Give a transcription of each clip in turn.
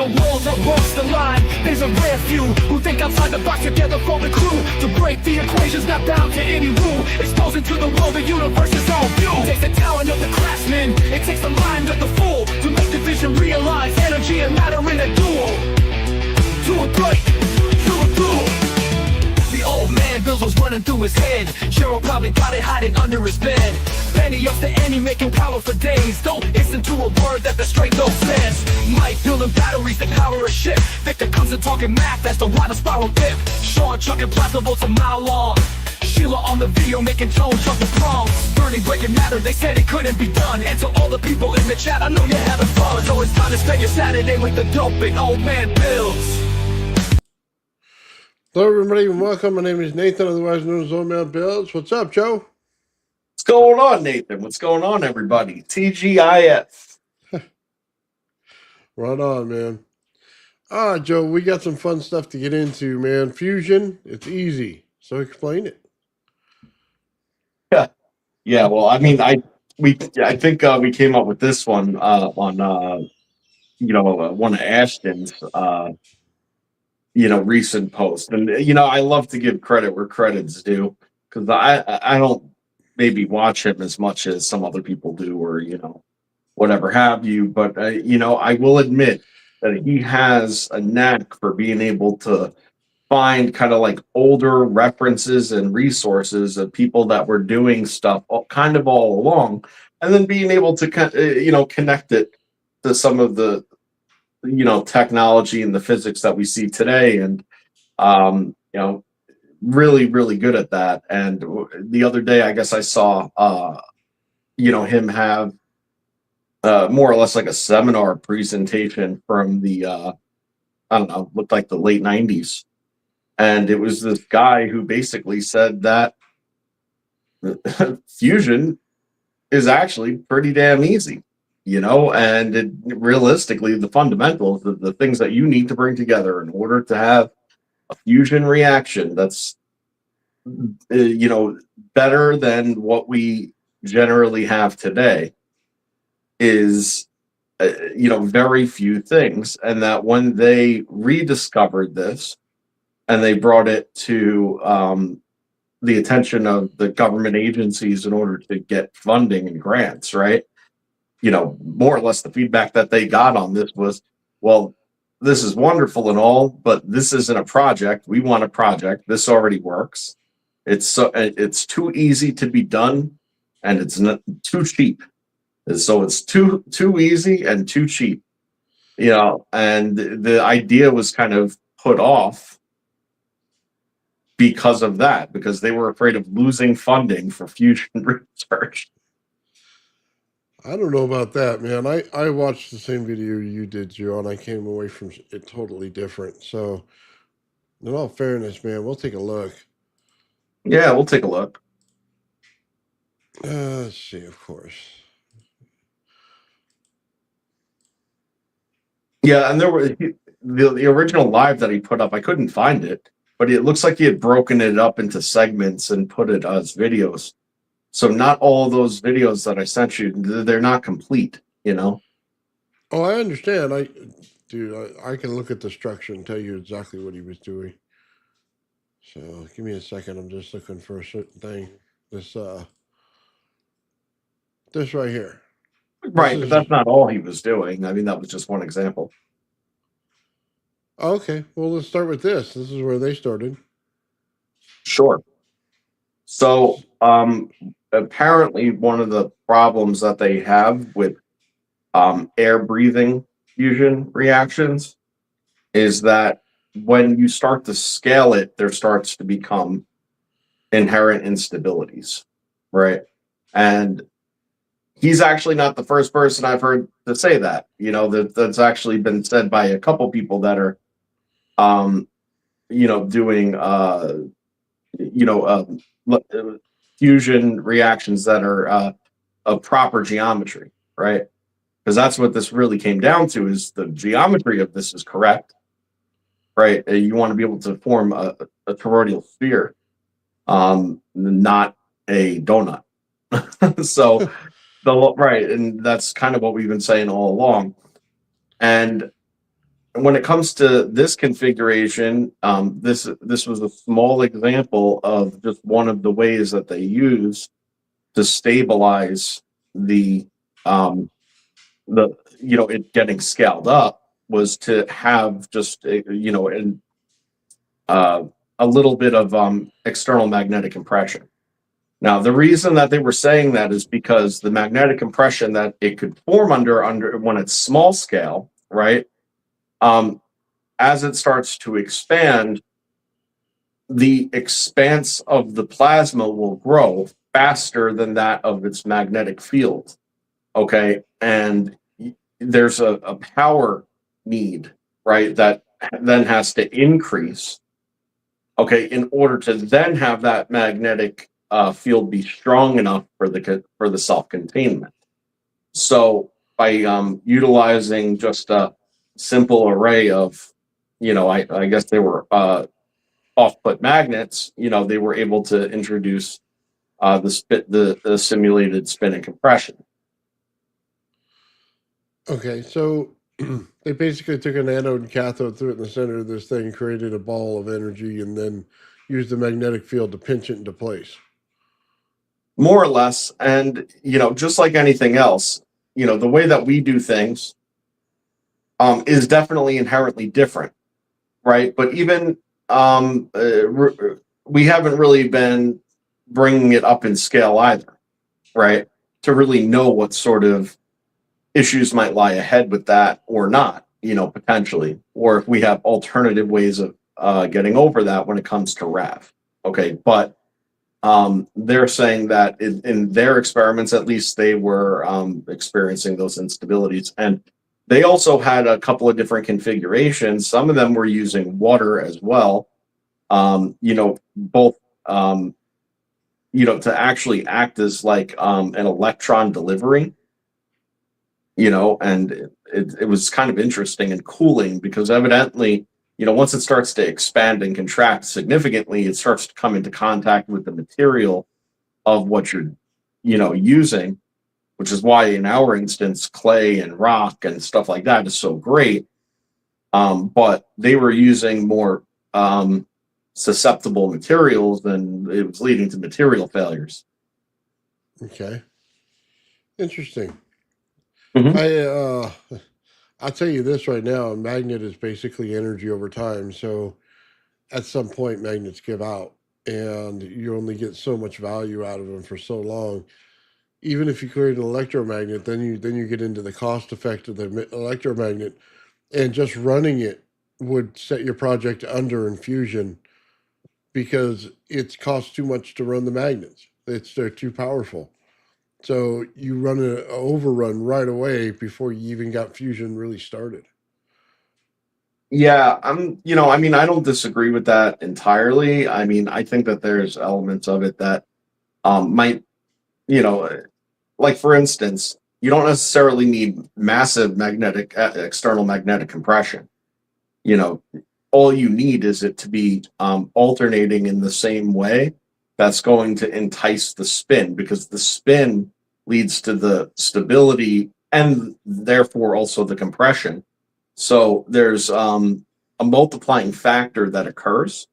the world that walks the line. There's a rare few who think outside the box together for the crew. To break the equations, not bound to any rule. Exposing to the world the universe is all view. It takes the talent of the craftsman, it takes the mind of the fool, to make the vision realize energy and matter in a duel. To a break, to a duel. The old man bills was running through his head. Cheryl probably got it hiding under his bed. Penny up to Annie making power for days. Don't listen to a word that the straight no says. Mike building batteries that power a ship. Victor comes and talking math, that's the water spiral dip. Sean chucking plasma volts a mile long. Sheila on the video making tones from the prongs. Bernie breaking matter, they said it couldn't be done. And to all the people in the chat, I know you're having fun. So it's time to spend your Saturday with the doping old man Bills. Hello everybody and welcome. My name is Nathan, otherwise known as Old Man Bills. What's up, Joe? What's going on, Nathan? What's going on, everybody? TGIF. Right on, man. Joe, we got some fun stuff to get into, man. Fusion, it's easy. So explain it. Yeah. Well, I mean, I think we came up with this one on one of Ashton's recent post, and I love to give credit where credit's due, because I don't maybe watch him as much as some other people do, or whatever have you, but I will admit that he has a knack for being able to find kind of like older references and resources of people that were doing stuff kind of all along, and then being able to connect it to some of the technology and the physics that we see today, and really, really good at that. And the other day, I guess I saw him have more or less like a seminar presentation from the I don't know, looked like the late 90s. And it was this guy who basically said that fusion is actually pretty damn easy, and realistically, the fundamentals, the things that you need to bring together in order to have a fusion reaction that's, better than what we generally have today is, very few things. And that when they rediscovered this, and they brought it to the attention of the government agencies in order to get funding and grants, right? More or less the feedback that they got on this was, well, this is wonderful and all, but this isn't a project. We want a project. This already works. It's too easy to be done, and it's not too cheap. So it's too easy and too cheap, and the idea was kind of put off because of that, because they were afraid of losing funding for fusion research. I don't know about that, man. I watched the same video you did, Joe, and I came away from it totally different. So, in all fairness, man, we'll take a look. Yeah, we'll take a look. Let's see, of course. Yeah, and there were the original live that he put up. I couldn't find it, but it looks like he had broken it up into segments and put it as videos. So not all those videos that I sent you, they're not complete, Oh, I understand. I can look at the structure and tell you exactly what he was doing. So give me a second. I'm just looking for a certain thing. This right here. Right, but that's not all he was doing. I mean, that was just one example. Okay, well, let's start with this. This is where they started. Sure. So apparently one of the problems that they have with air breathing fusion reactions is that when you start to scale it, there starts to become inherent instabilities, right? And he's actually not the first person I've heard to say that. That's actually been said by a couple people that are doing fusion reactions that are of proper geometry, right? Because that's what this really came down to, is the geometry of this is correct, right? You want to be able to form a toroidal sphere, not a donut. So, right, and that's kind of what we've been saying all along. And when it comes to this configuration, this was a small example of just one of the ways that they use to stabilize the the it getting scaled up, was to have just a little bit of external magnetic compression. Now, the reason that they were saying that is because the magnetic compression that it could form under when it's small scale, right? As it starts to expand, the expanse of the plasma will grow faster than that of its magnetic field. Okay, and there's a power need, right, that then has to increase, okay, in order to then have that magnetic field be strong enough for the self-containment. So by utilizing just a simple array of, I guess they were off-put magnets, they were able to introduce the simulated spin and compression. Okay, so they basically took an anode and cathode, threw it in the center of this thing, created a ball of energy, and then used the magnetic field to pinch it into place. More or less. And, just like anything else, the way that we do things is definitely inherently different, right? But even we haven't really been bringing it up in scale either, right? To really know what sort of issues might lie ahead with that or not, potentially, or if we have alternative ways of getting over that when it comes to RAV. Okay, but they're saying that in their experiments, at least, they were experiencing those instabilities. And they also had a couple of different configurations. Some of them were using water as well, both, to actually act as like an electron delivery, and it was kind of interesting and cooling, because evidently, once it starts to expand and contract significantly, it starts to come into contact with the material of what you're, using, which is why in our instance, clay and rock and stuff like that is so great. But they were using more susceptible materials, and it was leading to material failures. Okay, interesting. Mm-hmm. I'll tell you this right now: a magnet is basically energy over time. So at some point, magnets give out, and you only get so much value out of them for so long. Even if you create an electromagnet, then you get into the cost effect of the electromagnet, and just running it would set your project under infusion because it costs too much to run the magnets. They're too powerful. So you run an overrun right away before you even got fusion really started. Yeah, I don't disagree with that entirely. I mean, I think that there's elements of it that might, you know, like for instance, you don't necessarily need massive external magnetic compression. You know, all you need is it to be alternating in the same way that's going to entice the spin, because the spin leads to the stability and therefore also the compression. So there's a multiplying factor that occurs,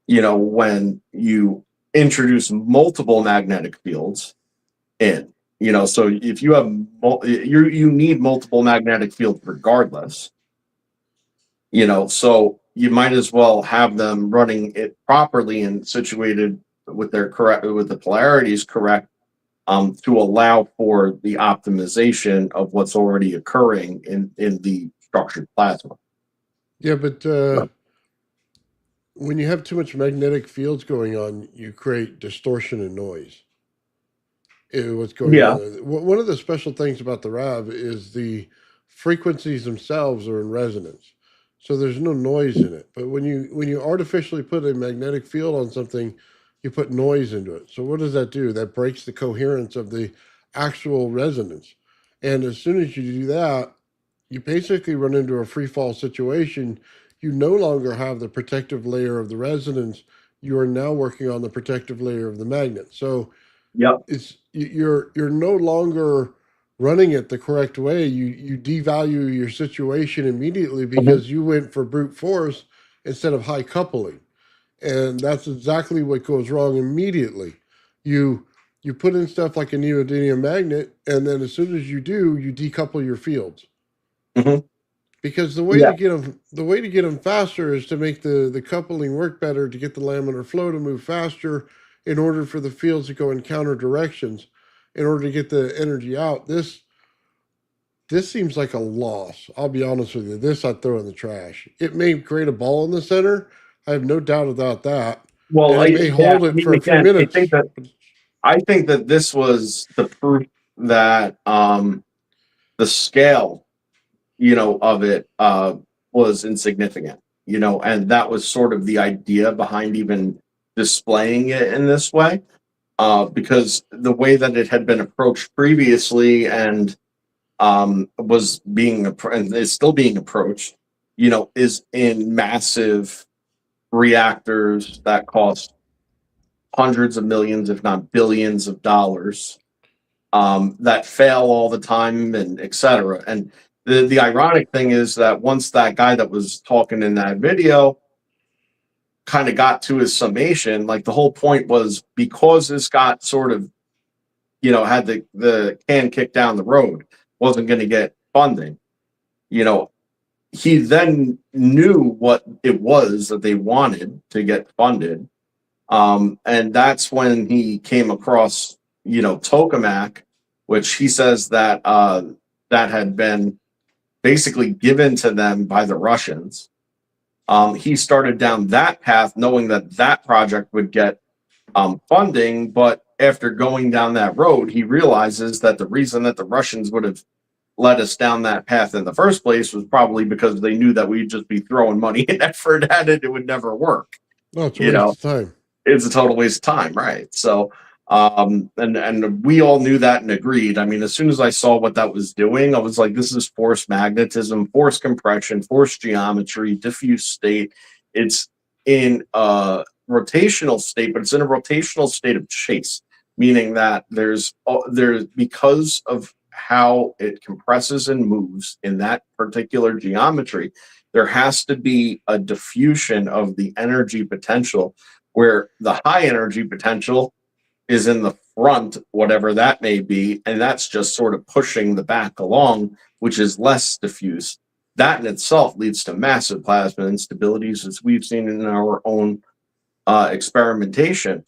when you introduce multiple magnetic fields in. So if you have you need multiple magnetic fields regardless. So you might as well have them running it properly and situated with the polarities correct, to allow for the optimization of what's already occurring in the structured plasma. Yeah, but when you have too much magnetic fields going on, you create distortion and noise. What's going Yeah. on there. One of the special things about the RAV is the frequencies themselves are in resonance, so there's no noise in it. But when you artificially put a magnetic field on something, you put noise into it. So what does that do? That breaks the coherence of the actual resonance. And as soon as you do that, you basically run into a free fall situation. You no longer have the protective layer of the resonance. You are now working on the protective layer of the magnet. So Yep. you're no longer running it the correct way, you devalue your situation immediately because you went for brute force instead of high coupling. And that's exactly what goes wrong immediately. You you put in stuff like a neodymium magnet, and then as soon as you do, you decouple your fields. Mhm. Because the way to get them faster is to make the coupling work better to get the laminar flow to move faster in order for the fields to go in counter directions in order to get the energy out. This seems like a loss. I'll be honest with you. This I'd throw in the trash. It may create a ball in the center. I have no doubt about that. Well, And it may yeah, hold I it mean, for a few again, minutes. I think that this was the proof that the scale, of it was insignificant, and that was sort of the idea behind even displaying it in this way, because the way that it had been approached previously and was and is still being approached, is in massive reactors that cost hundreds of millions, if not billions of dollars, that fail all the time and et cetera. And the ironic thing is that once that guy that was talking in that video kind of got to his summation, like the whole point was because this got sort of, had the can kicked down the road, wasn't going to get funding, you know, he then knew what it was that they wanted to get funded. And that's when he came across, tokamak, which he says that that had been basically given to them by the Russians. He started down that path, knowing that that project would get funding, but after going down that road, he realizes that the reason that the Russians would have led us down that path in the first place was probably because they knew that we'd just be throwing money and effort at it; it would never work. No, it's a You waste know, of time. it's a total waste of time, right? So, and we all knew that and agreed. I mean, as soon as I saw what that was doing, I was like, this is force magnetism, force compression, force geometry, diffuse state. It's in a rotational state, but it's in a rotational state of chase, meaning that there's because of how it compresses and moves in that particular geometry, there has to be a diffusion of the energy potential where the high energy potential is in the front, whatever that may be, and that's just sort of pushing the back along, which is less diffuse. That in itself leads to massive plasma instabilities, as we've seen in our own experimentation.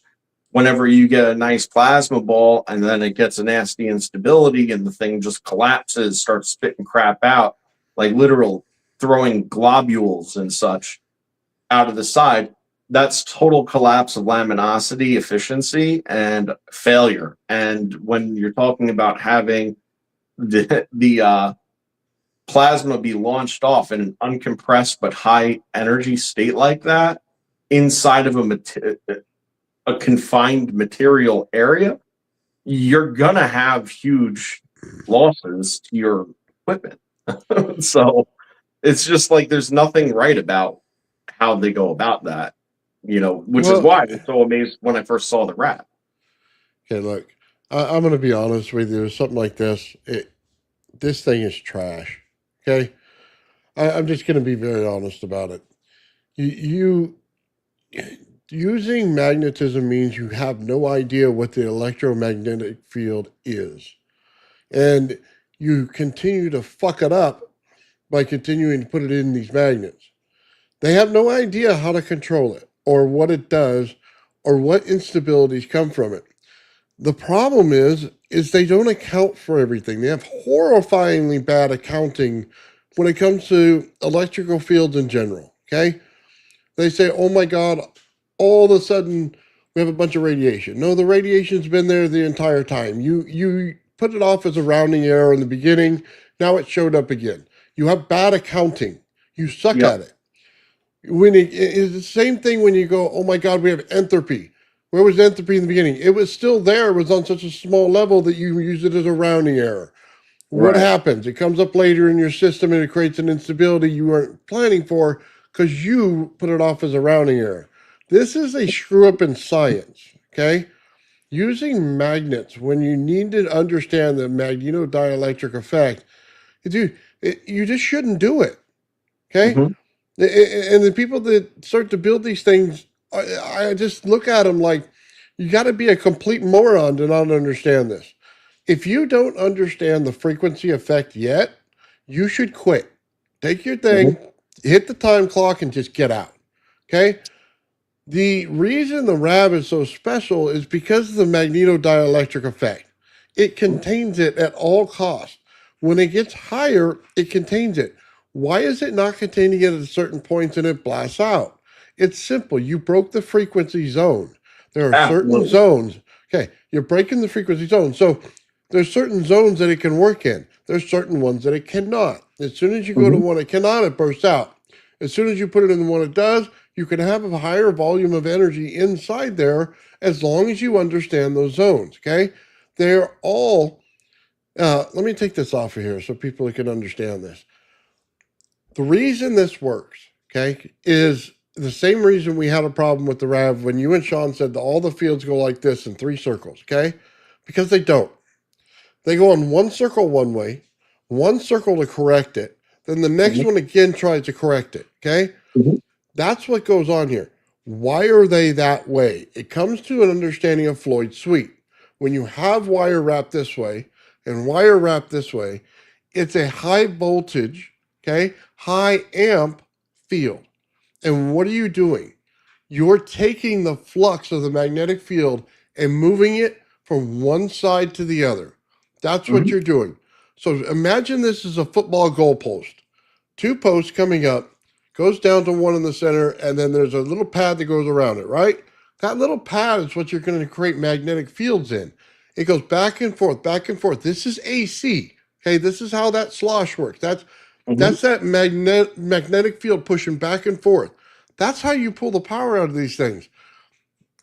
Whenever you get a nice plasma ball and then it gets a nasty instability and the thing just collapses, starts spitting crap out, like literal throwing globules and such out of the side, that's total collapse of laminosity, efficiency, and failure. And when you're talking about having the plasma be launched off in an uncompressed but high energy state like that inside of a confined material area, you're gonna have huge losses to your equipment. So it's just like there's nothing right about how they go about that, which is Well, why I was so amazed when I first saw the rap. okay, look, I'm going to be honest with you. Something like this, this thing is trash. Okay, I'm just going to be very honest about it. You using magnetism means you have no idea what the electromagnetic field is, and you continue to fuck it up by continuing to put it in these magnets. They have no idea how to control it or what it does or what instabilities come from it. The problem is they don't account for everything. They have horrifyingly bad accounting when it comes to electrical fields in general. Okay, they say, "Oh my God, all of a sudden we have a bunch of radiation." No, the radiation's been there the entire time. You put it off as a rounding error in the beginning. Now it showed up again. You have bad accounting. You suck Yep. at it. It's the same thing when you go, "Oh my God, we have entropy." Where was entropy in the beginning? It was still there. It was on such a small level that you use it as a rounding error. What Right. happens? It comes up later in your system and it creates an instability you weren't planning for because you put it off as a rounding error. This is a screw up in science. Okay. using magnets when you need to understand the magnetodielectric effect, dude, you just shouldn't do it. Okay. Mhm. And the people that start to build these things, I just look at them like, you got to be a complete moron to not understand this. If you don't understand the frequency effect yet, you should quit. Take your thing, Mhm. hit the time clock, and just get out. Okay? The reason the RAV is so special is because of the magnetodielectric effect. It contains it at all costs. When it gets higher, it contains it. Why is it not containing it at certain points and it blasts out? It's simple. You broke the frequency zone. There are certain Absolutely. zones. Okay, you're breaking the frequency zone. So there's certain zones that it can work in. There's certain ones that it cannot. As soon as you go to Mhm. one it cannot, it bursts out. As soon as you put it in the one it does, you can have a higher volume of energy inside there as long as you understand those zones. Okay, they're all. Let me take this off of here so people can understand this. The reason this works, okay, is the same reason we had a problem with the RAV when you and Sean said that all the fields go like this in 3 circles. Okay, because they don't. They go in one circle one way, one circle to correct it, then the next Mhm. one again tries to correct it. Okay, Mhm. that's what goes on here. Why are they that way? It comes to an understanding of Floyd's sweep. When you have wire wrapped this way and wire wrapped this way, it's a high voltage, okay, high amp field. And what are you doing? You're taking the flux of the magnetic field and moving it from one side to the other. That's what Mhm. you're doing. So imagine this is a football goalpost. 2 posts coming up, goes down to one in the center, and then there's a little pad that goes around it, right? That little pad is what you're going to create magnetic fields in. It goes back and forth, back and forth. This is AC. Okay, this is how that slosh works. Mhm. That's that magnetic field pushing back and forth. That's how you pull the power out of these things.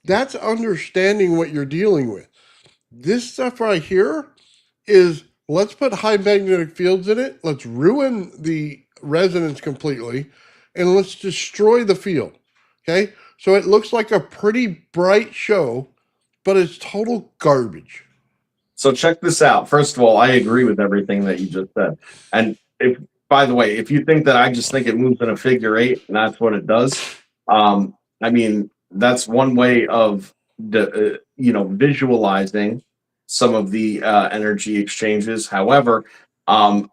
That's understanding what you're dealing with. This stuff right here is, let's put high magnetic fields in it. Let's ruin the resonance completely and let's destroy the field. Okay. So it looks like a pretty bright show, but it's total garbage. So check this out. First of all, I agree with everything that you just said. And if, by the way, if you think that I just think it moves in a figure eight and that's what it does, I mean, that's one way of visualizing some of the energy exchanges. However, um,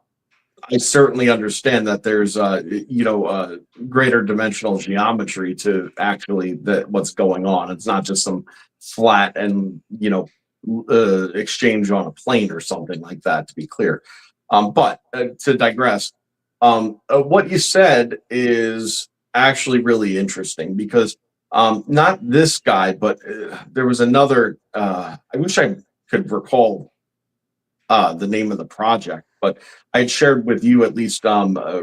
I certainly understand that there's greater dimensional geometry to actually that what's going on. It's not just some flat and exchange on a plane or something like that. To be clear, but to digress, what you said is actually really interesting because not this guy, but there was another. I wish I could recall the name of the project, but I had shared with you at least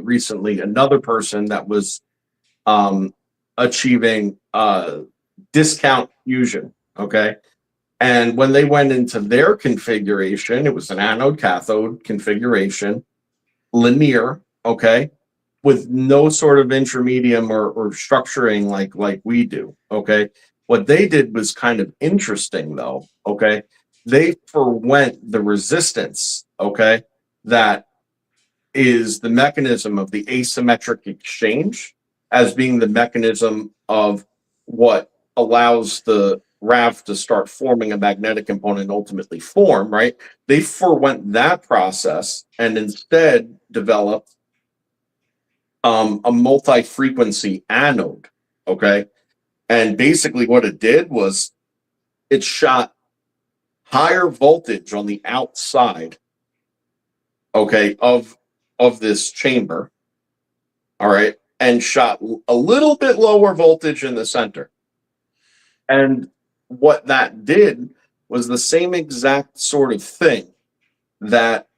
recently another person that was um, achieving discount fusion. Okay. And when they went into their configuration, it was an anode cathode configuration, linear, okay, with no sort of intermedium or structuring like we do. Okay. What they did was kind of interesting though. Okay. They forwent the resistance, okay, that is the mechanism of the asymmetric exchange as being the mechanism of what allows the RAV to start forming a magnetic component and ultimately form, right? They forwent that process and instead developed a multi-frequency anode. Okay. And basically what it did was it shot higher voltage on the outside, okay, of this chamber, all right, and shot a little bit lower voltage in the center. And what that did was the same exact sort of thing that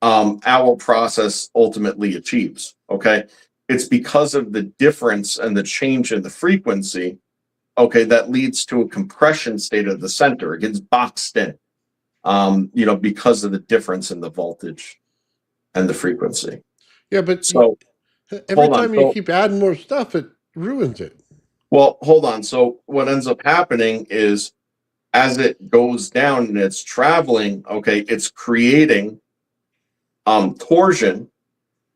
our process ultimately achieves. Okay. It's because of the difference and the change in the frequency, okay, that leads to a compression state of the center. It gets boxed in, because of the difference in the voltage and the frequency. Yeah, but So every hold on. time you So, keep adding more stuff, it ruins it. well, hold on. So what ends up happening is as it goes down and it's traveling, okay, it's creating torsion.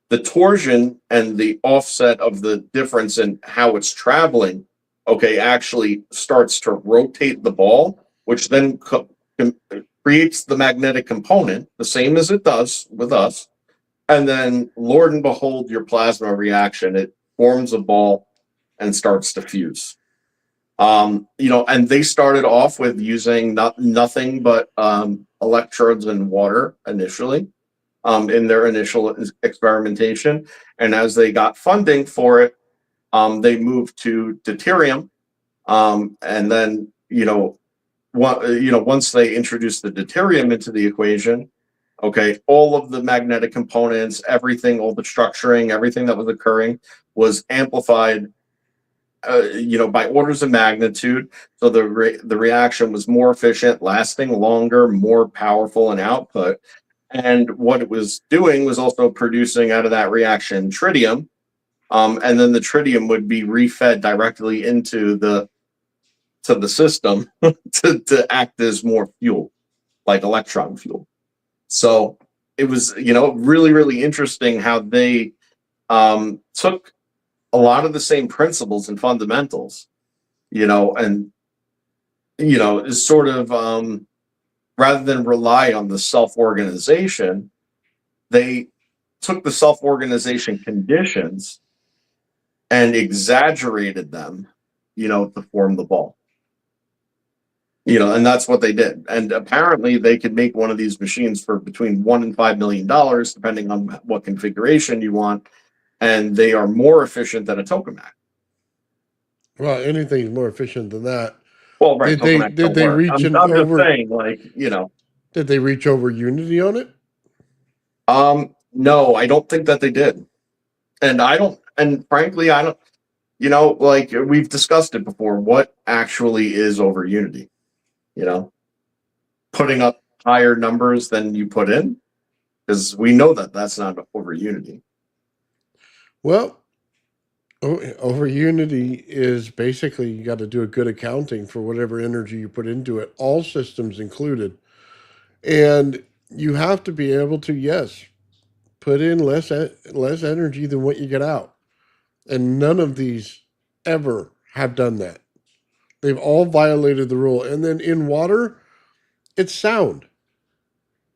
The torsion and the offset of the difference in how it's traveling, okay, actually starts to rotate the ball, which then creates the magnetic component, the same as it does with us. And then, Lord and behold, your plasma reaction, it forms a ball and starts to fuse. And they started off with using nothing but electrodes and water initially, in their initial experimentation. And as they got funding for it, they moved to deuterium. And then, once they introduced the deuterium into the equation, okay, all of the magnetic components, everything, all the structuring, everything that was occurring was amplified, by orders of magnitude. So the reaction was more efficient, lasting longer, more powerful in output. And what it was doing was also producing out of that reaction tritium. And then the tritium would be refed directly into the system to act as more fuel, like electron fuel. So it was, really, really interesting how they took a lot of the same principles and fundamentals, and, is sort of, rather than rely on the self-organization, they took the self-organization conditions and exaggerated them, to form the ball. And that's what they did. And apparently they could make one of these machines for between $1 and $5 million, depending on what configuration you want. And they are more efficient than a tokamak. Well, anything's more efficient than that. Well, right. Did they reach I'm just saying, Did they reach over Unity on it? No, I don't think that they did. And frankly, I don't, we've discussed it before. What actually is over Unity? Putting up higher numbers than you put in, because we know that that's not over Unity. Well, over Unity is basically you got to do a good accounting for whatever energy you put into it, all systems included. And you have to be able to, yes, put in less energy than what you get out. And none of these ever have done that. They've all violated the rule. And then in water, it's sound.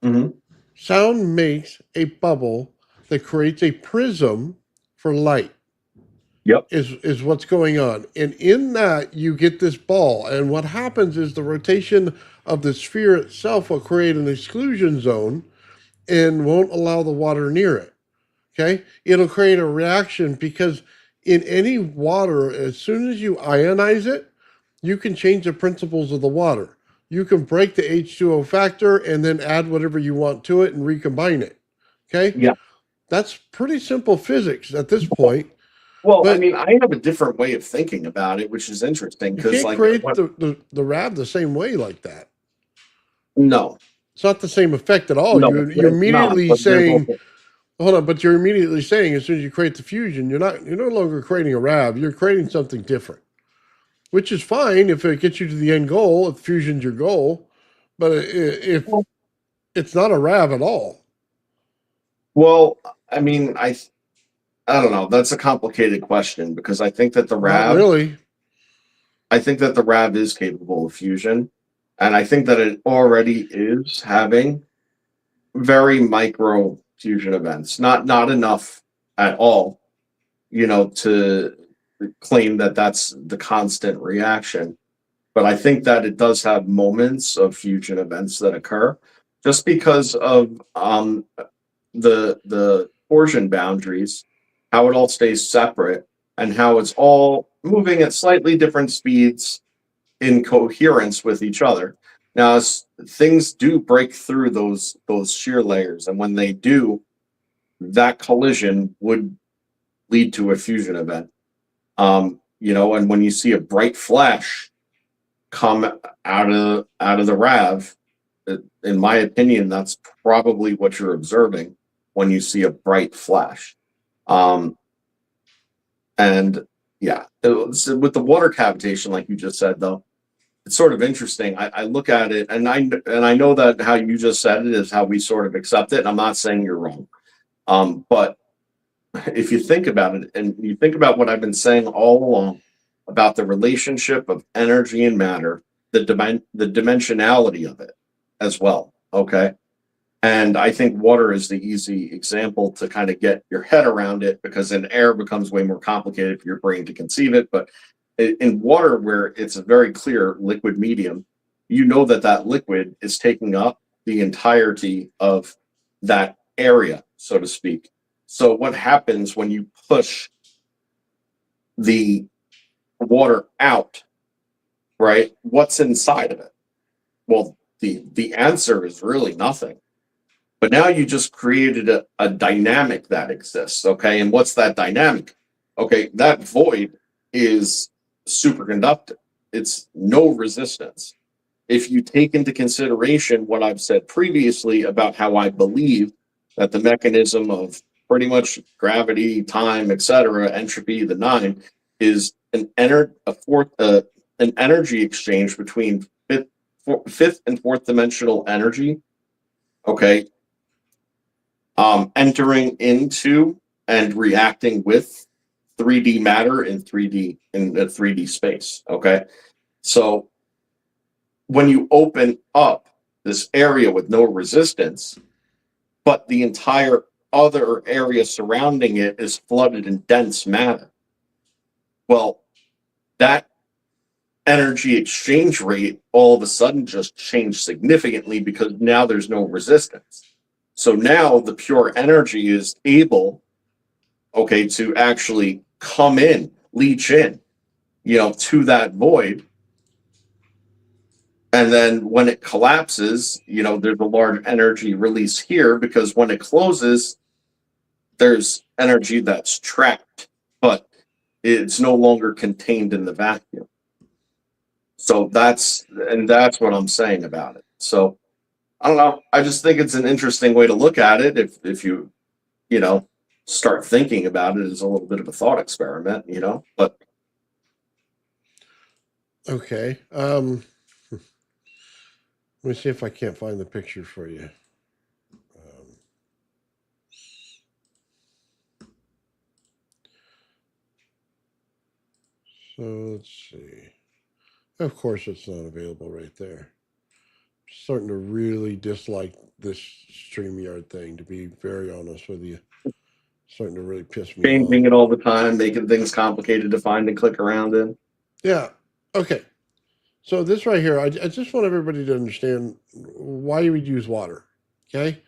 Mm-hmm. Sound makes a bubble that creates a prism for light. Yep. Is what's going on. And in that, you get this ball. And what happens is the rotation of the sphere itself will create an exclusion zone and won't allow the water near it. Okay? It'll create a reaction because in any water, as soon as you ionize it, you can change the principles of the water. You can break the H2O factor and then add whatever you want to it and recombine it. Okay? Yeah. That's pretty simple physics at this point. Well, I have a different way of thinking about it, which is interesting. You can't create the RAV the same way like that. No. It's not the same effect at all. No, you're immediately not, saying, hold on, but you're immediately saying as soon as you create the fusion, you're no longer creating a RAV, you're creating something different. Which is fine if it gets you to the end goal, if fusion's your goal, but if it's not a RAV at all. Well, I don't know. That's a complicated question because I think that the RAV, not really. I think that the RAV is capable of fusion, and I think that it already is having very micro fusion events. Not enough at all, to claim that that's the constant reaction. But I think that it does have moments of fusion events that occur just because of the torsion boundaries, how it all stays separate, and how it's all moving at slightly different speeds in coherence with each other. Now, as things do break through those shear layers, and when they do, that collision would lead to a fusion event. And when you see a bright flash come out of the RAV, in my opinion, that's probably what you're observing when you see a bright flash. And yeah, with the water cavitation, like you just said, though, it's sort of interesting. I look at it, and I know that how you just said it is how we sort of accept it. And I'm not saying you're wrong, but if you think about it, and you think about what I've been saying all along about the relationship of energy and matter, the dimensionality of it as well. Okay. And I think water is the easy example to kind of get your head around it, because in air becomes way more complicated for your brain to conceive it. But in water, where it's a very clear liquid medium, you know that that liquid is taking up the entirety of that area, so to speak. So what happens when you push the water out, right? What's inside of it? Well, the answer is really nothing. But now you just created a dynamic that exists, okay? And what's that dynamic? Okay, that void is superconductive. It's no resistance. If you take into consideration what I've said previously about how I believe that the mechanism of pretty much gravity, time, etc., entropy, the nine, is an energy exchange between fifth and fourth dimensional energy, okay, entering into and reacting with 3D matter in 3D space. Okay, so when you open up this area with no resistance, but the entire other area surrounding it is flooded in dense matter, well, that energy exchange rate all of a sudden just changed significantly, because now there's no resistance. So now the pure energy is able, okay, to actually come in, leach in, to that void. And then when it collapses, there's a large energy release here, because when it closes, there's energy that's trapped, but it's no longer contained in the vacuum. So that's what I'm saying about it. So I don't know. I just think it's an interesting way to look at it. If you, start thinking about it as a little bit of a thought experiment, but. Okay. Let me see if I can't find the picture for you. So let's see. Of course, it's not available right there. Starting to really dislike this StreamYard thing, to be very honest with you. Starting to really piss me off. Changing it all the time, making things complicated to find and click around in. Yeah. Okay. So this right here, I just want everybody to understand why you would use water. Okay.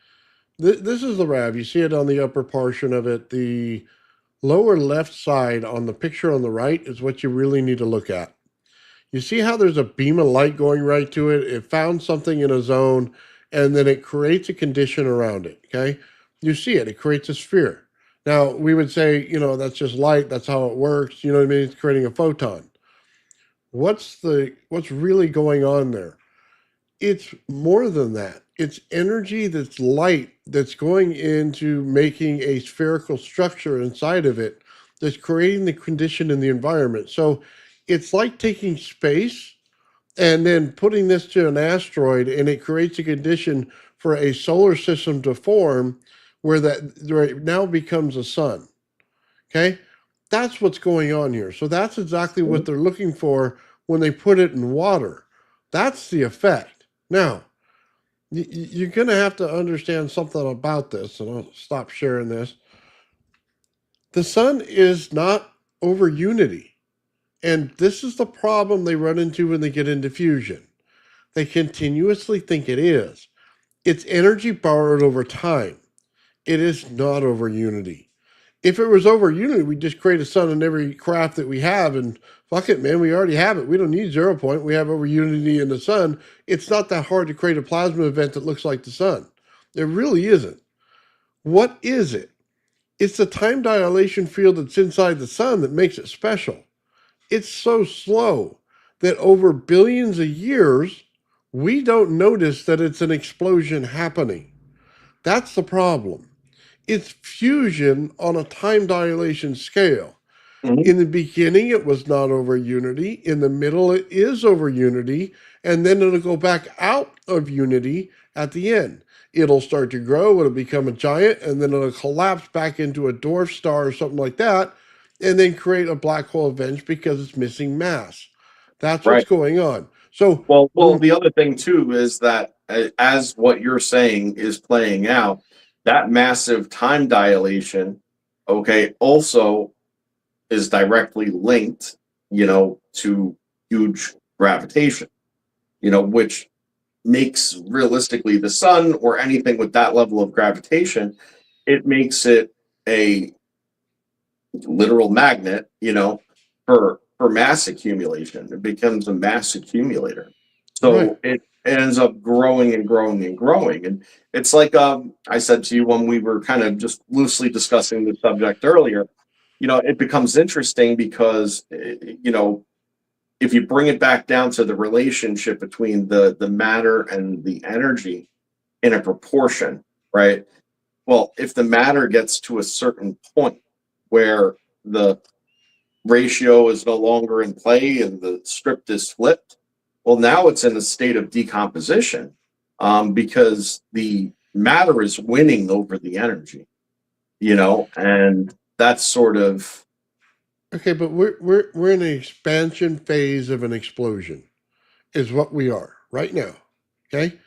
This is the RAV. You see it on the upper portion of it. The lower left side on the picture on the right is what you really need to look at. You see how there's a beam of light going right to it? It found something in a zone, and then it creates a condition around it, okay? You see it. It creates a sphere. Now, we would say, that's just light. That's how it works. You know what I mean? It's creating a photon. What's really going on there? It's more than that. It's energy that's light that's going into making a spherical structure inside of it that's creating the condition in the environment. So it's like taking space and then putting this to an asteroid, and it creates a condition for a solar system to form where that right now becomes a sun. Okay? That's what's going on here. So that's exactly what they're looking for when they put it in water. That's the effect. Now, you're going to have to understand something about this, and I'll stop sharing this. The sun is not over unity. And this is the problem they run into when they get into fusion. They continuously think it is. It's energy borrowed over time. It is not over unity. If it was over unity, we'd just create a sun in every craft that we have, and fuck it, man, we already have it. We don't need 0 point. We have over unity in the sun. It's not that hard to create a plasma event that looks like the sun. It really isn't. What is it? It's the time dilation field that's inside the sun that makes it special. It's so slow that over billions of years, we don't notice that it's an explosion happening. That's the problem. It's fusion on a time dilation scale. Mhm. In the beginning, it was not over unity. In the middle, it is over unity. And then it'll go back out of unity at the end. It'll start to grow, it'll become a giant, and then it'll collapse back into a dwarf star or something like that, and then create a black hole event because it's missing mass. That's what's Right. going on. So, Well, the other thing too is that as what you're saying is playing out, that massive time dilation, okay, also is directly linked, to huge gravitation, which makes realistically the sun or anything with that level of gravitation, it makes it a literal magnet, for mass accumulation. It becomes a mass accumulator. right. So it ends up growing and growing and growing. And it's like I said to you when we were kind of just loosely discussing the subject earlier, it becomes interesting because if you bring it back down to the relationship between the matter and the energy in a proportion, right? Well, if the matter gets to a certain point where the ratio is no longer in play and the script is flipped, well, now it's in a state of decomposition, because the matter is winning over the energy, and that's sort of Okay, but we're in an expansion phase of an explosion, is what we are right now. Okay?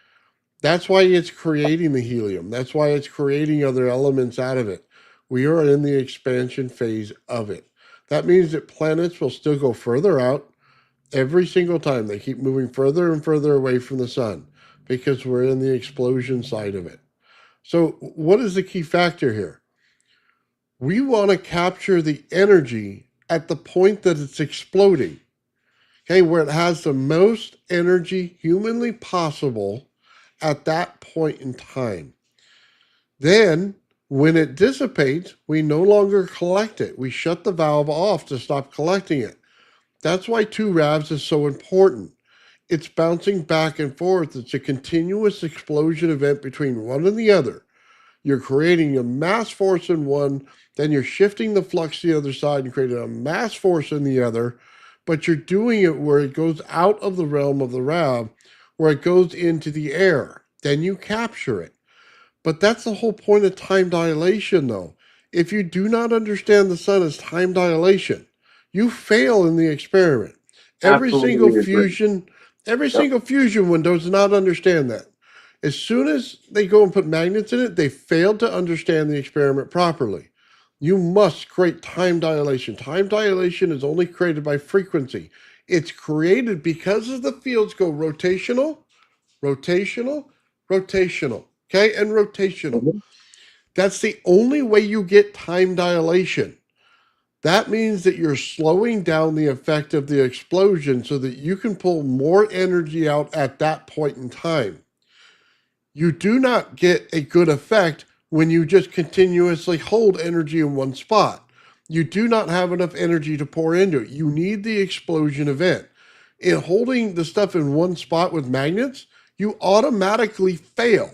That's why it's creating the helium. That's why it's creating other elements out of it. We are in the expansion phase of it. That means that planets will still go further out every single time. They keep moving further and further away from the sun because we're in the explosion side of it. So, what is the key factor here? We want to capture the energy at the point that it's exploding, okay, where it has the most energy humanly possible at that point in time. Then, when it dissipates, we no longer collect it. We shut the valve off to stop collecting it. That's why 2 revs is so important. It's bouncing back and forth. It's a continuous explosion event between one and the other. You're creating a mass force in one, then you're shifting the flux to the other side and creating a mass force in the other, but you're doing it where it goes out of the realm of the rev, where it goes into the air. Then you capture it. But that's the whole point of time dilation, though. If you do not understand the sun as time dilation, you fail in the experiment. Every single absolutely agree. fusion, every Yep. single fusion one does not understand that. As soon as they go and put magnets in it, they failed to understand the experiment properly. You must create time dilation. Time dilation is only created by frequency. It's created because as the fields go rotational, rotational, rotational, okay, and rotational. Mhm. That's the only way you get time dilation. That means that you're slowing down the effect of the explosion so that you can pull more energy out at that point in time. You do not get a good effect when you just continuously hold energy in one spot. You do not have enough energy to pour into it. You need the explosion event. In holding the stuff in one spot with magnets, you automatically fail.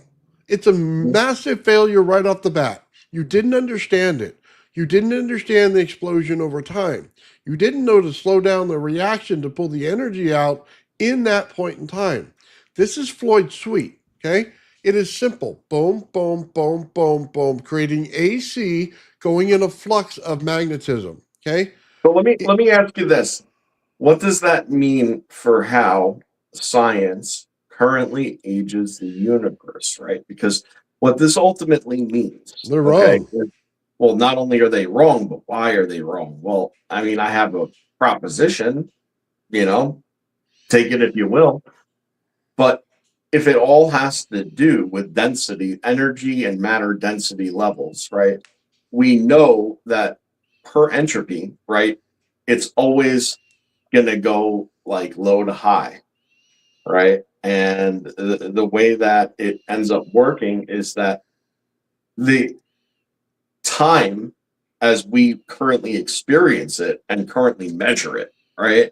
It's a massive failure right off the bat. You didn't understand it. You didn't understand the explosion over time. You didn't know to slow down the reaction to pull the energy out in that point in time. This is Floyd's suite, okay? It is simple. Boom, boom, boom, boom, boom, creating AC going in a flux of magnetism. Okay. So let me ask you this. What does that mean for how science currently ages the universe, right? Because what this ultimately means, They're okay, wrong. well, not only are they wrong, but why are they wrong? Well, I mean, I have a proposition, you know, take it if you will, but if it all has to do with density, energy and matter density levels, right? We know that per entropy, right? It's always going to go like low to high, right? And the way that it ends up working is that the time as we currently experience it and currently measure it, right,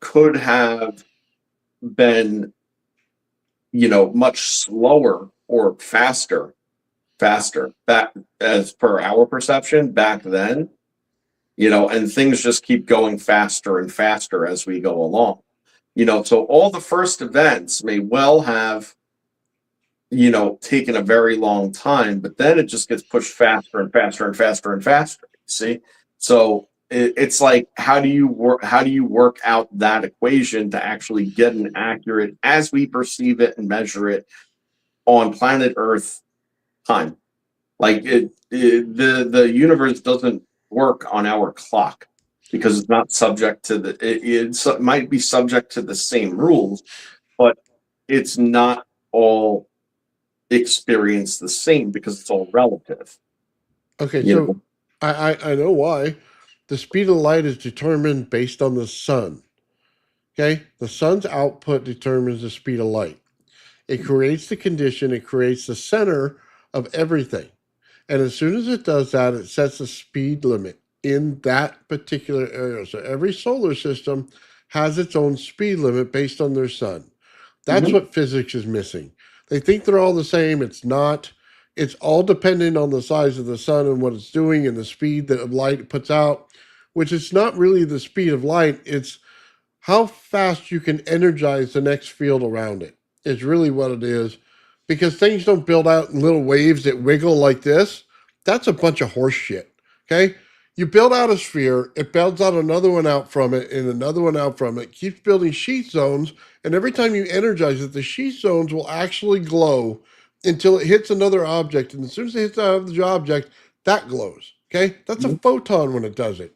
could have been, much slower or faster back as per our perception back then, and things just keep going faster and faster as we go along. So all the first events may well have, taken a very long time, but then it just gets pushed faster and faster and faster and faster. See? So it's like, how do you work out that equation to actually get an accurate, as we perceive it and measure it on planet Earth time? Like the universe doesn't work on our clock because it's not subject to it might be subject to the same rules, but it's not all experienced the same because it's all relative. Okay, You so know? I know why. The speed of light is determined based on the sun. Okay, the sun's output determines the speed of light. It creates the condition, it creates the center of everything. And as soon as it does that, it sets a speed limit in that particular area. So every solar system has its own speed limit based on their sun. That's Mhm. what physics is missing. They think they're all the same. It's not. It's all dependent on the size of the sun and what it's doing and the speed that light it puts out, which is not really the speed of light. It's how fast you can energize the next field around it is really what it is, because things don't build out in little waves that wiggle like this. That's a bunch of horse shit. Okay, you build out a sphere, it builds out another one out from it and another one out from it, keeps building sheath zones, and every time you energize it, the sheath zones will actually glow until it hits another object, and as soon as it hits the object, that glows. Okay, that's a Mhm. photon when it does it.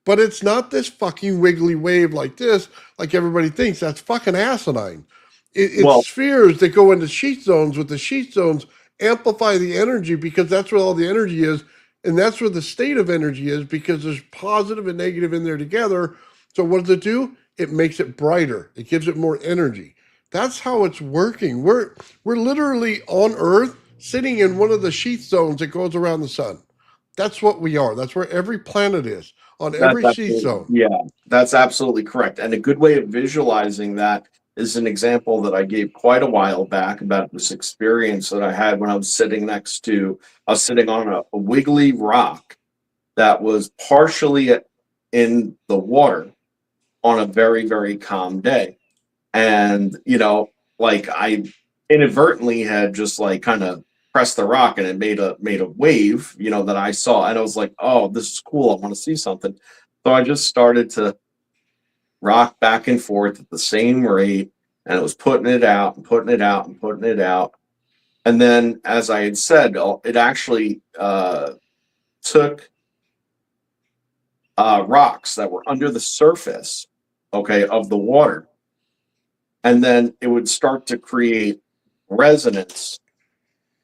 But it's not this fucking wiggly wave like this, like everybody thinks. That's fucking asinine. It's Well, spheres that go into sheath zones, with the sheath zones amplify the energy because that's where all the energy is. And that's where the state of energy is, because there's positive and negative in there together. So what does it do? It makes it brighter. It gives it more energy. That's how it's working. We're literally on Earth sitting in one of the sheath zones that goes around the sun. That's what we are. That's where every planet is, on that's every sheath absolutely, zone. yeah, that's absolutely correct. And a good way of visualizing that is an example that I gave quite a while back about this experience that I had when I was I was sitting on a wiggly rock that was partially in the water on a very, very calm day. And, like I inadvertently had just like kind of pressed the rock and it made a wave, that I saw. And I was like, oh, this is cool. I want to see something. So I just started to rock back and forth at the same rate, and it was putting it out and putting it out and putting it out. And then, as I had said, it actually took rocks that were under the surface, okay, of the water, and then it would start to create resonance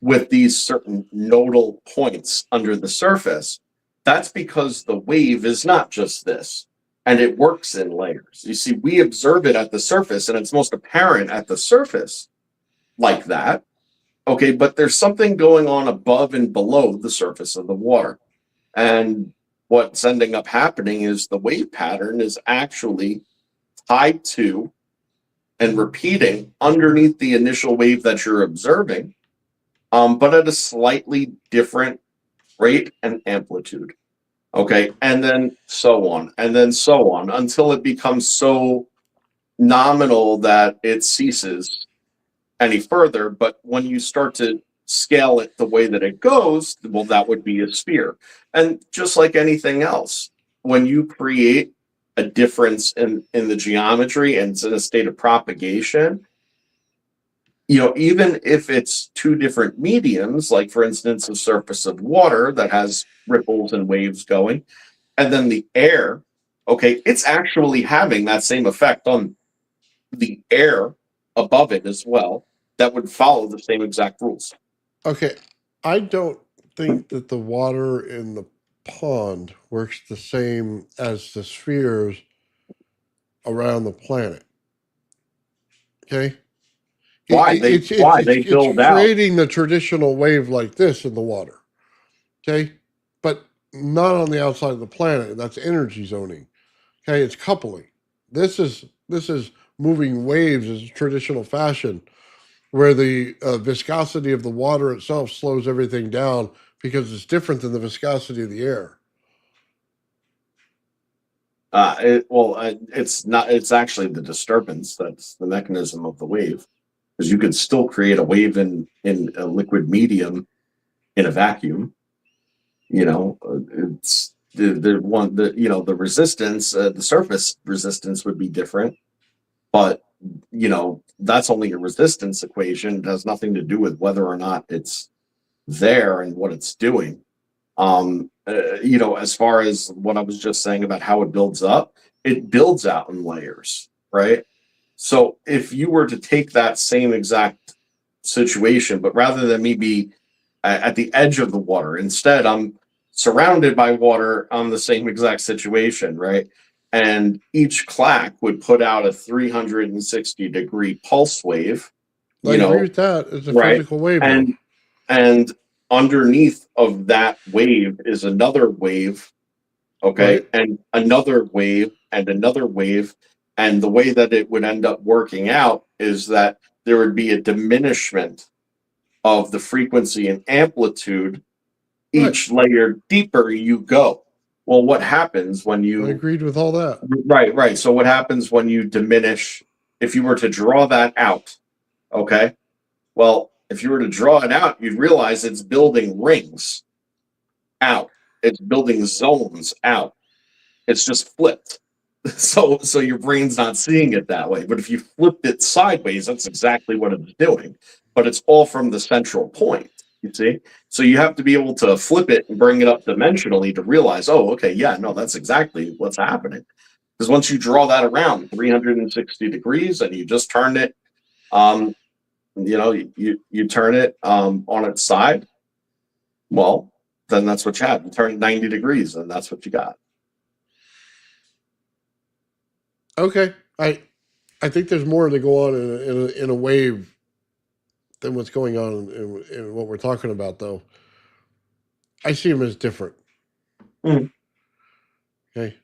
with these certain nodal points under the surface. That's because the wave is not just this, and it works in layers. You see, we observe it at the surface, and it's most apparent at the surface like that. Okay, but there's something going on above and below the surface of the water. And what's ending up happening is the wave pattern is actually tied to and repeating underneath the initial wave that you're observing, but at a slightly different rate and amplitude. Okay, and then so on, and then so on, until it becomes so nominal that it ceases any further. But when you start to scale it the way that it goes, well, that would be a sphere. And just like anything else, when you create a difference in the geometry and it's in a state of propagation, even if it's two different mediums, like for instance, a surface of water that has ripples and waves going, and then the air, okay, it's actually having that same effect on the air above it as well, that would follow the same exact rules. Okay, I don't think that the water in the pond works the same as the spheres around the planet. Okay, Why they it's build out? creating the traditional wave like this in the water. Okay, but not on the outside of the planet. That's energy zoning. Okay, it's coupling. This is moving waves as a traditional fashion, where the viscosity of the water itself slows everything down because it's different than the viscosity of the air. It's not. It's actually the disturbance that's the mechanism of the wave, because you could still create a wave in a liquid medium in a vacuum. It's the resistance, the surface resistance would be different, but that's only a resistance equation. It has nothing to do with whether or not it's there and what it's doing. As far as what I was just saying about how it builds up, it builds out in layers, right? So if you were to take that same exact situation, but rather than me be at the edge of the water, instead I'm surrounded by water on the same exact situation, right? And each clack would put out a 360-degree pulse wave, I you agree know, with that. It's a right? physical wave, though. And underneath of that wave is another wave, okay, Right. and another wave and another wave. And the way that it would end up working out is that there would be a diminishment of the frequency and amplitude Right. each layer deeper you go. Well, what happens when I you agreed with all that. right. So what happens when you diminish, if you were to draw that out, okay? Well, if you were to draw it out, you'd realize it's building rings out. It's building zones out. It's just flipped. So your brain's not seeing it that way. But if you flipped it sideways, that's exactly what it's doing. But it's all from the central point. You see? So you have to be able to flip it and bring it up dimensionally to realize, oh, okay, yeah, no, that's exactly what's happening. Because once you draw that around 360 degrees and you just turn it, you turn it on its side, well, then that's what you have. You turn it 90 degrees, and that's what you got. Okay. I think there's more to go on in a wave than what's going on in what we're talking about, though. I see them as different. Mm. Okay.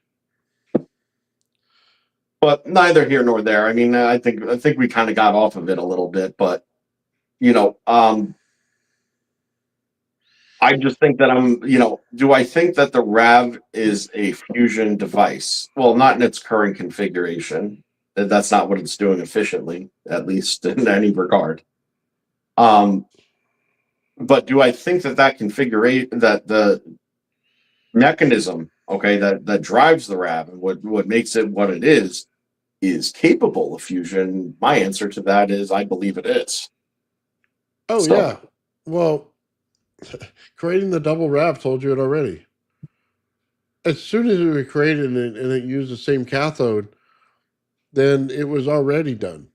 But neither here nor there. I mean, I think we kind of got off of it a little bit, but I just think that do I think that the RAV is a fusion device? Well, not in its current configuration. That's not what it's doing efficiently, at least in any regard. But do I think that configuration, that the mechanism, okay, that drives the RAV and what makes it what it is capable of fusion? My answer to that is I believe it is. Oh, So, yeah. Well, creating the double wrap told you it already. As soon as it was created and it used the same cathode, then it was already done.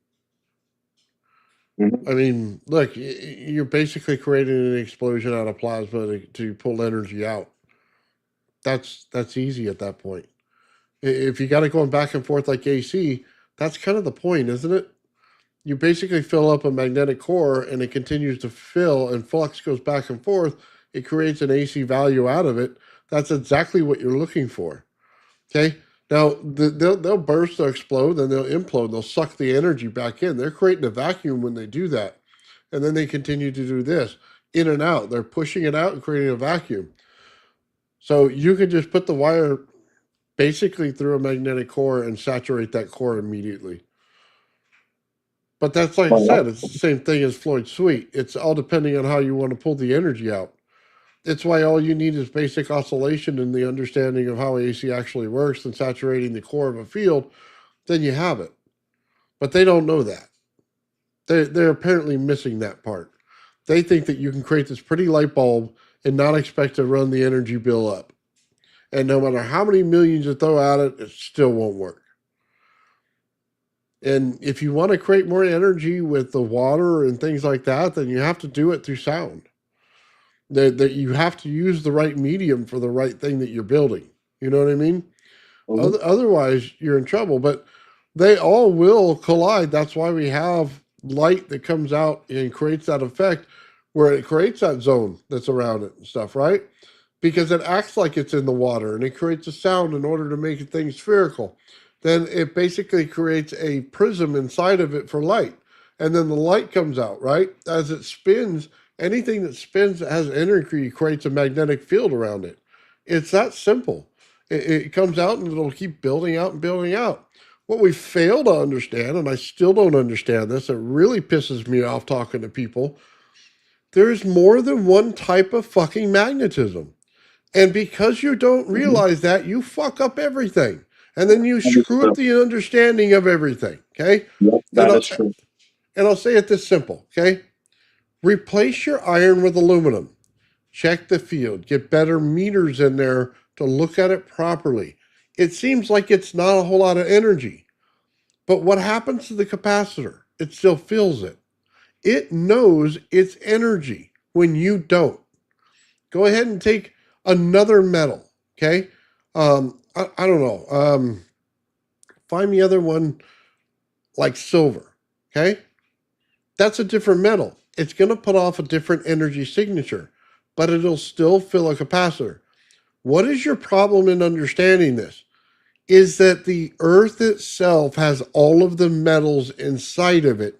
mhm. I mean, look, you're basically creating an explosion out of plasma to pull energy out. That's easy at that point. If you got it going back and forth like AC, that's kind of the point, isn't it? You basically fill up a magnetic core and it continues to fill and flux goes back and forth. It creates an AC value out of it. That's exactly what you're looking for. Okay. Now they'll burst, they'll explode, then they'll implode. They'll suck the energy back in. They're creating a vacuum when they do that, and then they continue to do this in and out. They're pushing it out and creating a vacuum. So you can just put the wire basically through a magnetic core and saturate that core immediately. But that's like I said, it's the same thing as Floyd Sweet. It's all depending on how you want to pull the energy out. It's why all you need is basic oscillation and the understanding of how AC actually works and saturating the core of a field, then you have it. But they don't know that. They're apparently missing that part. They think that you can create this pretty light bulb and not expect to run the energy bill up. And no matter how many millions you throw at it, it still won't work. And if you want to create more energy with the water and things like that, then you have to do it through sound. That you have to use the right medium for the right thing that you're building. You know what I mean? Mhm. Otherwise, you're in trouble. But they all will collide. That's why we have light that comes out and creates that effect where it creates that zone that's around it and stuff, right? Because it acts like it's in the water and it creates a sound in order to make things spherical. Then it basically creates a prism inside of it for light. And then the light comes out, right? As it spins, anything that spins that has energy creates a magnetic field around it. It's that simple. It comes out and it'll keep building out and building out. What we fail to understand, and I still don't understand this, it really pisses me off talking to people. There's more than one type of fucking magnetism. And because you don't realize that, you fuck up everything. And then you screw up the understanding of everything. Okay. Yep, And that is true. I'll say it this simple. Okay. Replace your iron with aluminum. Check the field. Get better meters in there to look at it properly. It seems like it's not a whole lot of energy. But what happens to the capacitor? It still feels it. It knows its energy when you don't. Go ahead and take another metal. Okay. I don't know. Find the other one like silver. Okay. That's a different metal. It's going to put off a different energy signature, but it'll still fill a capacitor. What is your problem in understanding this? Is that the earth itself has all of the metals inside of it,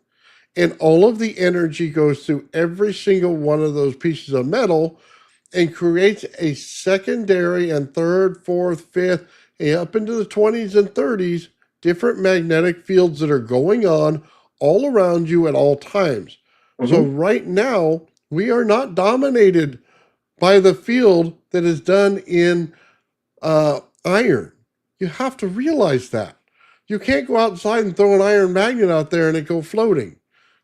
and all of the energy goes through every single one of those pieces of metal and creates a secondary and third, fourth, fifth, up into the 20s and 30s, different magnetic fields that are going on all around you at all times. So right now, we are not dominated by the field that is done in iron. You have to realize that. You can't go outside and throw an iron magnet out there and it go floating.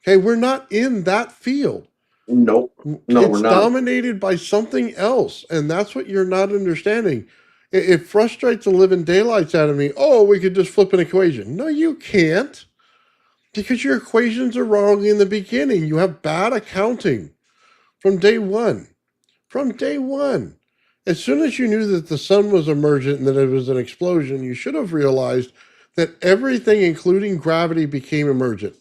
Okay, we're not in that field. Nope. No, it's we're not. dominated by something else, and that's what you're not understanding. It frustrates the living daylights out of me. Oh, we could just flip an equation. No, you can't, because your equations are wrong in the beginning. You have bad accounting from day one. From day one. As soon as you knew that the sun was emergent and that it was an explosion, you should have realized that everything, including gravity, became emergent.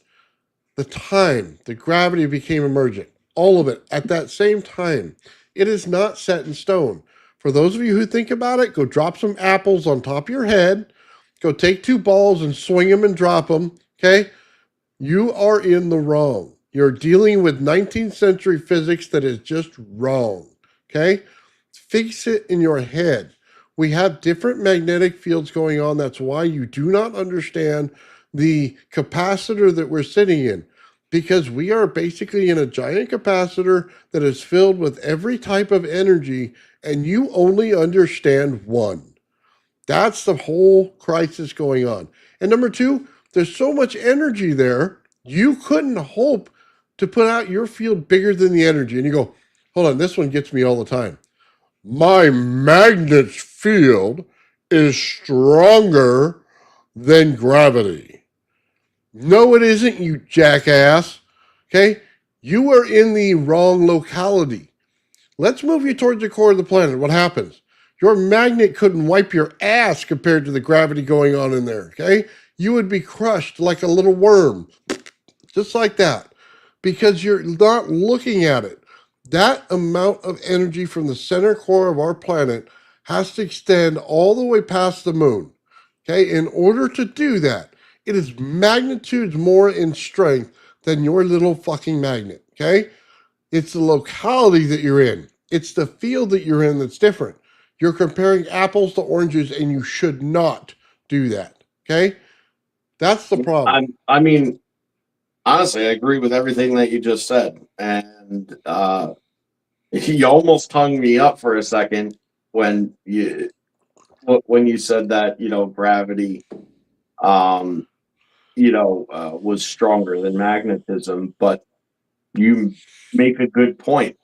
The gravity became emergent. All of it at that same time. It is not set in stone. For those of you who think about it, go drop some apples on top of your head. Go take two balls and swing them and drop them. Okay? You are in the wrong. You're dealing with 19th century physics that is just wrong. Okay? Fix it in your head. We have different magnetic fields going on. That's why you do not understand the capacitor that we're sitting in, because we are basically in a giant capacitor that is filled with every type of energy, and you only understand one. That's the whole crisis going on. And number two, there's so much energy there, you couldn't hope to put out your field bigger than the energy. And you go, hold on, this one gets me all the time. My magnet's field is stronger than gravity. No, it isn't, you jackass. Okay? You are in the wrong locality. Let's move you towards the core of the planet. What happens? Your magnet couldn't wipe your ass compared to the gravity going on in there. Okay? You would be crushed like a little worm. Just like that. Because you're not looking at it. That amount of energy from the center core of our planet has to extend all the way past the moon. Okay? In order to do that, it is magnitudes more in strength than your little fucking magnet. Okay? It's the locality that you're in. It's the field that you're in that's different. You're comparing apples to oranges, and you should not do that. Okay? That's the problem. I mean, honestly, I agree with everything that you just said. And you almost hung me up for a second when you said that, gravity was stronger than magnetism, but you make a good point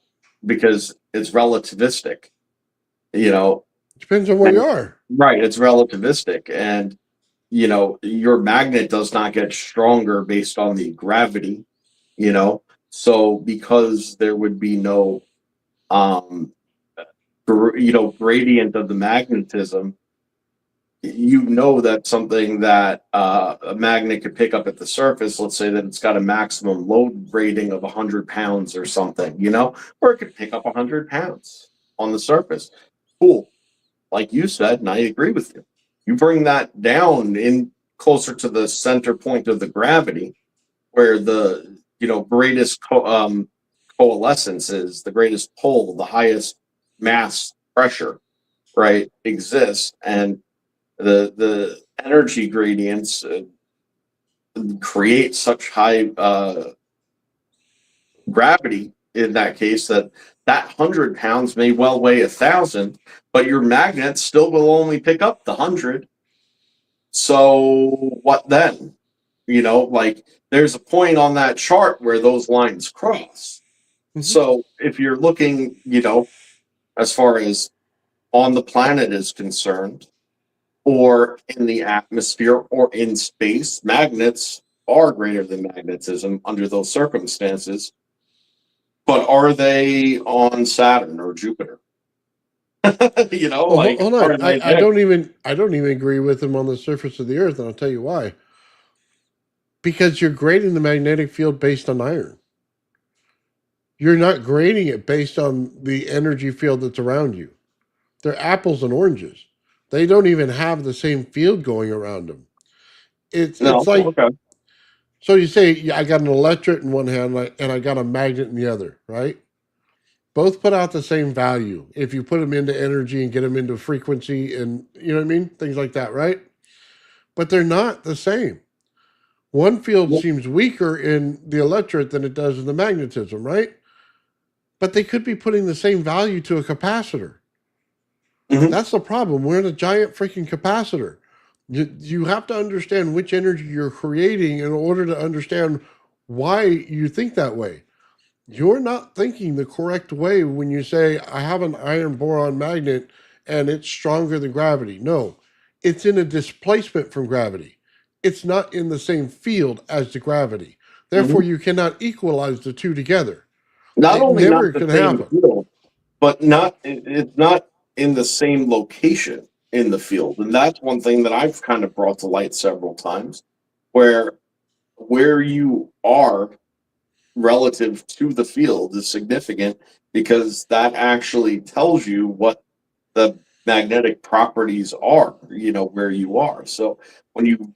because it's relativistic, Depends on where you are. right? It's relativistic, and your magnet does not get stronger based on the gravity, so because there would be no gradient of the magnetism, that something that a magnet could pick up at the surface, let's say that it's got a maximum load rating of 100 pounds or something, or it could pick up 100 pounds on the surface. Cool. Like you said, and I agree with you. You bring that down in closer to the center point of the gravity, where the greatest coalescence is, the greatest pull, the highest mass pressure. right, exist, and the energy gradients create such high gravity in that case that 100 pounds may well weigh 1,000, but your magnet still will only pick up the 100. So what then? Like there's a point on that chart where those lines cross. Mhm. So if you're looking, as far as on the planet is concerned, or in the atmosphere, or in space, magnets are greater than magnetism under those circumstances. But are they on Saturn or Jupiter? Well, Like hold on. are they I there? don't even agree with him on the surface of the Earth, and I'll tell you why. Because you're grading the magnetic field based on iron. You're not grading it based on the energy field that's around you. They're apples and oranges. They don't even have the same field going around them. It's No, like, okay. so you say, yeah, I got an electret in one hand and I got a magnet in the other, right? Both put out the same value if you put them into energy and get them into frequency and you know what I mean, things like that, right? But they're not the same. One field seems weaker in the electret than it does in the magnetism, right? But they could be putting the same value to a capacitor. Mhm. That's the problem. We're in a giant freaking capacitor. You have to understand which energy you're creating in order to understand why you think that way. You're not thinking the correct way when you say, I have an iron boron magnet and it's stronger than gravity. No, it's in a displacement from gravity. It's not in the same field as the gravity. Therefore, Mhm. you cannot equalize the two together. Not It only not never the can same happen. field, but it's not in the same location in the field. And that's one thing that I've kind of brought to light several times, where you are relative to the field is significant because that actually tells you what the magnetic properties are, where you are. So when you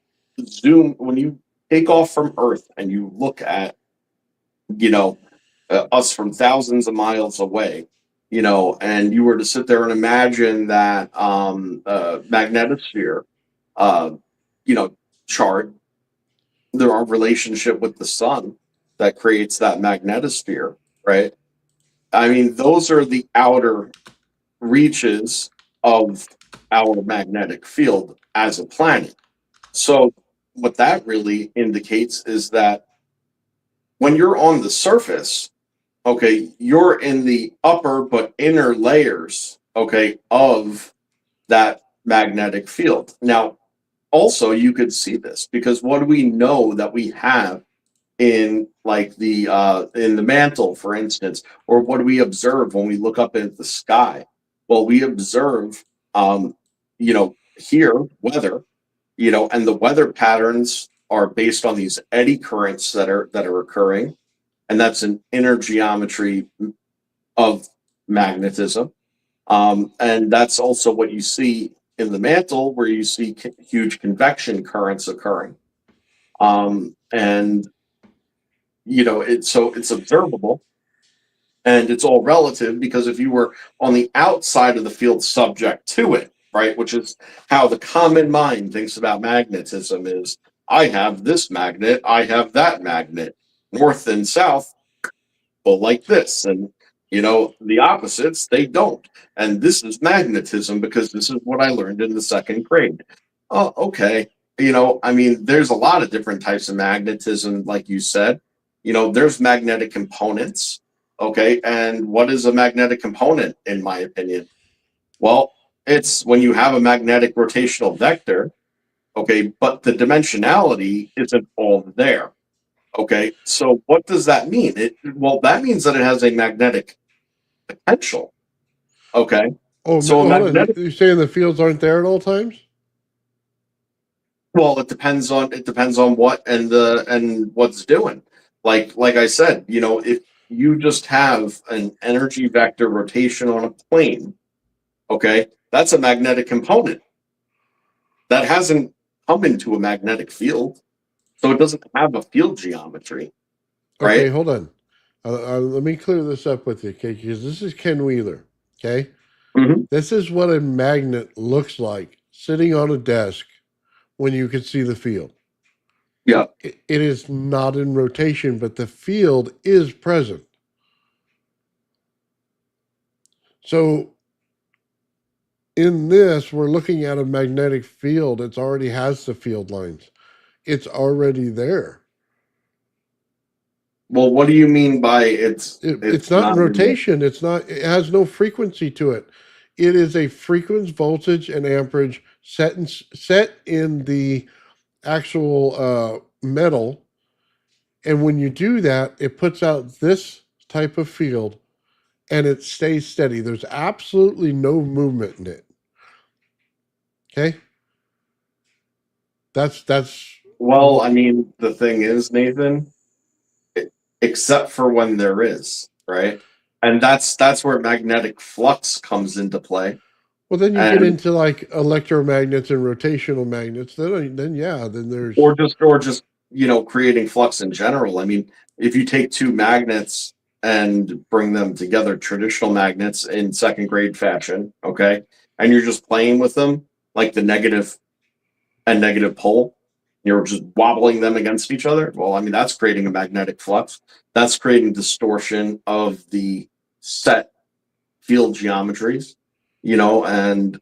take off from Earth and you look at, you know, us from thousands of miles away, and you were to sit there and imagine that magnetosphere, uh, you know, chart, our relationship with the sun that creates that magnetosphere, right? I mean, those are the outer reaches of our magnetic field as a planet. So, what that really indicates is that when you're on the surface, okay, you're in the upper but inner layers, okay, of that magnetic field. Now, also, you could see this because what do we know that we have in like the in the mantle, for instance, or what do we observe when we look up at the sky? Well, we observe, here weather, and the weather patterns are based on these eddy currents that are occurring, and that's an inner geometry of magnetism. And that's also what you see in the mantle, where you see huge convection currents occurring. And it's observable, and it's all relative because if you were on the outside of the field subject to it, right, which is how the common mind thinks about magnetism is, I have this magnet, I have that magnet, north and south, well, like this, and the opposites, they don't. And this is magnetism because this is what I learned in the second grade. Oh, okay. I mean, there's a lot of different types of magnetism, like you said. There's magnetic components. Okay. And what is a magnetic component, in my opinion? Well, it's when you have a magnetic rotational vector, okay, but the dimensionality isn't all there. Okay, so what does that mean? Well, that means that it has a magnetic potential. Okay, Oh, so a hold on. magnetic. You're saying the fields aren't there at all times? Well, it depends on what and what's doing. Like I said, if you just have an energy vector rotation on a plane, okay, that's a magnetic component that hasn't come into a magnetic field, so it doesn't have a field geometry, Okay, right? hold on. Let me clear this up with you, okay? Because this is Ken Wheeler, okay? Mhm. This is what a magnet looks like sitting on a desk when you can see the field. Yeah. It is not in rotation, but the field is present. So in this, we're looking at a magnetic field. It already has the field lines. It's already there. Well, what do you mean by it's It's not in not in the, rotation. It's not. It has no frequency to it. It is a frequency, voltage, and amperage set in the actual metal. And when you do that, it puts out this type of field, and it stays steady. There's absolutely no movement in it. Okay, that's well, I mean, the thing is, Nathan, except for when there is, right? And that's where magnetic flux comes into play. well. Then you get And into like electromagnets and rotational magnets. Then yeah, then there's or just creating flux in general. I mean, if you take two magnets and bring them together, traditional magnets in second grade fashion, okay, and you're just playing with them like the negative and negative pole, you're just wobbling them against each other. Well, I mean, that's creating a magnetic flux. That's creating distortion of the set field geometries, and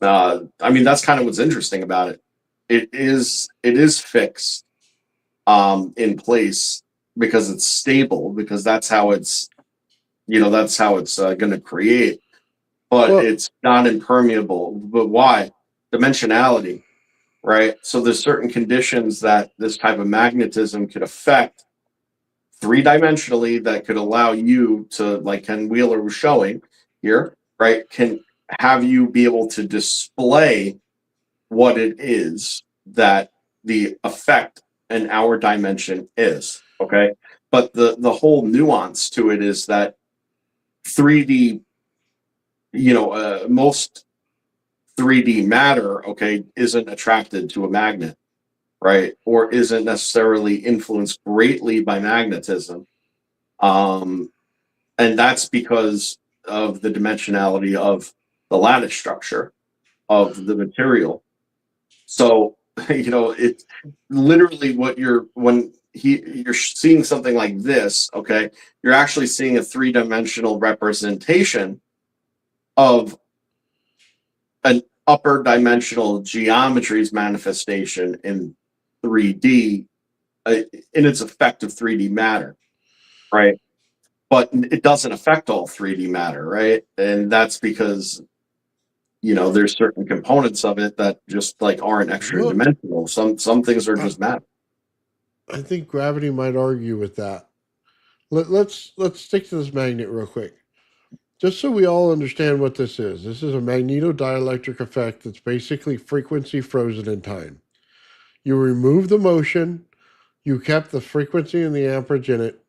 I mean, that's kind of what's interesting about it. It is fixed in place because it's stable, because that's how it's going to create, but well. it's not impermeable. But why? Dimensionality, right? So there's certain conditions that this type of magnetism could affect three-dimensionally that could allow you to, like Ken Wheeler was showing here, right? Can have you be able to display what it is that the effect in our dimension is. Okay. But the whole nuance to it is that 3D, most 3D matter, okay, isn't attracted to a magnet, right? Or isn't necessarily influenced greatly by magnetism. Um, and that's because of the dimensionality of the lattice structure of the material. So, it's literally what you're seeing something like this, okay? You're actually seeing a three-dimensional representation of an upper dimensional geometry's manifestation in 3D, in its effect of 3D matter, right? But it doesn't affect all 3D matter, right? And that's because there's certain components of it that just like aren't extra Well, dimensional. Some things are I, just matter. I think gravity might argue with that. Let's stick to this magnet real quick, just so we all understand what this is. This is a magnetodielectric effect that's basically frequency frozen in time. You remove the motion, you kept the frequency and the amperage in it,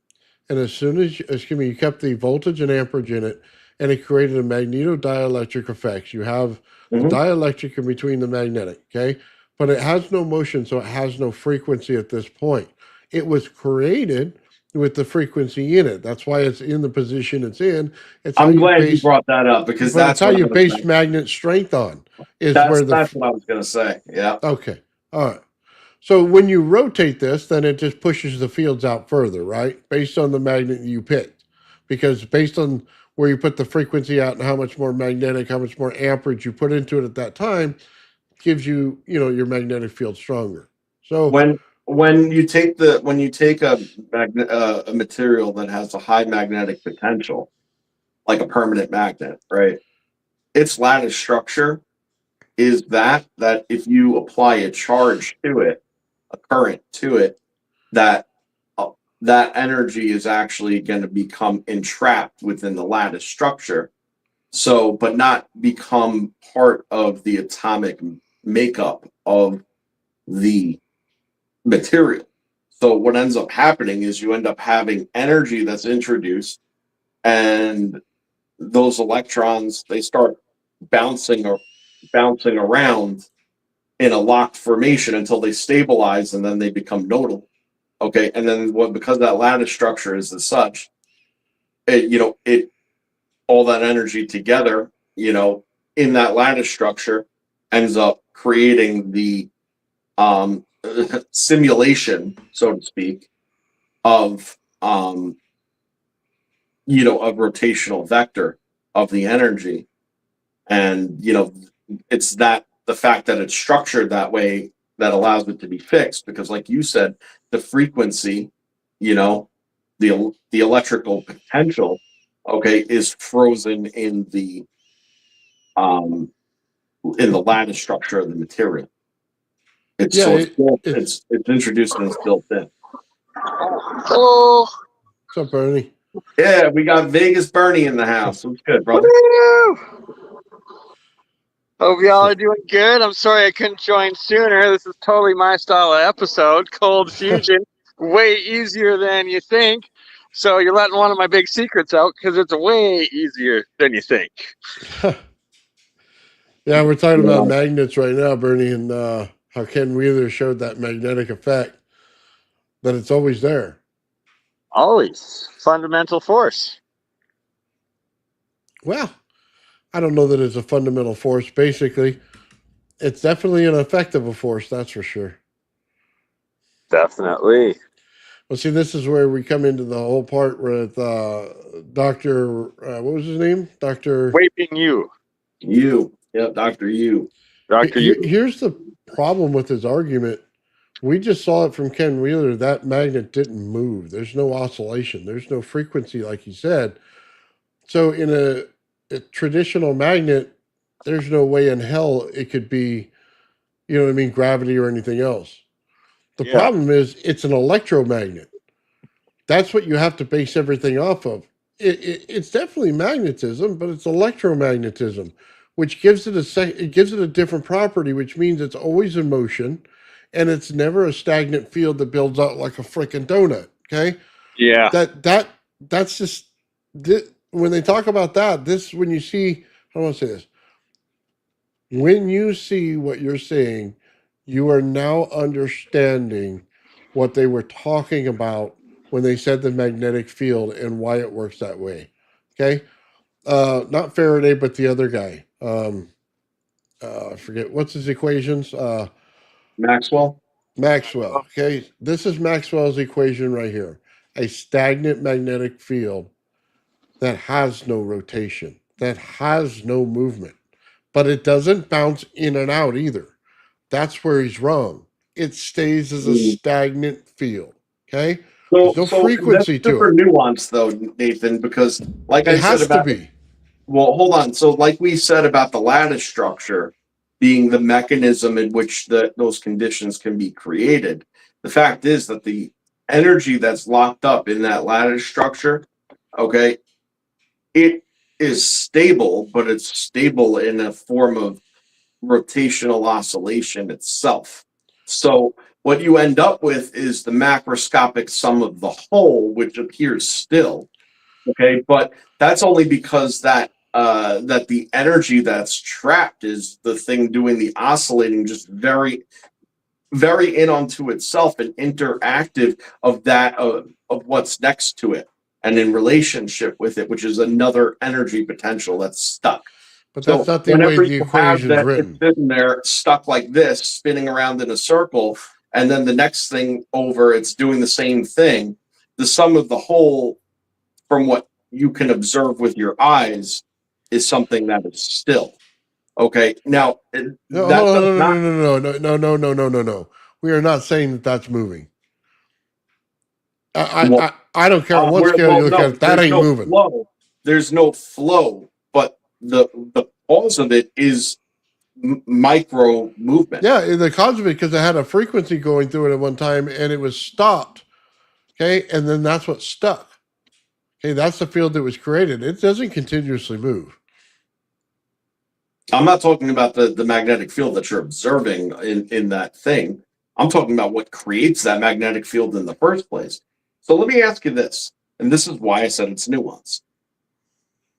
and as soon as you kept the voltage and amperage in it, and it created a magnetodielectric effect. You have the Mhm. dielectric in between the magnetic, okay? But it has no motion, so it has no frequency at this point. It was created with the frequency in it. That's why it's in the position it's in. It's how I'm you glad you base, brought that up because but it's that's how what I you was base saying. magnet strength on. Is That's where the that's what I was gonna say. Yeah. okay, all right. So when you rotate this, then it just pushes the fields out further, right? Based on the magnet you picked. Because based on where you put the frequency out and how much more magnetic, how much more amperage you put into it at that time, gives you, your magnetic field stronger. So, When you take a material that has a high magnetic potential, like a permanent magnet, right? Its lattice structure is that if you apply a charge to it, a current to it, that uh, that energy is actually going to become entrapped within the lattice structure. So, but not become part of the atomic makeup of the material. So, what ends up happening is you end up having energy that's introduced, and those electrons they start bouncing or bouncing around in a locked formation until they stabilize and then they become nodal. Okay, and then what? Because that lattice structure is as such, it all that energy together you know, in that lattice structure ends up creating the simulation, so to speak, of you know, a rotational vector of the energy. And you know, it's that the fact that it's structured that way that allows it to be fixed, because like you said, the frequency, you know, the electrical potential, okay, is frozen in the lattice structure of the material. It's Yeah, so it's built, it's it's introduced and it's built in. Hello. what's up, Bernie? Yeah, we got Vegas Bernie in the house. What's good, brother? Woo! Hope y'all are doing good. I'm sorry I couldn't join sooner. This is totally my style of episode. Cold fusion, way easier than you think. So you're letting one of my big secrets out because it's way easier than you think. Yeah, we're talking Yeah. about magnets right now, Bernie, and how Ken Wheeler showed that magnetic effect, that it's always there. Always fundamental force. Well, I don't know that it's a fundamental force. Basically, it's definitely an effect of a force, that's for sure. Definitely. Well, see, this is where we come into the whole part with Dr. What was his name? Dr. Waping you, Yep, Dr. You. Dr. You. Here's the problem with his argument. We just saw it from Ken Wheeler. That magnet didn't move. There's no oscillation. There's no frequency, like he said. So in a traditional magnet, there's no way in hell it could be, you know what I mean, gravity or anything else. The Yeah. problem is it's an electromagnet. That's what you have to base everything off of. It's definitely magnetism, but it's electromagnetism, which gives it it gives it a different property, which means it's always in motion, and it's never a stagnant field that builds out like a freaking donut. Okay, Yeah. that's just when they talk about that. This when you see, I don't want to say this. When you see what you're saying, you are now understanding what they were talking about when they said the magnetic field and why it works that way. Okay. Not Faraday, but the other guy. I forget what's his equations. Maxwell. Maxwell. Okay. This is Maxwell's equation right here. A stagnant magnetic field that has no rotation, that has no movement, but it doesn't bounce in and out either. That's where he's wrong. It stays as a stagnant field. Okay. There's no So that's frequency to super it. nuanced though, Nathan, because like I It said has to about be. well, hold on. So like we said about the lattice structure being the mechanism in which those conditions can be created, the fact is that the energy that's locked up in that lattice structure, okay, it is stable, but it's stable in a form of rotational oscillation itself. So what you end up with is the macroscopic sum of the whole, which appears still. Okay, but that's only because that the energy that's trapped is the thing doing the oscillating, just very, very in onto itself and interactive of that of what's next to it and in relationship with it, which is another energy potential that's stuck. But So that's not the way whenever the you have equation's that, it's written. sitting there stuck like this, spinning around in a circle, and then the next thing over, it's doing the same thing. The sum of the whole, from what you can observe with your eyes, is something that is still. Okay, now No, that hold on, does not. no. We are not saying that that's moving. Well, I don't care on what scale you look at it. That there's ain't no moving. flow. There's no flow, but the cause of it is micro movement. Yeah, the cause of it because it had a frequency going through it at one time and it was stopped. Okay, and then that's what stuck. Okay, that's the field that was created. It doesn't continuously move. I'm not talking about the magnetic field that you're observing in that thing. I'm talking about what creates that magnetic field in the first place. So let me ask you this, and this is why I said it's nuanced.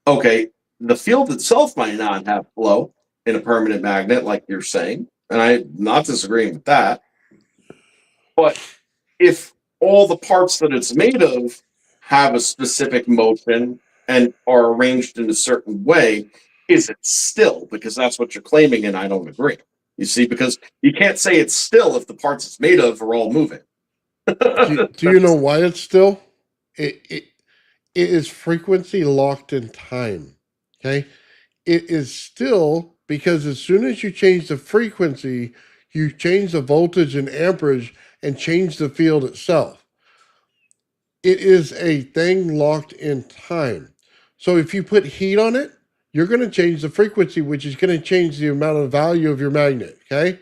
Okay, the field itself might not have flow in a permanent magnet, like you're saying, and I'm not disagreeing with that. But if all the parts that it's made of have a specific motion and are arranged in a certain way, is it still? Because that's what you're claiming, and I don't agree. You see, because you can't say it's still if the parts it's made of are all moving. Do you know why it's still? It is frequency locked in time. Okay. It is still because as soon as you change the frequency, you change the voltage and amperage and change the field itself. It is a thing locked in time. So if you put heat on it, you're going to change the frequency, which is going to change the amount of value of your magnet. Okay.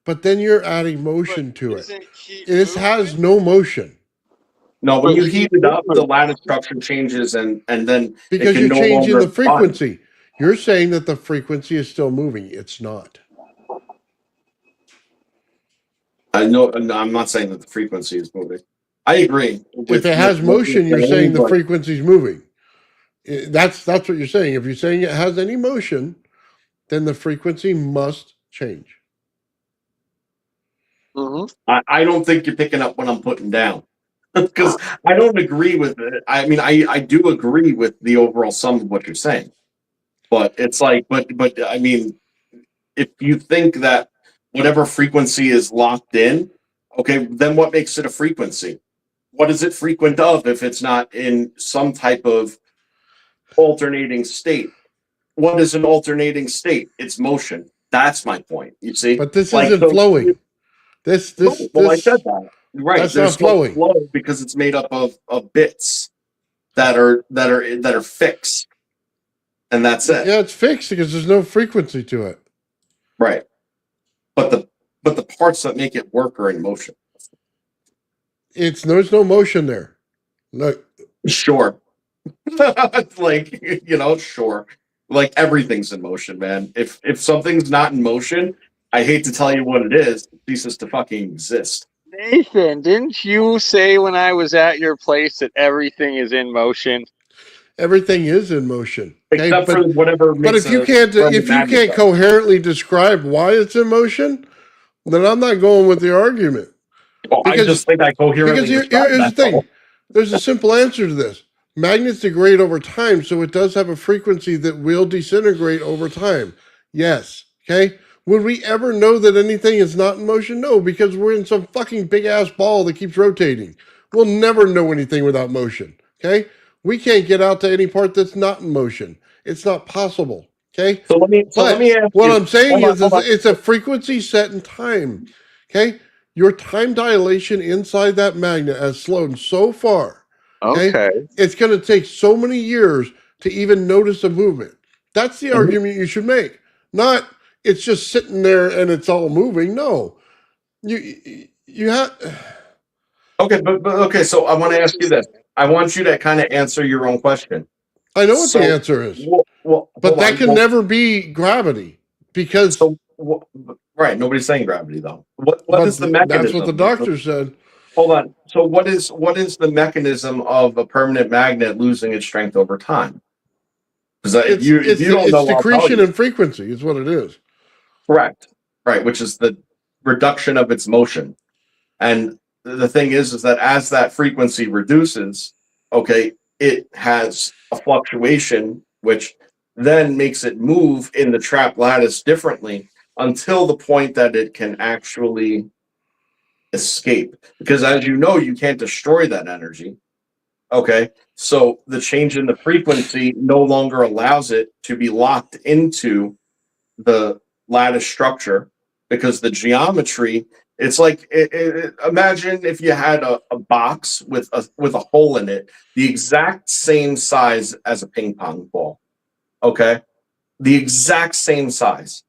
But then you're adding motion to it. Isn't heat This has movement? no motion No, when But you heat heat it up, the movement. lattice structure changes, and then it because can you're no changing longer the bind. frequency. You're saying that the frequency is still moving. It's not. I know. I'm not saying that the frequency is moving. I agree If it with has what you're motion, you're saying saying, the but frequency's moving. That's what you're saying. If you're saying it has any motion, then the frequency must change. Mhm. I don't think you're picking up what I'm putting down. Because I don't agree with it. I mean, I do agree with the overall sum of what you're saying, but it's like, but I mean, if you think that whatever frequency is locked in, okay, then what makes it a frequency? What is it frequent of if it's not in some type of alternating state? What is an alternating state? It's motion. That's my point. You see, But this like isn't so. flowing. This No, this well, I said this that. Right. that's not There's no flowing. flow because it's made up of bits that are fixed, and that's it. Yeah, it's fixed because there's no frequency to it. Right. But the parts that make it work are in motion. There's no motion there. Look, Sure. Like, sure. Like everything's in motion, man. If something's not in motion, I hate to tell you what it is, it ceases to fucking exist. Nathan, didn't you say when I was at your place that everything is in motion? everything is in motion. Okay, Except for whatever but makes a permanent if you magnet can't go. coherently describe why it's in motion, then I'm not going with the argument. Well, I Because just think I coherently described here's the that. thing. There's a simple answer to this. Magnets degrade over time, so it does have a frequency that will disintegrate over time. Yes. Okay. Would we ever know that anything is not in motion? No, because we're in some fucking big ass ball that keeps rotating. We'll never know anything without motion. Okay. We can't get out to any part that's not in motion. It's not possible. Okay. So let me But ask what you. I'm saying Hold on. it's a frequency set in time. Okay. Your time dilation inside that magnet has slowed so far. Okay. Okay. It's going to take so many years to even notice a movement. That's the argument you should make. Not it's just sitting there and it's all moving. No. You have Okay, but okay. So I want to ask you this. I want you to kind of answer your own question. I know what So, the answer is. well, But hold that on. can Well, never be gravity because so right, nobody's saying gravity though. What is the that's what the mechanism? doctor said. Hold on. So what is the mechanism of a permanent magnet losing its strength over time? Because if you don't It's know, I'll tell decretion you. in frequency is what it is. Correct. Right, which is the reduction of its motion. And the thing is that as that frequency reduces, okay, it has a fluctuation, which then makes it move in the trap lattice differently until the point that it can actually escape. Because as you know, you can't destroy that energy. Okay, so the change in the frequency no longer allows it to be locked into the lattice structure because the geometry, it's like imagine if you had a box with a hole in it the exact same size as a ping pong ball. Okay, the exact same size,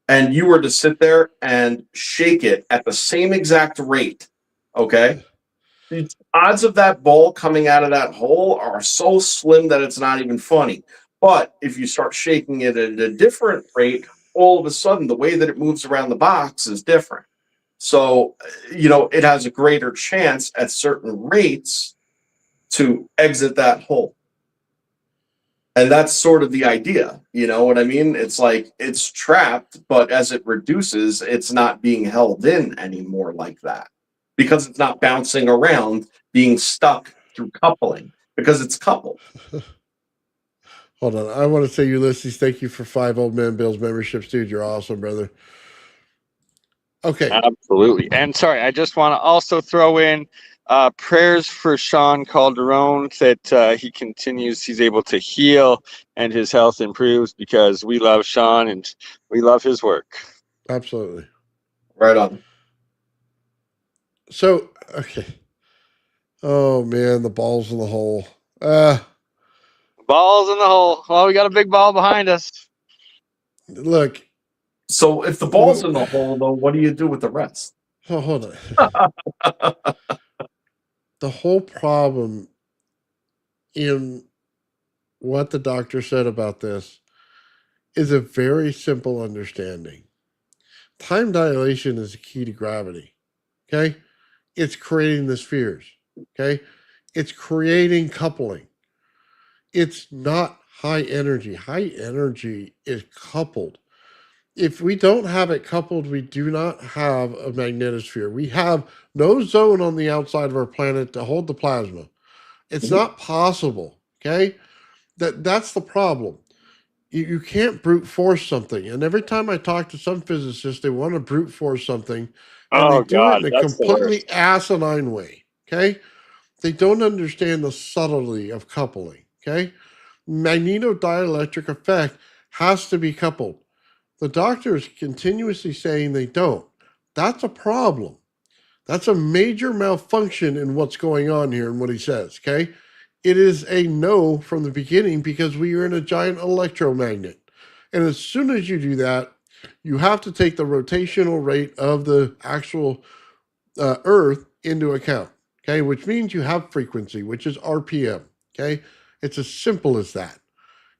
and you were to sit there and shake it at the same exact rate. Okay, the odds of that ball coming out of that hole are so slim that it's not even funny. But if you start shaking it at a different rate, all of a sudden the way that it moves around the box is different. So, it has a greater chance at certain rates to exit that hole. And that's sort of the idea. You know what I mean? It's like it's trapped, but as it reduces, it's not being held in anymore like that because it's not bouncing around being stuck through coupling because it's coupled. Hold on. I want to say, Ulysses, thank you for 5 Old Man Bill's memberships, dude. You're awesome, brother. Okay. Absolutely. And sorry, I just want to also throw in prayers for Sean Calderon that he's able to heal and his health improves, because we love Sean and we love his work. Absolutely. Right on. So, okay. Oh, man, the ball's in the hole. Balls in the hole. Well, we got a big ball behind us. Look. So if the ball's in the hole, though, what do you do with the rest? Oh, hold on. The whole problem in what the doctor said about this is a very simple understanding. Time dilation is the key to gravity. Okay? It's creating the spheres. Okay? It's creating coupling. It's not high energy. High energy is coupled. If we don't have it coupled, we do not have a magnetosphere. We have no zone on the outside of our planet to hold the plasma. It's not possible. Okay? That's the problem. You can't brute force something. And every time I talk to some physicists, they want to brute force something, and they do it in a completely asinine way. Okay? They don't understand the subtlety of coupling. Okay? Magnetodielectric effect has to be coupled. The doctor is continuously saying they don't. That's a problem. That's a major malfunction in what's going on here and what he says. Okay? It is a no from the beginning because we are in a giant electromagnet. And as soon as you do that, you have to take the rotational rate of the actual Earth into account. Okay, which means you have frequency, which is RPM. Okay, it's as simple as that.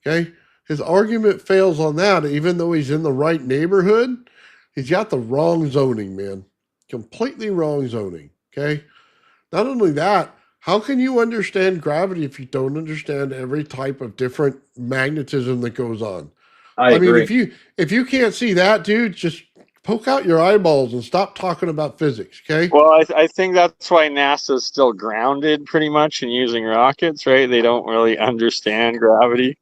Okay, his argument fails on that, even though he's in the right neighborhood. He's got the wrong zoning, man. Completely wrong zoning. Okay, not only that, how can you understand gravity if you don't understand every type of different magnetism that goes on? I agree. mean, if you can't see that, dude, just poke out your eyeballs and stop talking about physics, okay? Well, I think that's why NASA's still grounded pretty much and using rockets, right? They don't really understand gravity.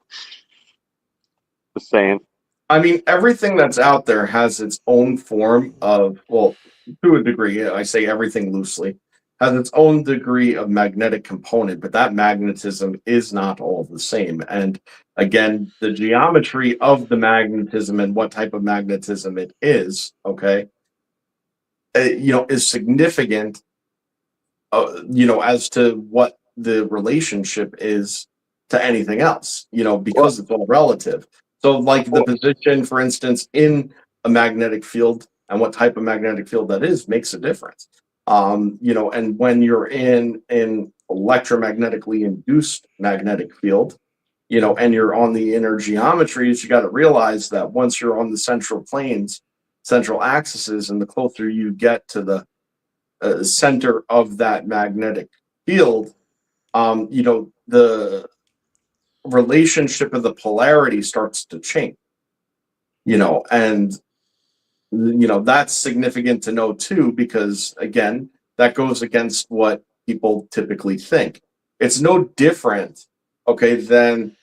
Just saying. I mean, everything that's out there has its own form of, well, to a degree, I say everything loosely, has its own degree of magnetic component, but that magnetism is not all the same. And again, the geometry of the magnetism and what type of magnetism it is, okay, is significant, as to what the relationship is to anything else, because it's all relative. So, like the position, for instance, in a magnetic field and what type of magnetic field that is makes a difference. And when you're in an electromagnetically induced magnetic field, and you're on the inner geometries, you got to realize that once you're on the central planes, central axes, and the closer you get to the center of that magnetic field, the relationship of the polarity starts to change, and that's significant to know too, because again, that goes against what people typically think. It's no different, okay, than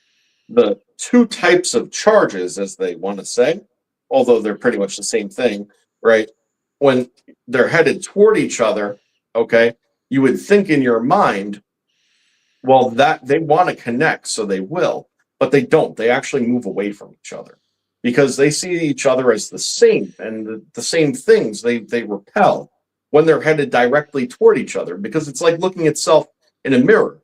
the two types of charges, as they want to say, although they're pretty much the same thing, right? When they're headed toward each other, okay, you would think in your mind, well, that they want to connect, so they will, but they don't. They actually move away from each other because they see each other as the same, and the same things. They repel when they're headed directly toward each other, because it's like looking at self in a mirror.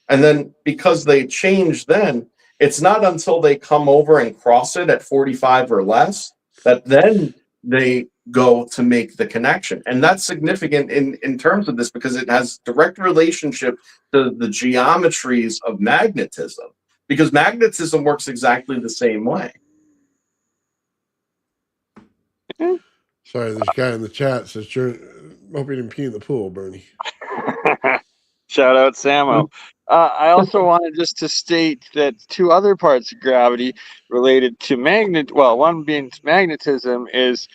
And then because they change, then it's not until they come over and cross it at 45 or less that then they go to make the connection. And that's significant in terms of this, because it has direct relationship to the geometries of magnetism, because magnetism works exactly the same way. Sorry, this guy in the chat says, "Hope you didn't pee in the pool, Bernie." Shout out Samo. I also wanted just to state that two other parts of gravity related to one being magnetism, is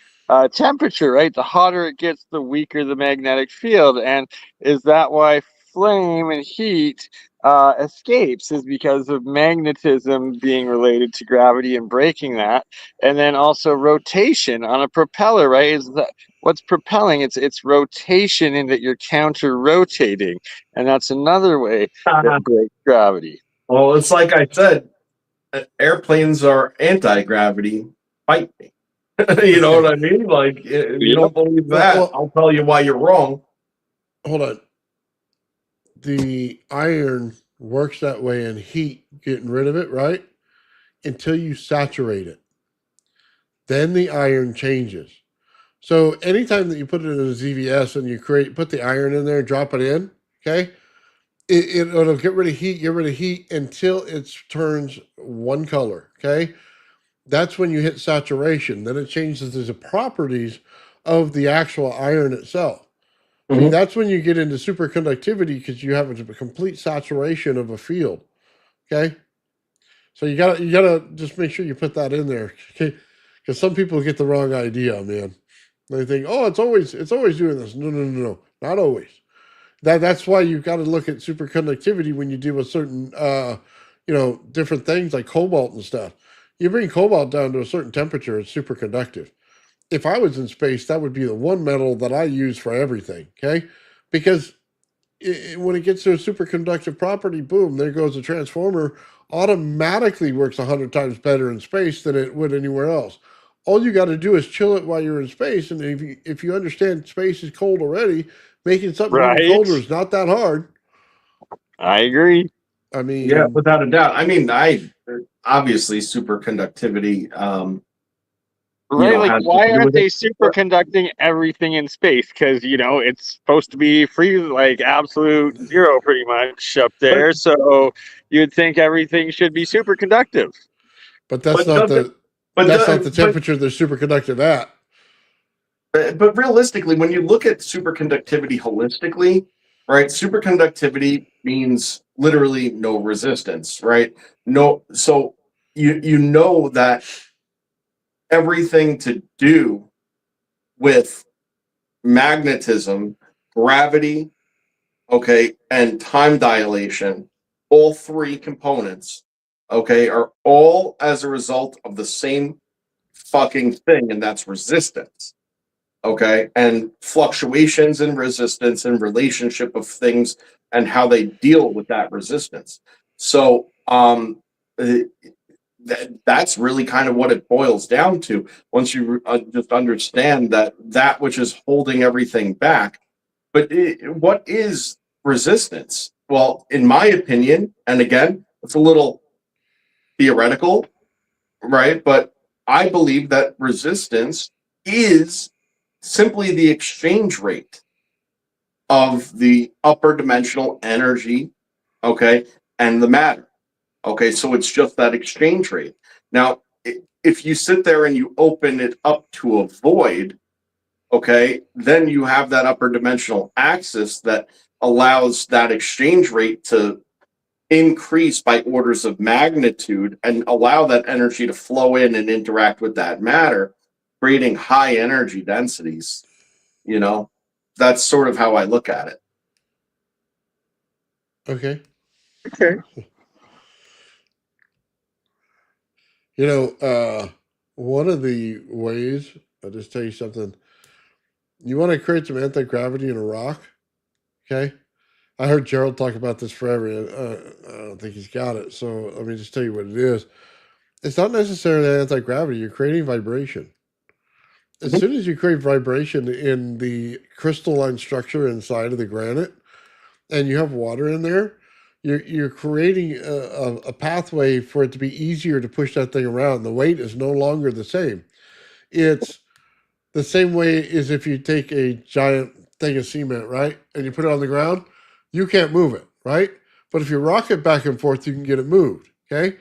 temperature, right? The hotter it gets, the weaker the magnetic field. And is that why flame and heat escapes is because of magnetism being related to gravity and breaking that, and then also rotation on a propeller, right? Is that what's propelling? It's rotation, in that you're counter rotating, and that's another way that breaks gravity. Well, it's like I said, airplanes are anti-gravity. Fight me. You know what I mean? Like, if you don't believe that, Well, I'll tell you why you're wrong. hold on. The iron works that way in heat, getting rid of it, right? Until you saturate it. Then the iron changes. So anytime that you put it in a ZVS and you put the iron in there and drop it in, okay, it'll get rid of heat until it turns one color, okay? That's when you hit saturation. Then it changes the properties of the actual iron itself. See, Mhm. that's when you get into superconductivity because you have a complete saturation of a field. Okay, so you gotta just make sure you put that in there, okay? Because some people get the wrong idea, man. They think, oh, it's always doing this. No, no, no, no, not always. That's why you've got to look at superconductivity when you deal with certain, different things like cobalt and stuff. You bring cobalt down to a certain temperature, it's superconductive. If I was in space, that would be the one metal that I use for everything. Okay, because when it gets to a superconductive property, boom, there goes a transformer. Automatically works 100 times better in space than it would anywhere else. All you got to do is chill it while you're in space, and if you understand space is cold already, making something even Right. colder is not that hard. I agree. I Yeah, mean, without a doubt. I mean, I obviously superconductivity, Right, like has to why do aren't with they it. superconducting everything in space? Because it's supposed to be free, like absolute zero, pretty much up But there. So you'd think everything should be superconductive. but that's but not does it? the But that's not do, the temperature they're superconductive at. but realistically, when you look at superconductivity holistically, right? Superconductivity means literally no resistance, right? No, so you know that everything to do with magnetism, gravity, okay, and time dilation, all three components, okay, are all as a result of the same fucking thing, and that's resistance. Okay, and fluctuations in resistance and relationship of things and how they deal with that resistance. So that's really kind of what it boils down to. Once you just understand that which is holding everything back. But what is resistance? Well, in my opinion, and again, it's a little theoretical, right? But I believe that resistance is simply the exchange rate of the upper dimensional energy, okay, and the matter. Okay, so it's just that exchange rate. Now, if you sit there and you open it up to a void, okay, then you have that upper dimensional axis that allows that exchange rate to increase by orders of magnitude and allow that energy to flow in and interact with that matter, creating high energy densities. You know, that's sort of how I look at it. Okay, Okay. one of the ways, I'll just tell you something. You want to create some anti gravity in a rock, okay? I heard Gerald talk about this forever. I don't think he's got it. So let me just tell you what it is. It's not necessarily anti gravity. You're creating vibration. As Mhm. soon as you create vibration in the crystalline structure inside of the granite, and you have water in there, you're creating a pathway for it to be easier to push that thing around. The weight is no longer the same. It's the same way as if you take a giant thing of cement, right, and you put it on the ground, you can't move it, right? But if you rock it back and forth, you can get it moved, okay?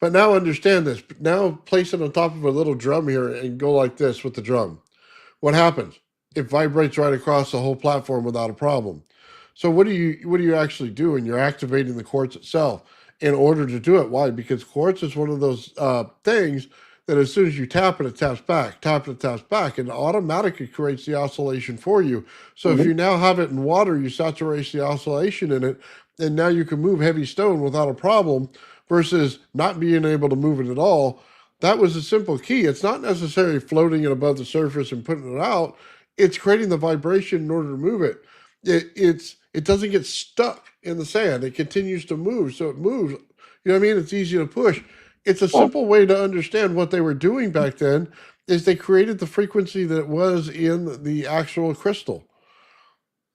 But now understand this. Now place it on top of a little drum here and go like this with the drum. What happens? It vibrates right across the whole platform without a problem. So what do you actually do? And you're activating the quartz itself in order to do it. Why? Because quartz is one of those things that as soon as you tap it, it taps back, tap it, it taps back, and automatically creates the oscillation for you. So if you now have it in water, you saturate the oscillation in it, and now you can move heavy stone without a problem versus not being able to move it at all. That was a simple key. It's not necessarily floating it above the surface and putting it out. It's creating the vibration in order to move it. It doesn't get stuck in the sand. It continues to move. So it moves. You know what I mean? It's easy to push. It's a simple way to understand what they were doing back then is they created the frequency that was in the actual crystal.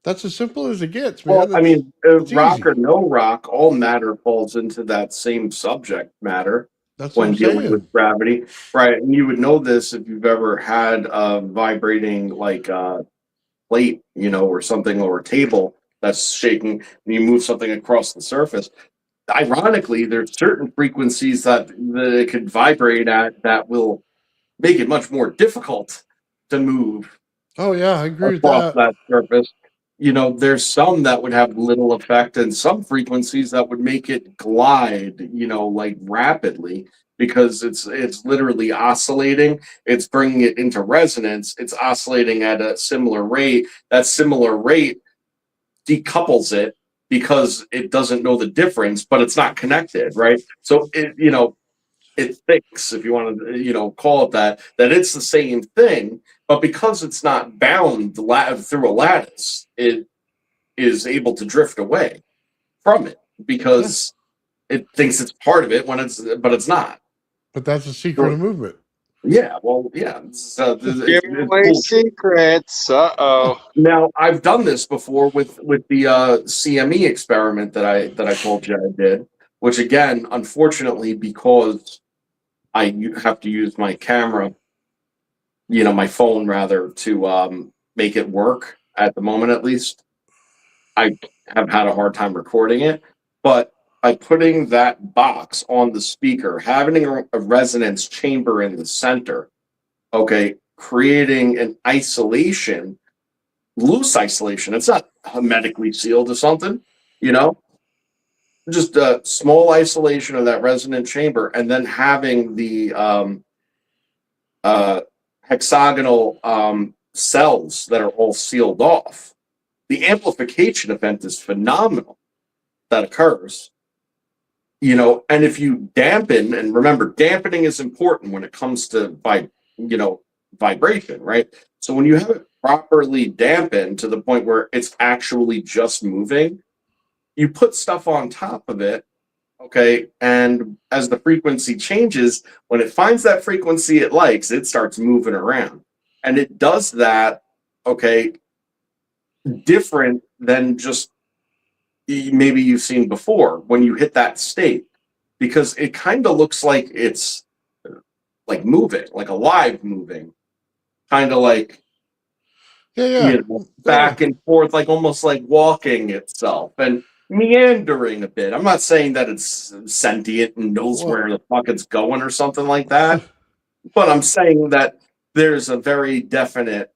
That's as simple as it gets, man. Well, I mean, it's rock easy. or no rock, all matter falls into that same subject matter That's what when I'm dealing saying. with gravity, right? And you would know this if you've ever had a vibrating like plate, you know, or something, or a table that's shaking, and you move something across the surface. Ironically, there's certain frequencies that it could vibrate at that will make it much more difficult to move Oh yeah, I agree with across that. that surface. You know, there's some that would have little effect, and some frequencies that would make it glide, you know, like rapidly, because it's literally oscillating. It's bringing it into resonance. It's oscillating at a similar rate. That similar rate decouples it because it doesn't know the difference, but it's not connected, right? So it, you know, it thinks, if you want to, you know, call it that, that it's the same thing, but because it's not bound through a lattice, it is able to drift away from it Yeah. because it thinks it's part of it but it's not. But that's the secret of movement. Yeah, well, yeah, Giving it's away cool. secrets. Uh-oh. Now, I've done this before with the CME experiment that I told you I did, which again, unfortunately, because I have to use my camera, you know, my phone rather, to make it work at the moment, at least. I have had a hard time recording it, but by putting that box on the speaker, having a resonance chamber in the center, okay, creating an isolation, loose isolation. It's not hermetically sealed or something, you know, just a small isolation of that resonant chamber, and then having the hexagonal cells that are all sealed off. The amplification event is phenomenal that occurs, you know, and if you dampen, and remember, dampening is important when it comes to vibration, right? So when you have it properly dampened to the point where it's actually just moving, you put stuff on top of it, okay, and as the frequency changes, when it finds that frequency it likes, it starts moving around, and it does that, okay, different than just maybe you've seen before when you hit that state, because it kind of looks like it's like moving, like alive moving, kind of like, Yeah. you know, back and forth, like almost like walking itself and meandering a bit. I'm not saying that it's sentient and knows where the fuck it's going or something like that, but I'm saying that there's a very definite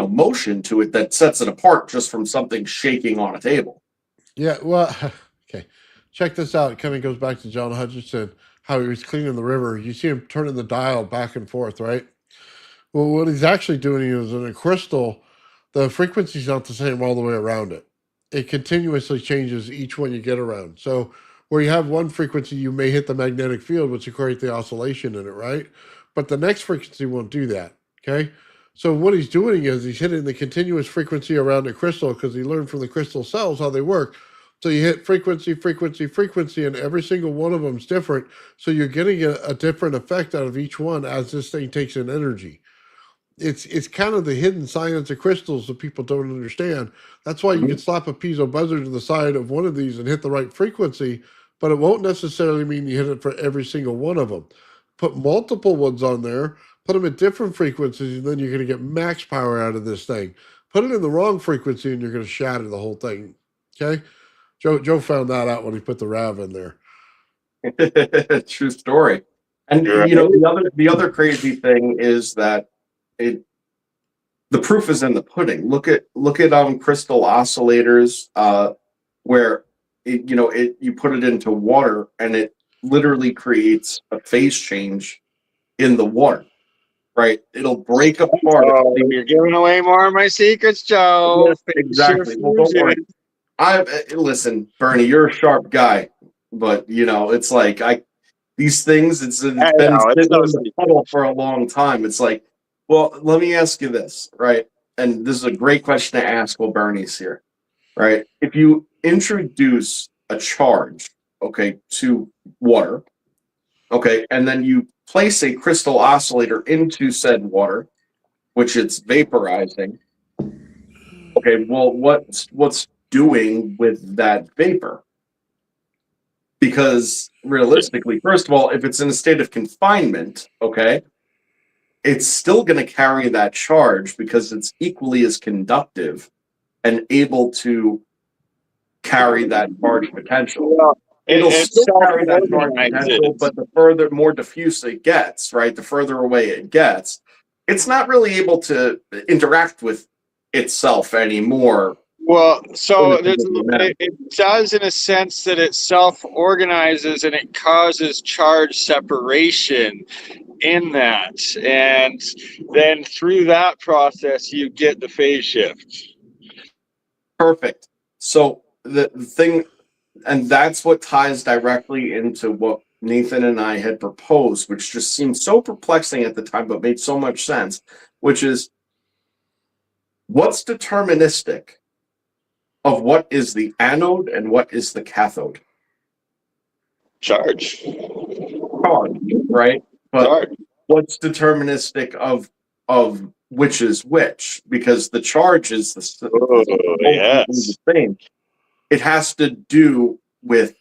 motion to it that sets it apart just from something shaking on a table. Yeah, well, okay. Check this out. It kind of goes back to John Hutchinson, how he was cleaning the river. You see him turning the dial back and forth, right? Well, what he's actually doing is in a crystal, the frequency's not the same all the way around it. It continuously changes each one you get around. So where you have one frequency, you may hit the magnetic field, which will create the oscillation in it, right? But the next frequency won't do that, okay? So what he's doing is he's hitting the continuous frequency around the crystal because he learned from the crystal cells how they work. So you hit frequency, frequency, frequency, and every single one of them is different. So you're getting a different effect out of each one as this thing takes in energy. It's kind of the hidden science of crystals that people don't understand. That's why you can slap a piezo buzzer to the side of one of these and hit the right frequency, but it won't necessarily mean you hit it for every single one of them. Put multiple ones on there, put them at different frequencies, and then you're going to get max power out of this thing. Put it in the wrong frequency, and you're going to shatter the whole thing. Okay? Joe found that out when he put the RAV in there. True story. And you know, the other crazy thing is that the proof is in the pudding. Look at crystal oscillators where you put it into water and literally creates a phase change in the water, right? It'll break apart. Oh, you're giving away more of my secrets, Joe. Yes, exactly. Well, don't worry. Listen, Bernie, you're a sharp guy, but it's like these things. It's I been know, it's sitting so in the puddle for a long time. It's like, well, let me ask you this, right? And this is a great question to ask while Bernie's here, right? If you introduce a charge, okay, to water, okay, and then you place a crystal oscillator into said water, which it's vaporizing. Okay, well, what's doing with that vapor? Because realistically, first of all, if it's in a state of confinement, okay, it's still going to carry that charge because it's equally as conductive and able to carry that charge potential. Well, It'll it still carry that charge self-organizes. potential, but the further, more diffuse it gets, right, the further away it gets, it's not really able to interact with itself anymore. Well, so In a significant manner. it does in a sense that it self-organizes and it causes charge separation in that. And then through that process, you get the phase shift. Perfect. So the thing, and that's what ties directly into what Nathan and I had proposed, which just seemed so perplexing at the time, but made so much sense, which is what's deterministic of what is the anode and what is the cathode? Charge. Charge, right? But Charge. what's deterministic of which is which? Because the charge is Yes. the same. It has to do with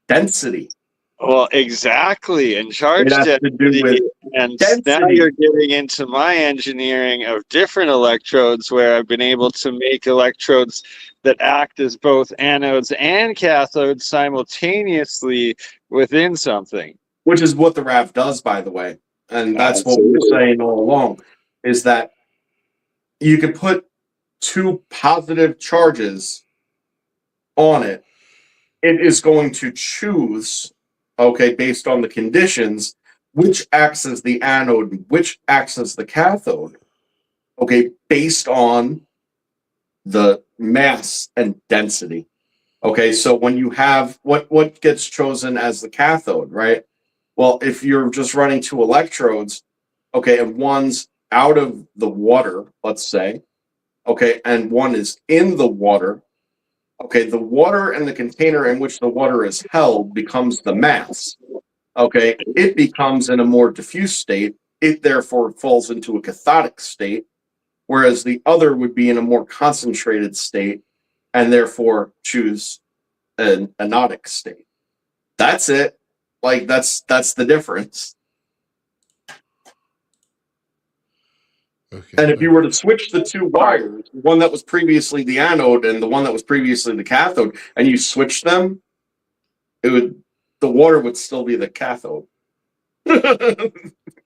density. Well, exactly. And charge It has to do density. with And density. now you're getting into my engineering of different electrodes where I've been able to make electrodes that act as both anodes and cathodes simultaneously within something. Which is what the RAV does, by the way. And that's what we were saying all along, is that you could put two positive charges on it. It is going to choose, okay, based on the conditions, which acts as the anode, which acts as the cathode, okay, based on the mass and density. Okay, so when you have what gets chosen as the cathode, right? Well, if you're just running two electrodes, okay, and one's out of the water, let's say, okay, and one is in the water, okay, the water and the container in which the water is held becomes the mass. Okay, it becomes in a more diffuse state. It therefore falls into a cathodic state, whereas the other would be in a more concentrated state and therefore choose an anodic state. That's it. Like that's the difference. Okay. And if you were to switch the two wires, one that was previously the anode and the one that was previously the cathode, and you switch them, the water would still be the cathode. Now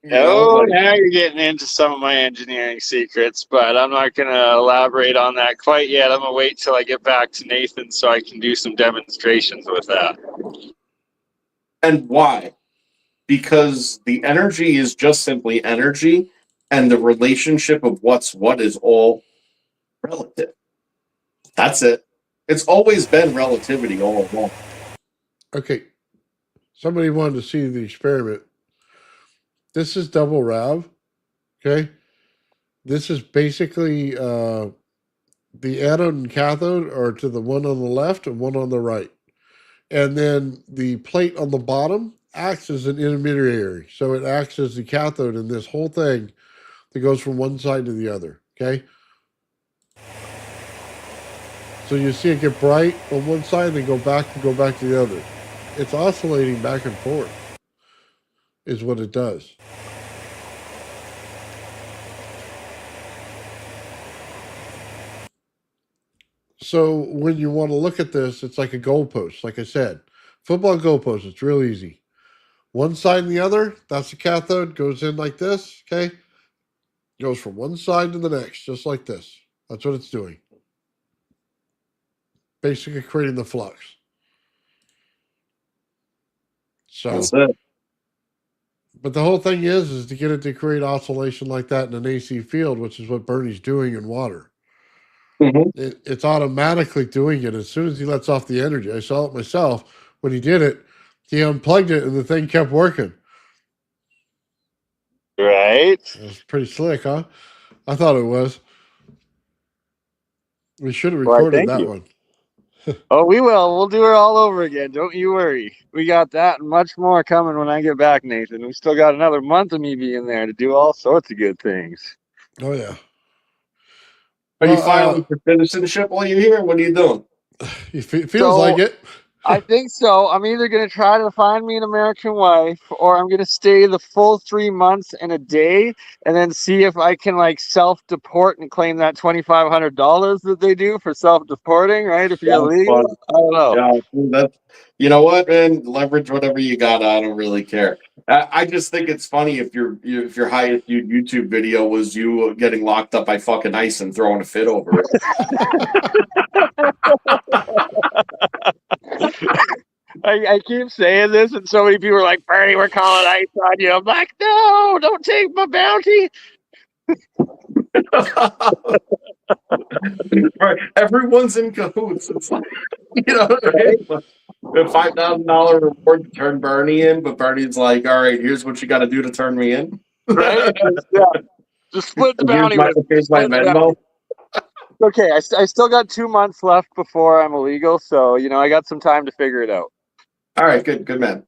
you're getting into some of my engineering secrets, but I'm not going to elaborate on that quite yet. I'm going to wait till I get back to Nathan so I can do some demonstrations with that. And why? Because the energy is just simply energy, and the relationship of what's what is all relative. That's it. It's always been relativity all along. Okay. Somebody wanted to see the experiment. This is double RAV. Okay. This is basically the anode and cathode are to the one on the left and one on the right. And then the plate on the bottom acts as an intermediary. So it acts as the cathode in this whole thing that goes from one side to the other. Okay. So you see it get bright on one side and then go back to the other. It's oscillating back and forth is what it does. So when you want to look at this, it's like a goalpost. Like I said, football goalpost, it's real easy. One side and the other, that's the cathode, goes in like this, okay? Goes from one side to the next, just like this. That's what it's doing. Basically creating the flux. So, That's it. but the whole thing is to get it to create oscillation like that in an AC field, which is what BurnEye's doing in water. Mhm. It's automatically doing it as soon as he lets off the energy. I saw it myself when he did it. He unplugged it and the thing kept working. Right? It was pretty slick, huh? I thought it was. We should have Why, recorded thank that you. one. Oh, we will. We'll do it all over again. Don't you worry. We got that and much more coming when I get back, Nathan. We still got another month of me being there to do all sorts of good things. Oh yeah. Are you Well, filing for citizenship while you're here? What are you doing? it feels So, like it. I think so. I'm either going to try to find me an American wife or I'm going to stay the full 3 months and a day and then see if I can like self-deport and claim that $2,500 that they do for self-deporting, right? If you're That's illegal. fun. I don't know. Yeah, that's, you know what, man? Leverage whatever you got. I don't really care. I just think it's funny if your highest viewed YouTube video was you getting locked up by fucking ice and throwing a fit over it. I keep saying this, and so many people are like, Bernie, we're calling ice on you. I'm like, no, don't take my bounty. Right. Everyone's in cahoots. It's like, you know what I mean? The $5,000 reward to turn Bernie in, but Bernie's like, all right, here's what you got to do to turn me in. Right? Just split the bounty with me. Here's my Split the bounty. Venmo. Okay, I still got 2 months left before I'm illegal, so, I got some time to figure it out. All right, good man.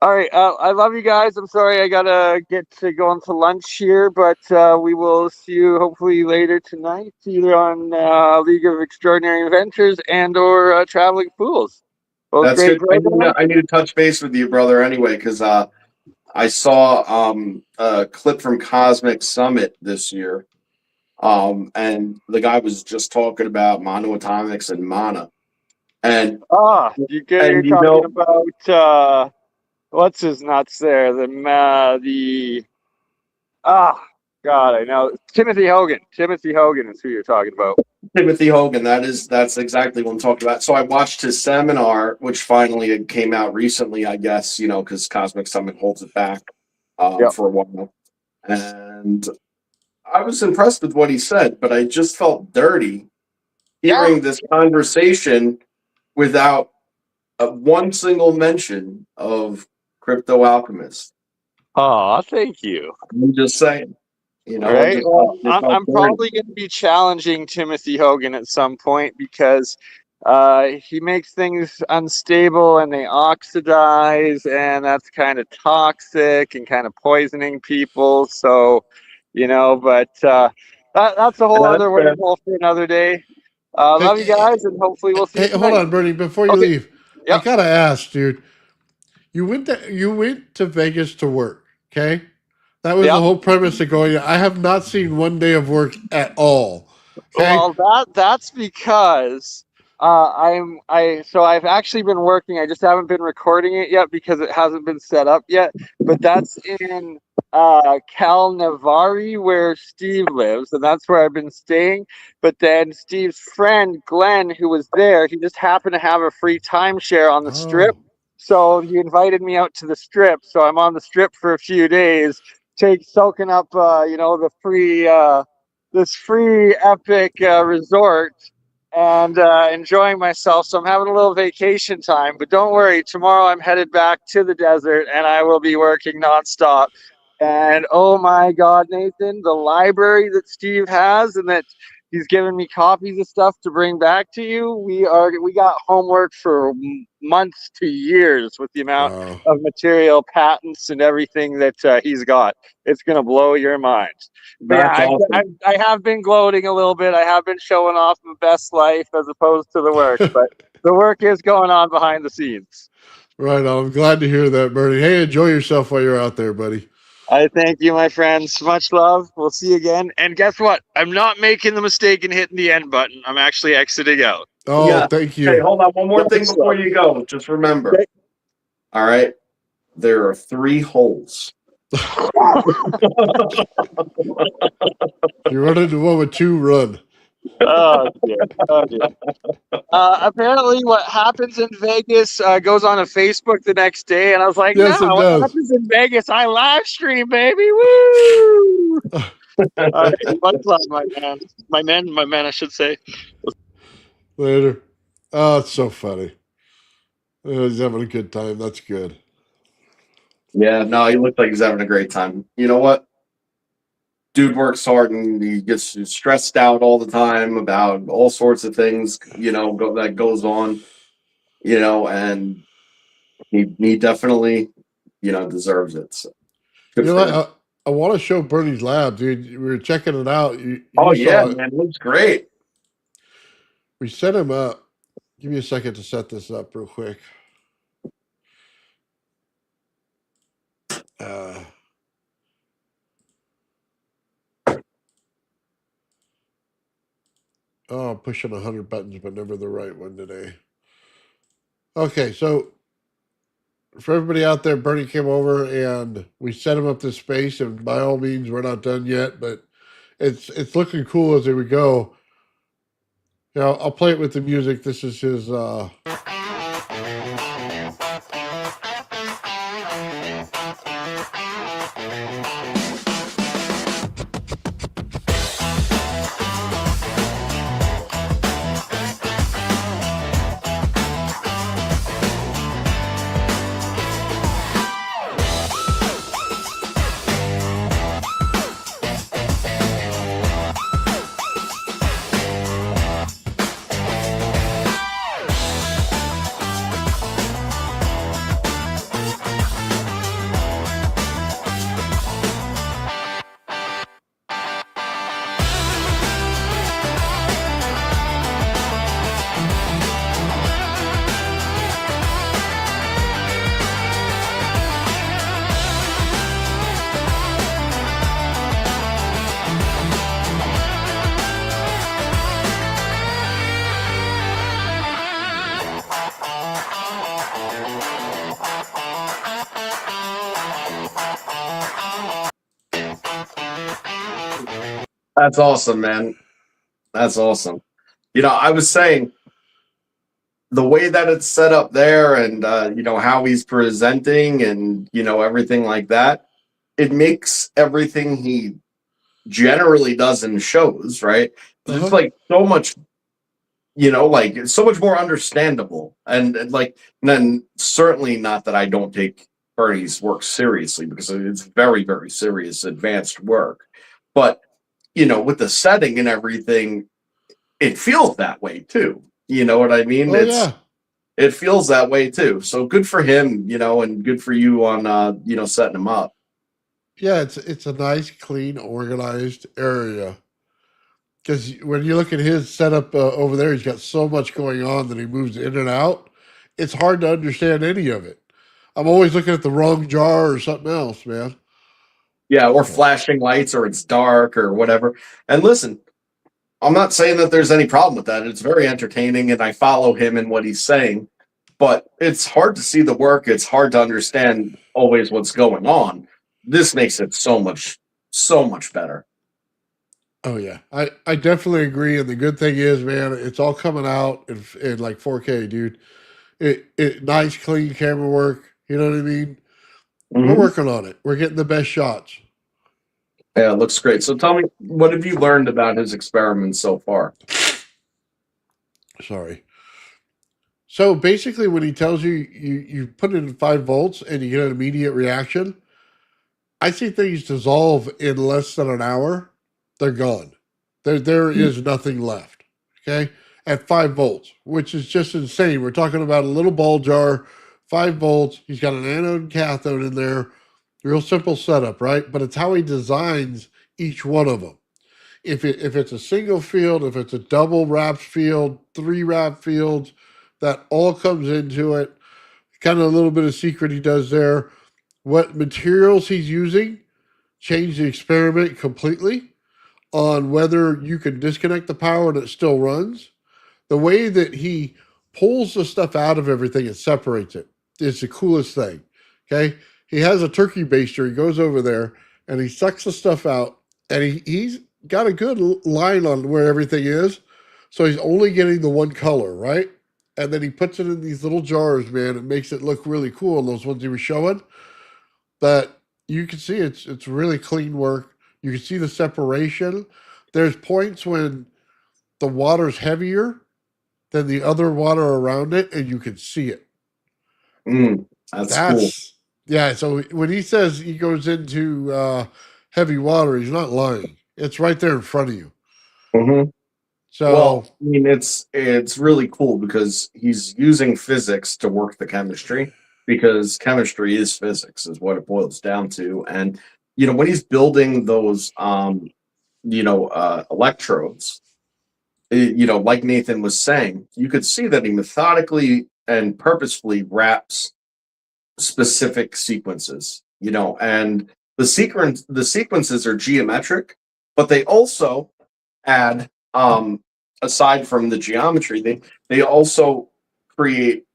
All right, I love you guys. I'm sorry I gotta get to going to lunch here, but we will see you hopefully later tonight, either on League of Extraordinary Adventures and or Traveling Fools. Both That's great good. programs. I need to touch base with you, brother, anyway, because I saw a clip from Cosmic Summit this year, and the guy was just talking about monoatomics and mana, and You're you talking know, about what's his nuts there? God, I know Timothy Hogan. Timothy Hogan is who you're talking about. Timothy Hogan. That's exactly what I'm talking about. So I watched his seminar, which finally came out recently, I guess, because Cosmic Summit holds it back Yep. for a while, and I was impressed with what he said, but I just felt dirty hearing this conversation without one single mention of Crypto Alchemist. Oh, thank you. I'm just saying, Right. Well, just I'm dirty. probably going to be challenging Timothy Hogan at some point because he makes things unstable and they oxidize, and that's kind of toxic and kind of poisoning people. So, but that's a whole That's other fair. wormhole for another day. Hey, Love you guys, and hopefully we'll see you hey, hold tonight. on, Bernie. Before you Okay. leave, Yep. I gotta ask, dude. You went to Vegas to work, okay? That was Yep. the whole premise of going. I have not seen one day of work at all. Okay. Well, that's because I've actually been working. I just haven't been recording it yet because it hasn't been set up yet. But that's in Cal Navari, where Steve lives, and that's where I've been staying. But then Steve's friend Glenn, who was there, he just happened to have a free timeshare on the strip. Oh. So he invited me out to the strip. So I'm on the strip for a few days, soaking up the free this free epic resort and enjoying myself. So I'm having a little vacation time, but don't worry, tomorrow I'm headed back to the desert and I will be working nonstop. And oh my God, Nathan, the library that Steve has and that he's given me copies of stuff to bring back to you. We got homework for months to years with the amount Wow. of material, patents, and everything that he's got. It's gonna blow your mind. But That's yeah, awesome. I have been gloating a little bit. I have been showing off my best life as opposed to the work, but the work is going on behind the scenes. Right on. I'm glad to hear that, Bernie. Hey, enjoy yourself while you're out there, buddy. I thank you, my friends. Much love. We'll see you again. And guess what? I'm not making the mistake in hitting the end button. I'm actually exiting out. Oh, Yeah. thank Hey, you. hold on. One more thing Thanks, before love. you go. Just remember. Okay. All right. There are 3 holes. You run into one with 2, run. Oh dear. Oh dear. Apparently, what happens in Vegas goes on to Facebook the next day, and I was like, "No, Yes, it what does. happens in Vegas? I live stream, baby! Woo!" All right, much love, my man, I should say. Later. Oh, it's so funny. He's having a good time. That's good. Yeah, no, he looks like he's having a great time. You know what? Dude works hard and he gets stressed out all the time about all sorts of things, that goes on, and he definitely, deserves it. So You good know for what? him. I want to show Bernie's lab, dude. We were checking it out. Oh You yeah, saw it. man, it looks great. We set him up. Give me a second to set this up real quick. I'm pushing 100 buttons, but never the right one today. Okay, so for everybody out there, Bernie came over and we set him up this space. And by all means, we're not done yet, but it's looking cool as we go. I'll play it with the music. This is his. That's awesome, man. That's awesome. I was saying the way that it's set up there and how he's presenting and everything like that, it makes everything he generally does in shows, right? It's like so much, like so much more understandable. And like, then certainly not that I don't take Bernie's work seriously, because it's very, very serious, advanced work. But, with the setting and everything, it feels that way too. You know what I mean? Yeah. It feels that way too. So good for him, and good for you on setting him up. Yeah, it's a nice, clean, organized area. Because when you look at his setup over there, he's got so much going on that he moves in and out. It's hard to understand any of it. I'm always looking at the wrong jar or something else, man. Yeah, or flashing lights, or it's dark or whatever. And listen, I'm not saying that there's any problem with that. It's very entertaining and I follow him in what he's saying, but it's hard to see the work. It's hard to understand always what's going on. This makes it so much better. Oh yeah, I definitely agree. And the good thing is, man, it's all coming out in like 4K, dude. It nice, clean camera work. You know what I mean? We're working on it. We're getting the best shots. Yeah, it looks great. So tell me, what have you learned about his experiments so far? Sorry. So basically, when he tells you you put it in 5 volts and you get an immediate reaction, I see things dissolve in less than an hour. They're gone. There is nothing left. Okay, at 5 volts, which is just insane. We're talking about a little ball jar, 5 volts. He's got an anode and cathode in there. Real simple setup, right? But it's how he designs each one of them. If it's a single field, if it's a double wrapped field, 3 wrap fields, that all comes into it. Kind of a little bit of secret he does there. What materials he's using change the experiment completely on whether you can disconnect the power and it still runs. The way that he pulls the stuff out of everything and separates it is the coolest thing. Okay. He has a turkey baster. He goes over there and he sucks the stuff out, and he's got a good line on where everything is. So he's only getting the one color, right? And then he puts it in these little jars, man. It makes it look really cool. Those ones he was showing, but you can see it's really clean work. You can see the separation. There's points when the water's heavier than the other water around it, and you can see it. That's cool. That's yeah. So when he says he goes into heavy water, he's not lying. It's right there in front of you. Mhm. So Well, I mean, it's really cool because he's using physics to work the chemistry, because chemistry is physics, is what it boils down to. And when he's building those electrodes, like Nathan was saying, you could see that he methodically and purposefully wraps specific sequences, and the sequences are geometric, but they also add, aside from the geometry, they also create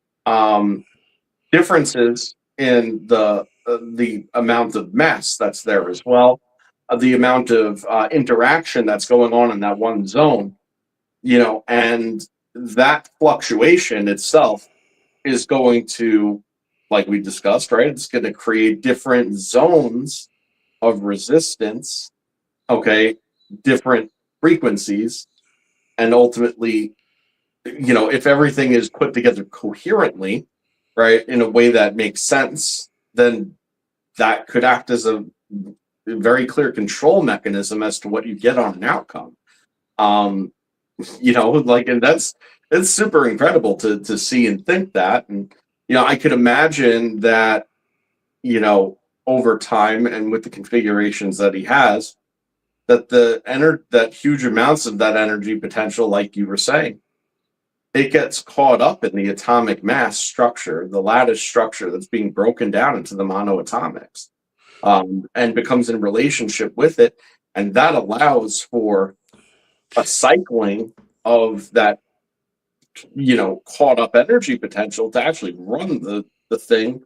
differences in the amount of mass that's there as well, the amount of interaction that's going on in that one zone, and that fluctuation itself is going to, like we discussed, right? It's going to create different zones of resistance, okay, different frequencies, and ultimately, if everything is put together coherently, right, in a way that makes sense, then that could act as a very clear control mechanism as to what you get on an outcome. Um, and that's it's super incredible to see and think that. And I could imagine that, over time and with the configurations that he has, that that huge amounts of that energy potential, like you were saying, it gets caught up in the atomic mass structure, the lattice structure that's being broken down into the monoatomics, and becomes in relationship with it, and that allows for a cycling of that, caught up energy potential to actually run the thing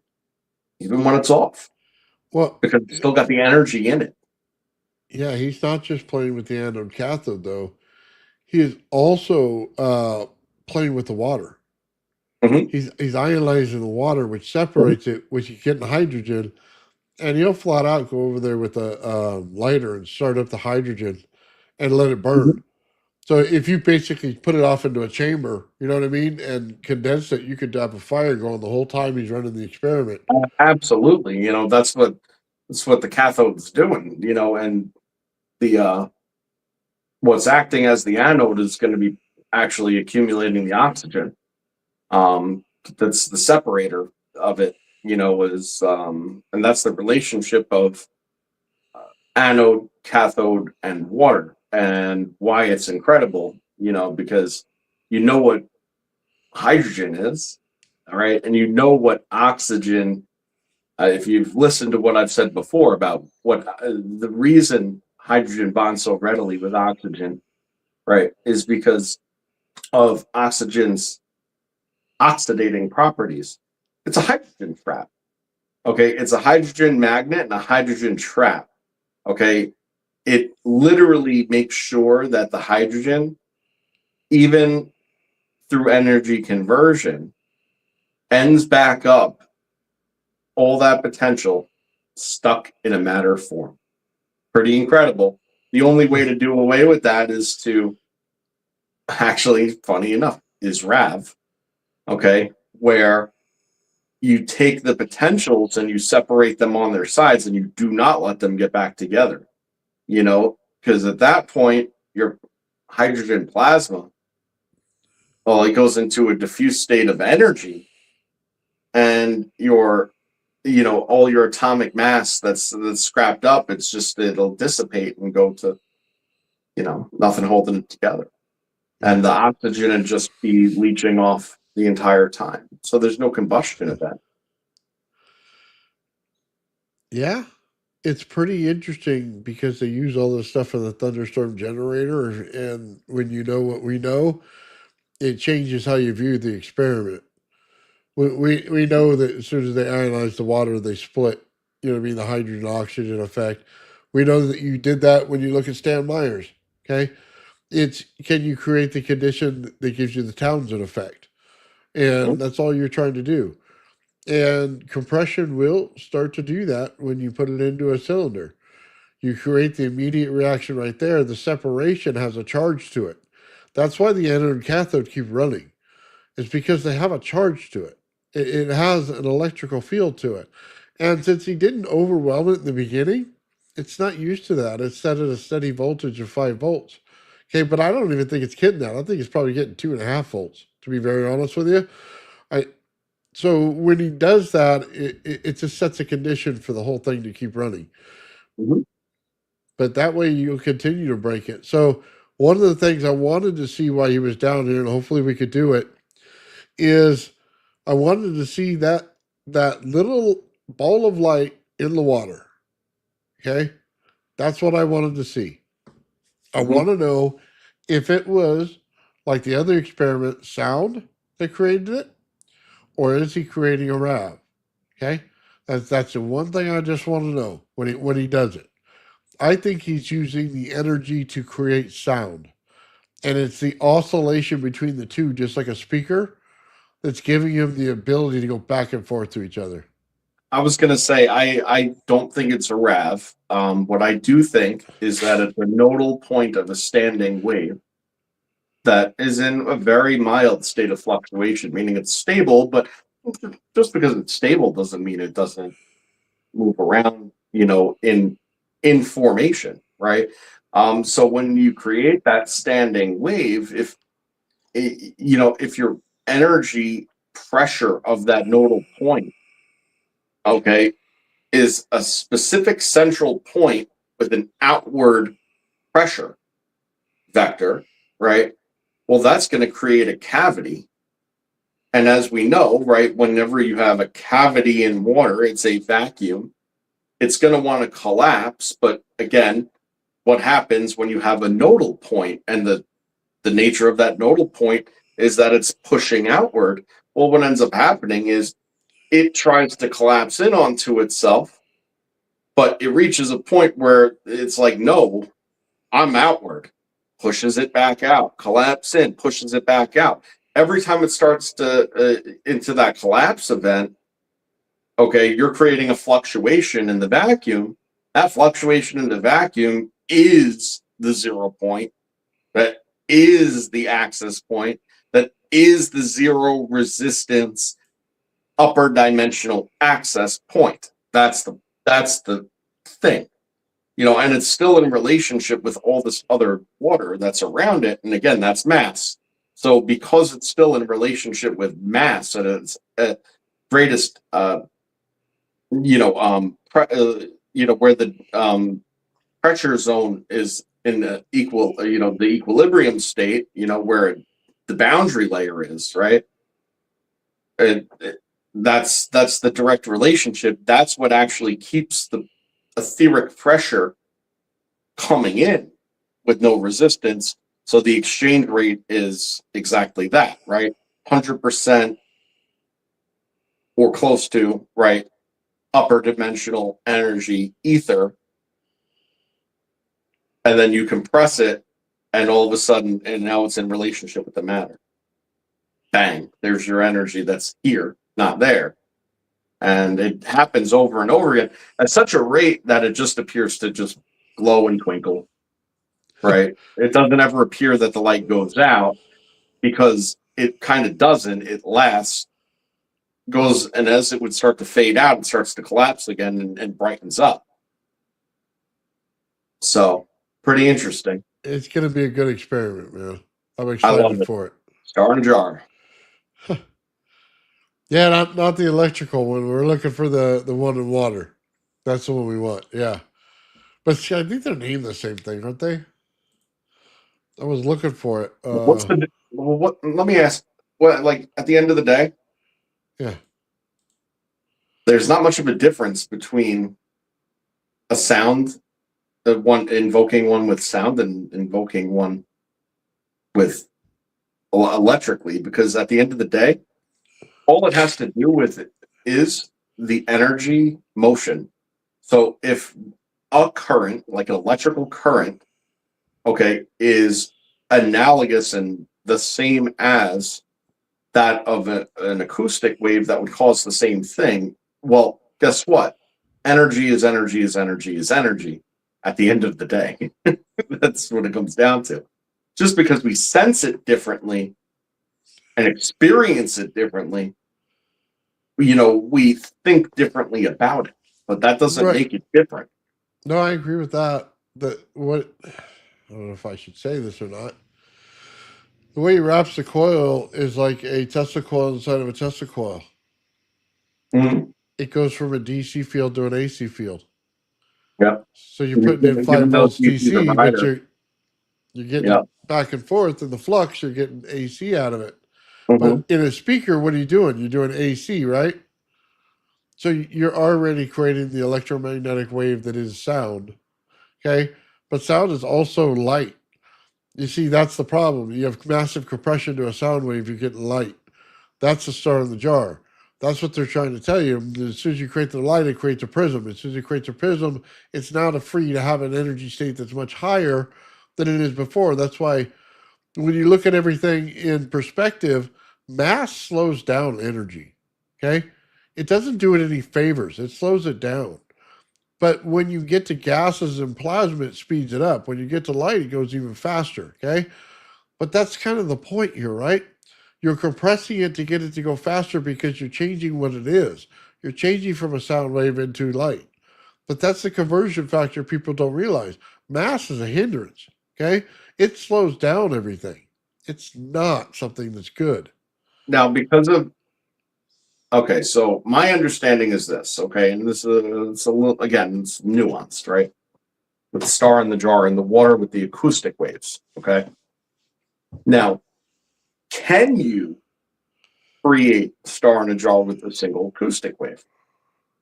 even when it's off, well, because it's still got the energy in it. yeah, he's not just playing with the anode cathode though. He is also playing with the water. Mhm. He's ionizing the water, which separates it, which you get in hydrogen, and he'll flat out go over there with a lighter and start up the hydrogen and let it burn. Mhm. So if you basically put it off into a chamber, you know what I mean, and condense it, you could have a fire going the whole time he's running the experiment. Absolutely, that's what the cathode's doing, and the what's acting as the anode is going to be actually accumulating the oxygen. That's the separator of it, is and that's the relationship of anode, cathode, and water, and why it's incredible, because what hydrogen is, all right, and what oxygen. If you've listened to what I've said before about what the reason hydrogen bonds so readily with oxygen, right, is because of oxygen's oxidating properties. It's a hydrogen trap. Okay, it's a hydrogen magnet and a hydrogen trap. Okay, it literally makes sure that the hydrogen, even through energy conversion, ends back up all that potential stuck in a matter form. Pretty incredible. The only way to do away with that is to, actually, funny enough, is RAV. Okay, where you take the potentials and you separate them on their sides and you do not let them get back together, because at that point, your hydrogen plasma, well, it goes into a diffuse state of energy, and all your atomic mass that's scrapped up, it'll dissipate and go to, nothing holding it together. And the oxygen would just be leaching off the entire time. So there's no combustion event. Yeah, it's pretty interesting because they use all this stuff in the thunderstorm generator, and when you know what we know, it changes how you view the experiment. We know that as soon as they ionize the water, they split. You know what I mean? The hydrogen oxygen effect. We know that you did that when you look at Stan Myers. Okay, It's can you create the condition that gives you the Townsend effect? And that's all you're trying to do. And compression will start to do that when you put it into a cylinder. You create the immediate reaction right there. The separation has a charge to it. That's why the anode and cathode keep running. It's because they have a charge to it. It has an electrical field to it. And since he didn't overwhelm it in the beginning, it's not used to that. It's set at a steady voltage of 5 volts. Okay, but I don't even think it's getting that. I think it's probably getting 2.5 volts, to be very honest with you. I So when he does that, it just sets a condition for the whole thing to keep running. Mhm. But that way you'll continue to break it. So one of the things I wanted to see while he was down here, and hopefully we could do it, is I wanted to see that little ball of light in the water. Okay? That's what I wanted to see. I Mhm. want to know if it was like the other experiment, sound that created it, or is he creating a RAV? Okay? That's the one thing I just want to know when he does it. I think he's using the energy to create sound. And it's the oscillation between the two, just like a speaker, that's giving him the ability to go back and forth to each other. I was going to say, I don't think it's a RAV. What I do think is that it's a nodal point of a standing wave that is in a very mild state of fluctuation, meaning it's stable, but just because it's stable doesn't mean it doesn't move around, in formation, right? So when you create that standing wave, if your energy pressure of that nodal point, okay, is a specific central point with an outward pressure vector, right? Well, that's going to create a cavity. And as we know, right, whenever you have a cavity in water, it's a vacuum. It's going to want to collapse. But again, what happens when you have a nodal point, and the nature of that nodal point is that it's pushing outward? Well, what ends up happening is it tries to collapse in onto itself, but it reaches a point where it's like, no, I'm outward, pushes it back out, collapse in, pushes it back out. Every time it starts to into that collapse event, okay, you're creating a fluctuation in the vacuum. That fluctuation in the vacuum is the 0 point. That is the access point. That is the zero resistance upper dimensional access point. That's the thing. And it's still in relationship with all this other water that's around it. And again, that's mass. So because it's still in relationship with mass at its greatest, where the pressure zone is in the the equilibrium state, where the boundary layer is, right? That's the direct relationship. That's what actually keeps the etheric pressure coming in with no resistance. So the exchange rate is exactly that, right? 100% or close to, right? Upper dimensional energy ether. And then you compress it, and all of a sudden, and now it's in relationship with the matter. Bang, there's your energy that's here, not there. And it happens over and over again at such a rate that it just appears to just glow and twinkle, right? It doesn't ever appear that the light goes out, because it kind of doesn't. It lasts, goes, and as it would start to fade out, it starts to collapse again and brightens up. So, pretty interesting. It's going to be a good experiment, man. I'm I love excited it. for it. Star in a jar. Yeah, not the electrical one. We're looking for the one in water. That's the one we want. Yeah. But see, I think they're named the same thing, aren't they? I was looking for it. What's the what? Let me ask. What, like, at the end of the day, Yeah. there's not much of a difference between a sound, one invoking one with sound, and invoking one with electrically, because at the end of the day, all it has to do with it is the energy motion. So if a current, like an electrical current, okay, is analogous and the same as that of an acoustic wave that would cause the same thing. Well, guess what? Energy is energy is energy is energy at the end of the day. That's what it comes down to. Just because we sense it differently and experience it differently, we think differently about it, but that doesn't Right. make it different. No, I agree with that. What I don't know if I should say this or not. The way he wraps the coil is like a Tesla coil inside of a Tesla coil. Mhm. It goes from a DC field to an AC field. Yep. So you're putting in 5 those volts you see the DC, but rider. you're getting Yep. back and forth in the flux. You're getting AC out of it. Mhm. But in a speaker, what are you doing? You're doing AC, right? So you're already creating the electromagnetic wave that is sound. Okay, but sound is also light. You see, that's the problem. You have massive compression to a sound wave, you're getting light. That's the star in the jar. That's what they're trying to tell you. As soon as you create the light, it creates a prism. As soon as it creates a prism, it's now free to have an energy state that's much higher than it is before. That's why when you look at everything in perspective, mass slows down energy. Okay? It doesn't do it any favors, it slows it down. But when you get to gases and plasma, it speeds it up. When you get to light, it goes even faster. Okay. But that's kind of the point here, right? You're compressing it to get it to go faster because you're changing what it is. You're changing from a sound wave into light. But that's the conversion factor people don't realize. Mass is a hindrance. Okay. It slows down everything. It's not something that's good. Now, so my understanding is this, okay, and this is it's a little, again, it's nuanced, right? With the star in the jar and the water with the acoustic waves, okay? Now, can you create a star in a jar with a single acoustic wave?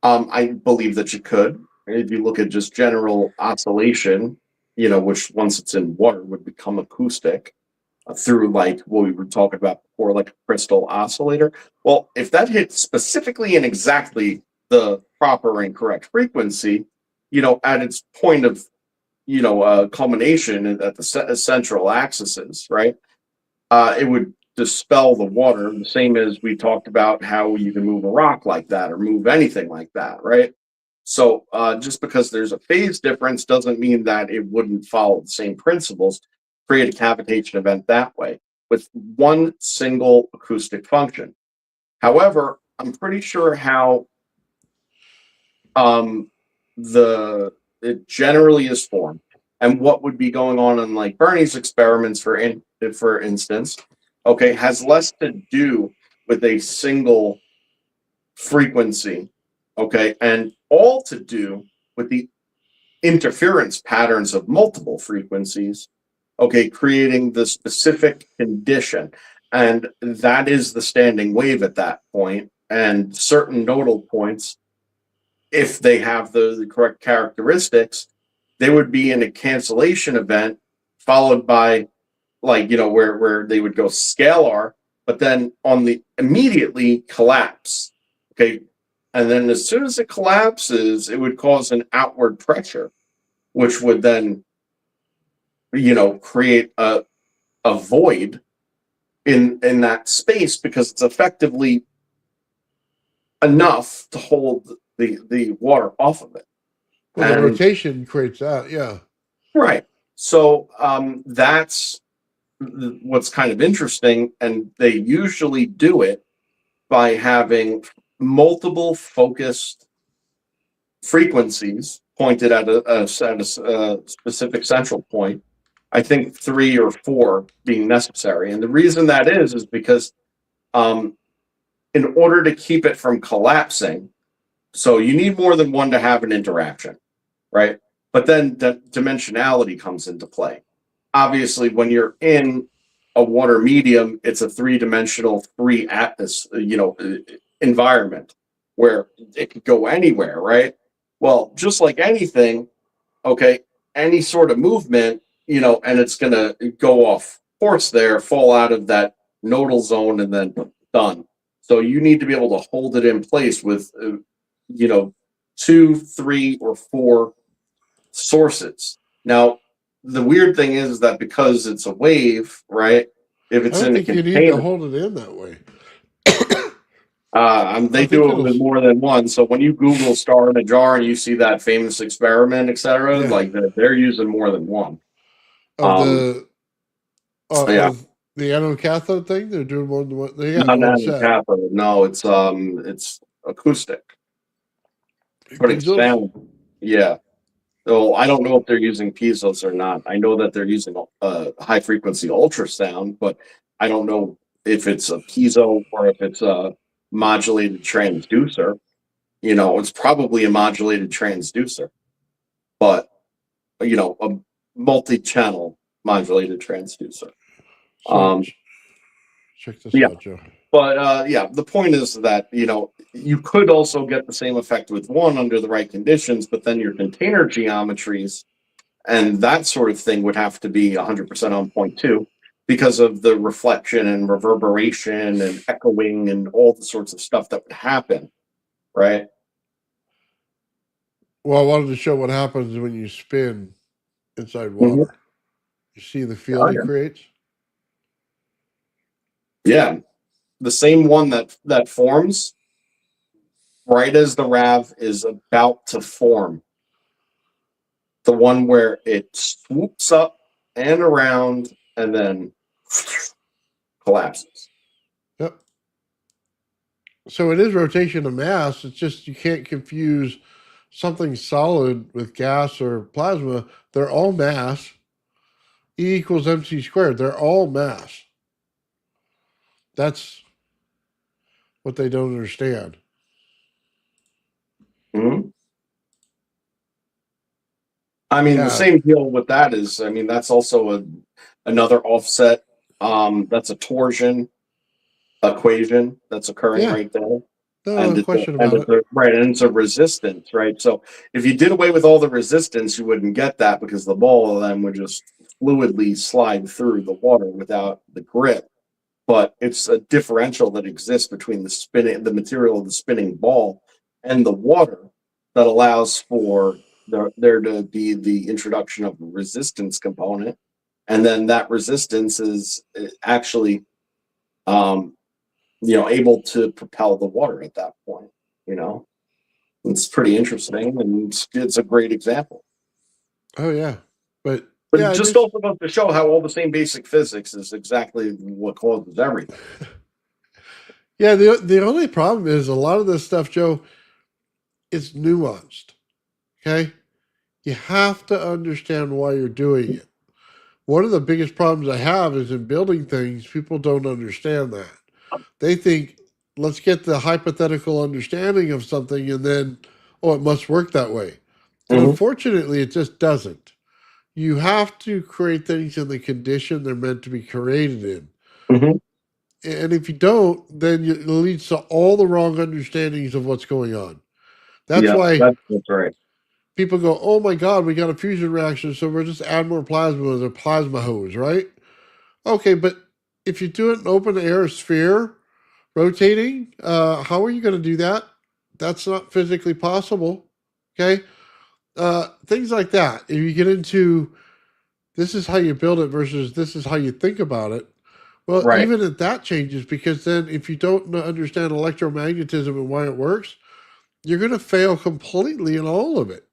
I believe that you could. If you look at just general oscillation, which once it's in water would become acoustic, through like what we were talking about before, like a crystal oscillator. Well, if that hits specifically and exactly the proper and correct frequency, at its point of, culmination at the central axes, right? It would dispel the water, the same as we talked about how you can move a rock like that or move anything like that, right? So just because there's a phase difference doesn't mean that it wouldn't follow the same principles, create a cavitation event that way with one single acoustic function. However, I'm pretty sure how it generally is formed and what would be going on in like BurnEye's experiments for instance, okay, has less to do with a single frequency, okay, and all to do with the interference patterns of multiple frequencies, okay, creating the specific condition. And that is the standing wave at that point. And certain nodal points, if they have the correct characteristics, they would be in a cancellation event followed by like, where they would go scalar, but then on the immediately collapse. Okay. And then as soon as it collapses, it would cause an outward pressure, which would then, create a void in that space because it's effectively enough to hold the water off of it. Well, the rotation creates that. Yeah. Right. So that's what's kind of interesting. And they usually do it by having multiple focused frequencies pointed at a specific central point. I think 3 or 4 being necessary. And the reason that is because in order to keep it from collapsing, so you need more than one to have an interaction, right? But then the dimensionality comes into play. Obviously, when you're in a water medium, it's a 3-dimensional, free atmosphere, environment where it could go anywhere, right? Well, just like anything, okay, any sort of movement, and it's going to go off course there, fall out of that nodal zone, and then done. So you need to be able to hold it in place with, 2, 3, or 4 sources. Now, the weird thing is that because it's a wave, right? If I it's don't in a think you need to container, hold it in that way. they I think do it it'll. with more than one. So when you Google "star in a jar" and you see that famous experiment, etc., Yeah. like they're using more than one. Of Um, the yeah, of the anode cathode thing, they're doing more than one. They got not one an set. cathode. No, it's acoustic, but it's Piezo's. sound. Yeah. So I don't know if they're using piezo's or not. I know that they're using high frequency ultrasound, but I don't know if it's a piezo or if it's a modulated transducer. It's probably a modulated transducer, but a multi-channel modulated transducer. So Um, check this yeah, out, Joe. but yeah, the point is that you could also get the same effect with one under the right conditions, but then your container geometries and that sort of thing would have to be 100% on point too, because of the reflection and reverberation and echoing and all the sorts of stuff that would happen, right? Well, I wanted to show what happens when you spin inside Mhm. water. You see the field Oh, it yeah. creates? Yeah, the same one that forms right as the RAV is about to form. The one where it swoops up and around and then collapses. Yep. So it is rotation of mass. It's just you can't confuse something solid with gas or plasma. They're all mass. E equals mc squared. They're all mass. That's what they don't understand. Mhm. I mean, the Yeah. same deal with that is, I mean, that's also another offset. That's a torsion equation that's occurring Yeah. right there. No question about it. Right, and it's a resistance, right? So if you did away with all the resistance, you wouldn't get that because the ball then would just fluidly slide through the water without the grip. But it's a differential that exists between the material of the spinning ball and the water that allows for there to be the introduction of a resistance component, and then that resistance is actually able to propel the water at that point. You know, it's pretty interesting, and it's a great example. Oh yeah. But But it yeah, just also goes to show how all the same basic physics is exactly what causes everything. yeah, the only problem is a lot of this stuff, Joe, it's nuanced. Okay? You have to understand why you're doing it. One of the biggest problems I have is in building things, people don't understand that. They think, let's get the hypothetical understanding of something and then, oh, it must work that way. And Mm-hmm. unfortunately, it just doesn't. You have to create things in the condition they're meant to be created in. Mm-hmm. And if you don't, then it leads to all the wrong understandings of what's going on. That's Yeah, why that's right. people go, oh my God, we got a fusion reaction, so we'll just add more plasma with a plasma hose, right? Okay, but if you do it in open air sphere rotating, how are you going to do that? That's not physically possible. Okay, things like that. If you get into this is how you build it versus this is how you think about it. Well, Right. even if that changes, because then if you don't understand electromagnetism and why it works, you're going to fail completely in all of it.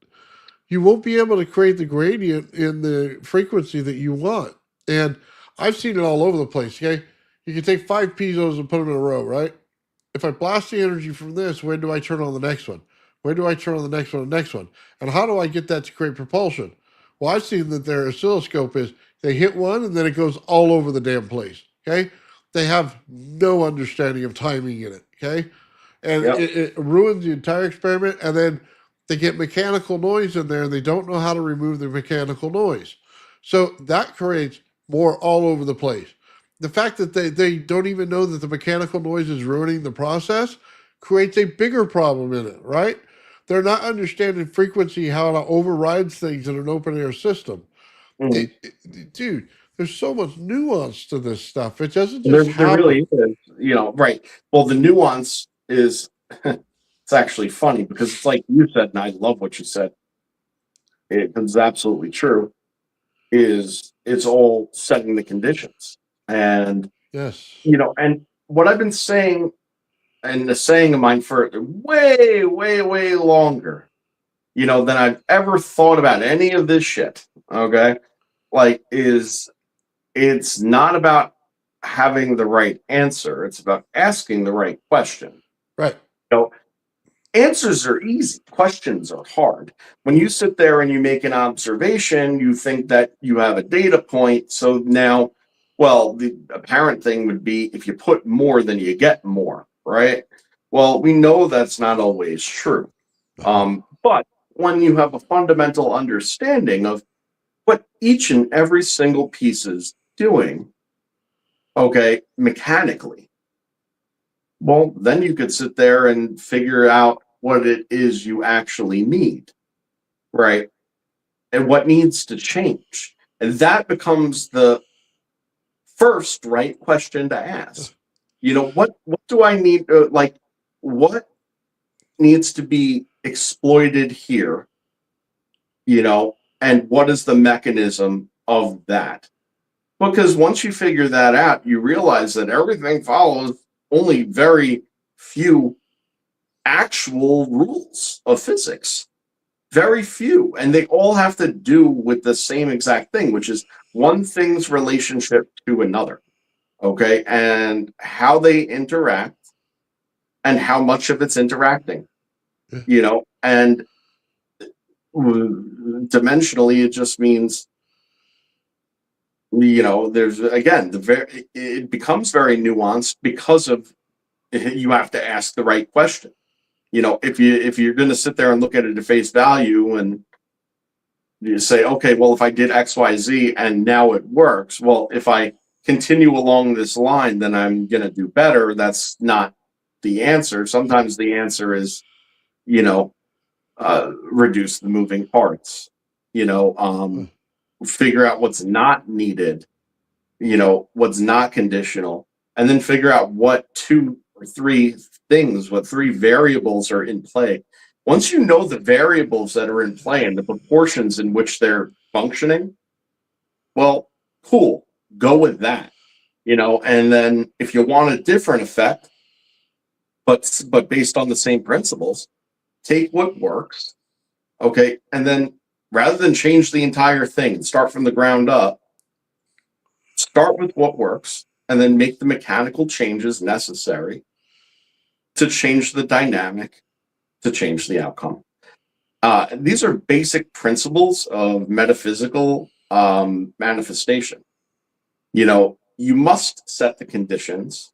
You won't be able to create the gradient in the frequency that you want. And I've seen it all over the place. Okay, you can take 5 piezo's and put them in a row, right? If I blast the energy from this, when do I turn on the next one? When do I turn on the next one, the next one? And how do I get that to create propulsion? Well, I've seen that their oscilloscope is they hit one and then it goes all over the damn place. Okay. They have no understanding of timing in it. Okay. And Yep. it ruins the entire experiment. And then they get mechanical noise in there and they don't know how to remove the mechanical noise. So that creates more all over the place. The fact that they don't even know that the mechanical noise is ruining the process creates a bigger problem in it, right? They're not understanding frequency, how to override things in an open air system. Mhm. Dude, there's so much nuance to this stuff. It doesn't There just really happen. is, right. Well, the nuance is it's actually funny because it's like you said, and I love what you said. It's absolutely true. is it's all setting the conditions. And, Yes. and what I've been saying, and the saying of mine for way, way, way longer, than I've ever thought about any of this shit. Okay. Like, it's not about having the right answer. It's about asking the right question. Right. Answers are easy. Questions are hard. When you sit there and you make an observation, you think that you have a data point. So now, well, the apparent thing would be if you put more, then you get more, right? Well, we know that's not always true. But when you have a fundamental understanding of what each and every single piece is doing, okay, mechanically, well, then you could sit there and figure out what it is you actually need, right? And what needs to change. And that becomes the first right question to ask. What do I need? What needs to be exploited here? And what is the mechanism of that? Because once you figure that out, you realize that everything follows only very few actual rules of physics. Very few. And they all have to do with the same exact thing, which is one thing's relationship to another. Okay. And how they interact and how much of it's interacting, and dimensionally, it just means, there's again, it becomes very nuanced because of you have to ask the right question. If you're going to sit there and look at it at face value and you say, okay, well, if I did X, Y, Z and now it works, well, if I continue along this line, then I'm going to do better. That's not the answer. Sometimes the answer is, reduce the moving parts, figure out what's not needed, what's not conditional, and then figure out what 2 or 3 things, what 3 variables are in play. Once you know the variables that are in play and the proportions in which they're functioning, well, cool, go with that, and then if you want a different effect, but based on the same principles, take what works, okay, and then rather than change the entire thing and start from the ground up, start with what works and then make the mechanical changes necessary to change the dynamic, to change the outcome. These are basic principles of metaphysical manifestation. You must set the conditions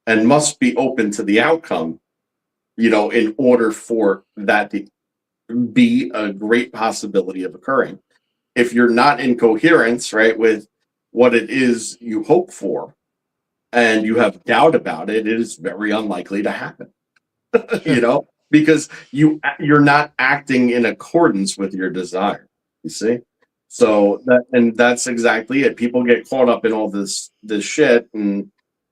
and must be open to the outcome, in order for that to be a great possibility of occurring. If you're not in coherence, right, with what it is you hope for, and you have doubt about it, it is very unlikely to happen. Because you're not acting in accordance with your desire. You see, so that's exactly it. People get caught up in all this shit and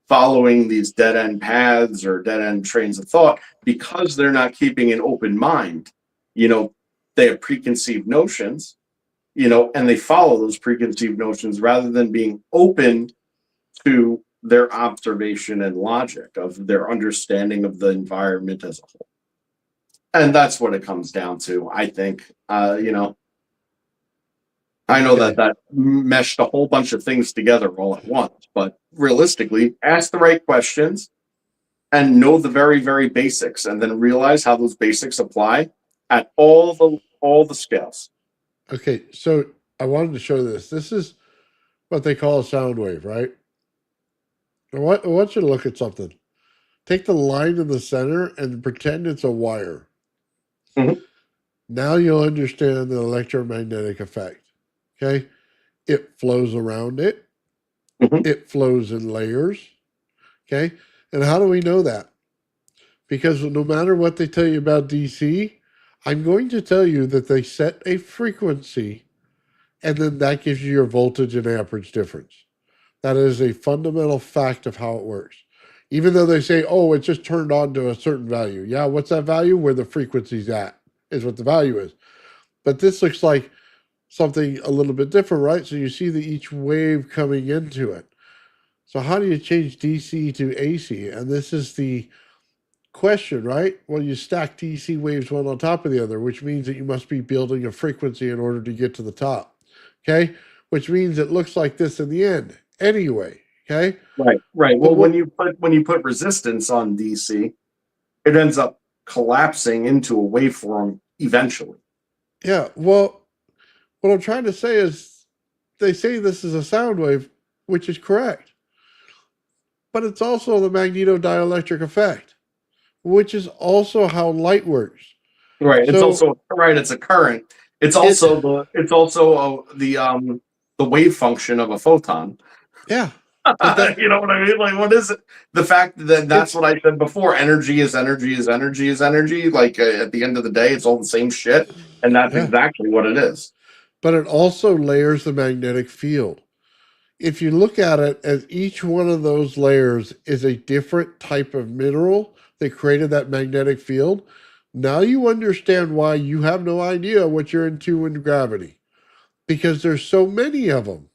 following these dead end paths or dead end trains of thought because they're not keeping an open mind. They have preconceived notions, and they follow those preconceived notions rather than being open to their observation and logic of their understanding of the environment as a whole. And that's what it comes down to, I think. I know Okay. that meshed a whole bunch of things together all at once, but realistically, ask the right questions and know the very, very basics, and then realize how those basics apply at all the scales. Okay, so I wanted to show this. This is what they call a sound wave, right? I want you to look at something. Take the line in the center and pretend it's a wire. Mhm. Now you'll understand the electromagnetic effect. Okay? It flows around it. Mhm. It flows in layers. Okay? And how do we know that? Because no matter what they tell you about DC, I'm going to tell you that they set a frequency and then that gives you your voltage and amperage difference. That is a fundamental fact of how it works. Even though they say, oh, it just turned on to a certain value. Yeah, what's that value? Where the frequency's at is what the value is. But this looks like something a little bit different, right? So you see each wave coming into it. So how do you change DC to AC? And this is the question, right? Well, you stack DC waves one on top of the other, which means that you must be building a frequency in order to get to the top. Okay? Which means it looks like this in the end anyway. Okay? Right, right. But Well, what, when you put resistance on DC, it ends up collapsing into a waveform eventually. yeah, well, what I'm trying to say is they say this is a sound wave, which is correct. But it's also the magnetodielectric effect, which is also how light works. Right. It's So also right. It's a current. It's it, also the wave function of a photon. yeah, that You know what I mean? Like, what is it? The fact that that's it's what I said before. Energy is energy is energy is energy. Like at the end of the day, it's all the same shit, and that's yeah, exactly what it is. but it also layers the magnetic field. If you look at it as each one of those layers is a different type of mineral that created that magnetic field, now you understand why you have no idea what you're into in gravity because there's so many of them.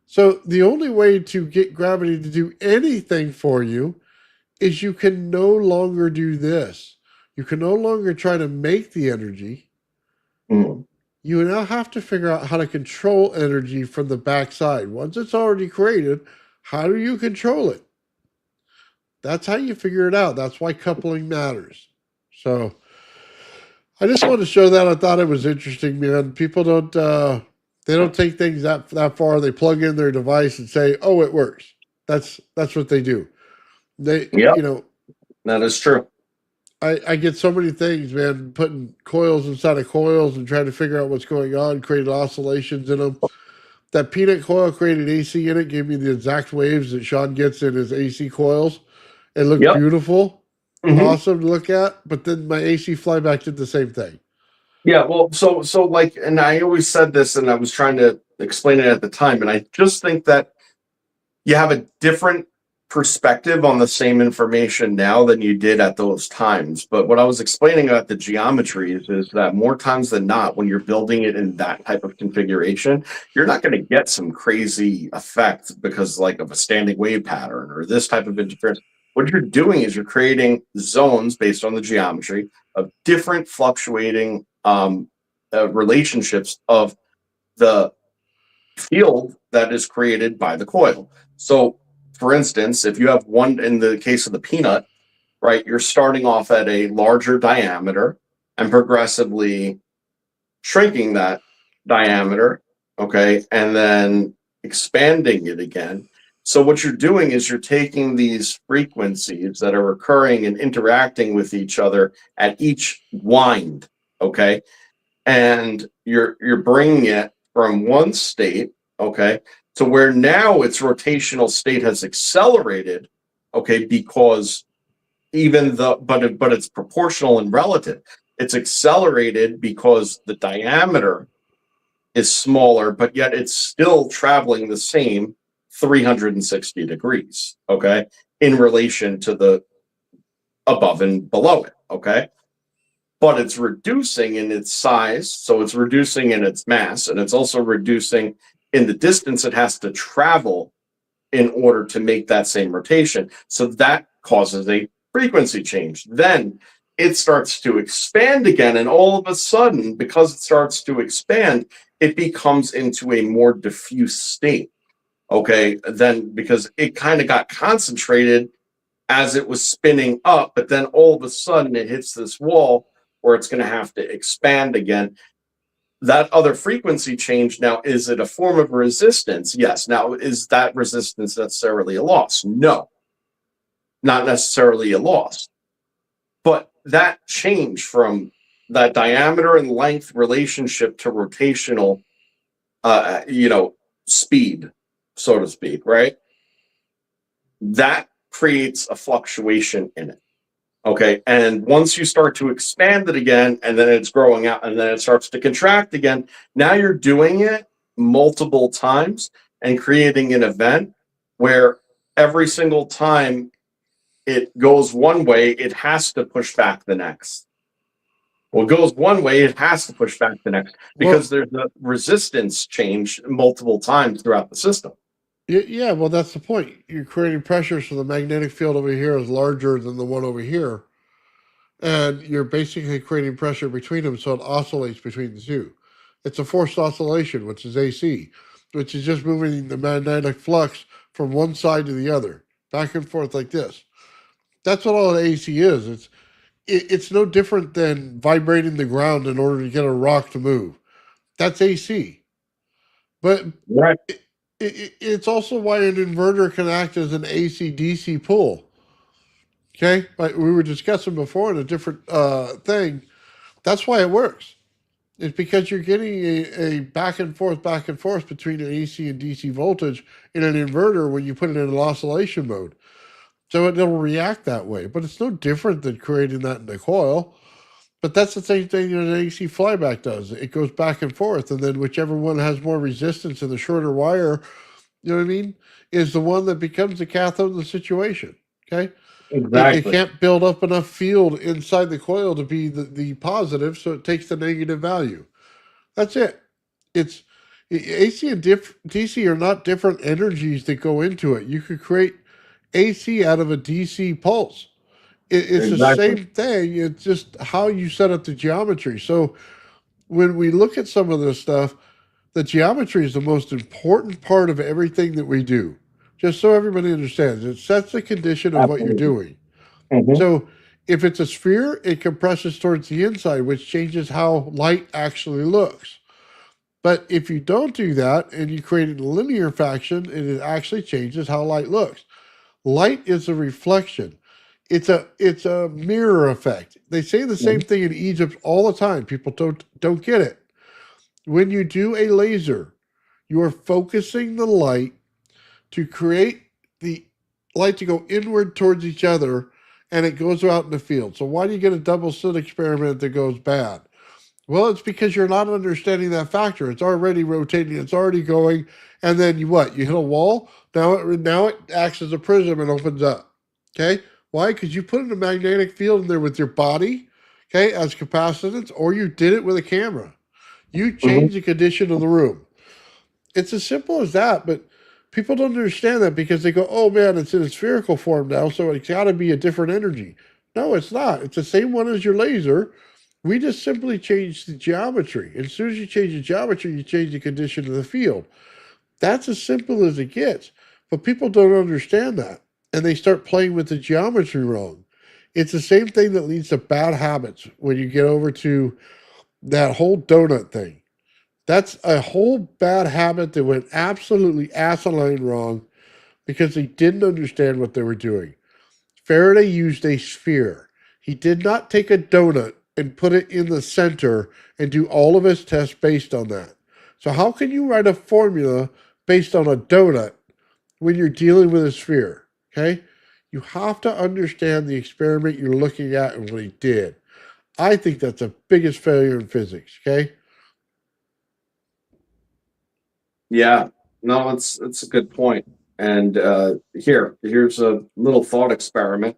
So the only way to get gravity to do anything for you is you can no longer do this. You can no longer try to make the energy. Mm. You now have to figure out how to control energy from the backside. Once it's already created, how do you control it? That's how you figure it out. That's why coupling matters. So I just wanted to show that. I thought it was interesting, man. People don't they don't take things that far. They plug in their device and say, "Oh, it works." That's what they do. They, Yep, you know, that is true. I get so many things, man, putting coils inside of coils and trying to figure out what's going on, created oscillations in them. That peanut coil created AC in it, gave me the exact waves that Sean gets in his AC coils. It looked Yep. beautiful, Hmm. awesome to look at, but then my AC flyback did the same thing. Yeah. Well, so like, and I always said this, and I was trying to explain it at the time, and I just think that you have a different perspective on the same information now than you did at those times. But what I was explaining about the geometries is that more times than not, when you're building it in that type of configuration, you're not going to get some crazy effect because like of a standing wave pattern or this type of interference. What you're doing is you're creating zones based on the geometry of different fluctuating relationships of the field that is created by the coil. So, for instance, if you have one in the case of the peanut, right, you're starting off at a larger diameter and progressively shrinking that diameter, okay, and then expanding it again. So, what you're doing is you're taking these frequencies that are occurring and interacting with each other at each wind, okay, and you're bringing it from one state, okay, to where now its rotational state has accelerated, okay, because even the but it's proportional and relative. It's accelerated because the diameter is smaller, but yet it's still traveling the same 360 degrees, okay, in relation to the above and below it, okay, but it's reducing in its size, so it's reducing in its mass, and it's also reducing in the distance it has to travel in order to make that same rotation. So that causes a frequency change. Then it starts to expand again, and all of a sudden, because it starts to expand, it becomes into a more diffuse state. Okay, then because it kind of got concentrated as it was spinning up, but then all of a sudden it hits this wall where it's going to have to expand again. That other frequency change now, is it a form of resistance? Yes. Now, is that resistance necessarily a loss? No, not necessarily a loss. But that change from that diameter and length relationship to rotational, speed, so to speak, right? That creates a fluctuation in it. Okay. And once you start to expand it again, and then it's growing out, and then it starts to contract again, now you're doing it multiple times and creating an event where every single time it goes one way, it has to push back the next. Well, it goes one way, it has to push back the next Well, because there's a resistance change multiple times throughout the system. yeah, well, that's the point. You're creating pressure, so the magnetic field over here is larger than the one over here. And you're basically creating pressure between them, so it oscillates between the two. It's a forced oscillation, which is AC, which is just moving the magnetic flux from one side to the other, back and forth like this. That's what all an AC is. It's no different than vibrating the ground in order to get a rock to move. That's AC. But Right. it's also why an inverter can act as an AC DC pull. Okay, like we were discussing before in a different thing. That's why it works. It's because you're getting a back and forth between an AC and DC voltage in an inverter when you put it in an oscillation mode. So it'll react that way. But it's no different than creating that in the coil. But that's the same thing that an AC flyback does. It goes back and forth, and then whichever one has more resistance in the shorter wire, you know what I mean, is the one that becomes the cathode in the situation. Okay? It Exactly. can't build up enough field inside the coil to be the positive, so it takes the negative value. That's it. It's AC and DC are not different energies that go into it. You could create AC out of a DC pulse. It's the Exactly. same thing. It's just how you set up the geometry. So when we look at some of this stuff, the geometry is the most important part of everything that we do. Just so everybody understands, it sets the condition of what you're Absolutely. doing. Mhm. So if it's a sphere, it compresses towards the inside, which changes how light actually looks. But if you don't do that and you create a linear faction, it actually changes how light looks. Light is a reflection. It's a mirror effect. They say the same Mhm. thing in Egypt all the time. People don't get it. When you do a laser, you are focusing the light to create the light to go inward towards each other, and it goes out in the field. So why do you get a double slit experiment that goes bad? Well, it's because you're not understanding that factor. It's already rotating. It's already going, and then you what? You hit a wall. Now it acts as a prism and opens up. Okay, why? Because you put in a magnetic field in there with your body, okay, as capacitance, or you did it with a camera. You Mhm. change the condition of the room. It's as simple as that, but people don't understand that because they go, "Oh man, it's in a spherical form now, so it's got to be a different energy." No, it's not. It's the same one as your laser. We just simply change the geometry. As soon as you change the geometry, you change the condition of the field. That's as simple as it gets. But people don't understand that, and they start playing with the geometry wrong. It's the same thing that leads to bad habits when you get over to that whole donut thing. That's a whole bad habit that went absolutely asinine wrong because they didn't understand what they were doing. Faraday used a sphere. He did not take a donut and put it in the center and do all of his tests based on that. So, how can you write a formula based on a donut when you're dealing with a sphere? Okay? You have to understand the experiment you're looking at and what he did. I think that's the biggest failure in physics. Okay? Yeah. No, it's a good point. And here's a little thought experiment.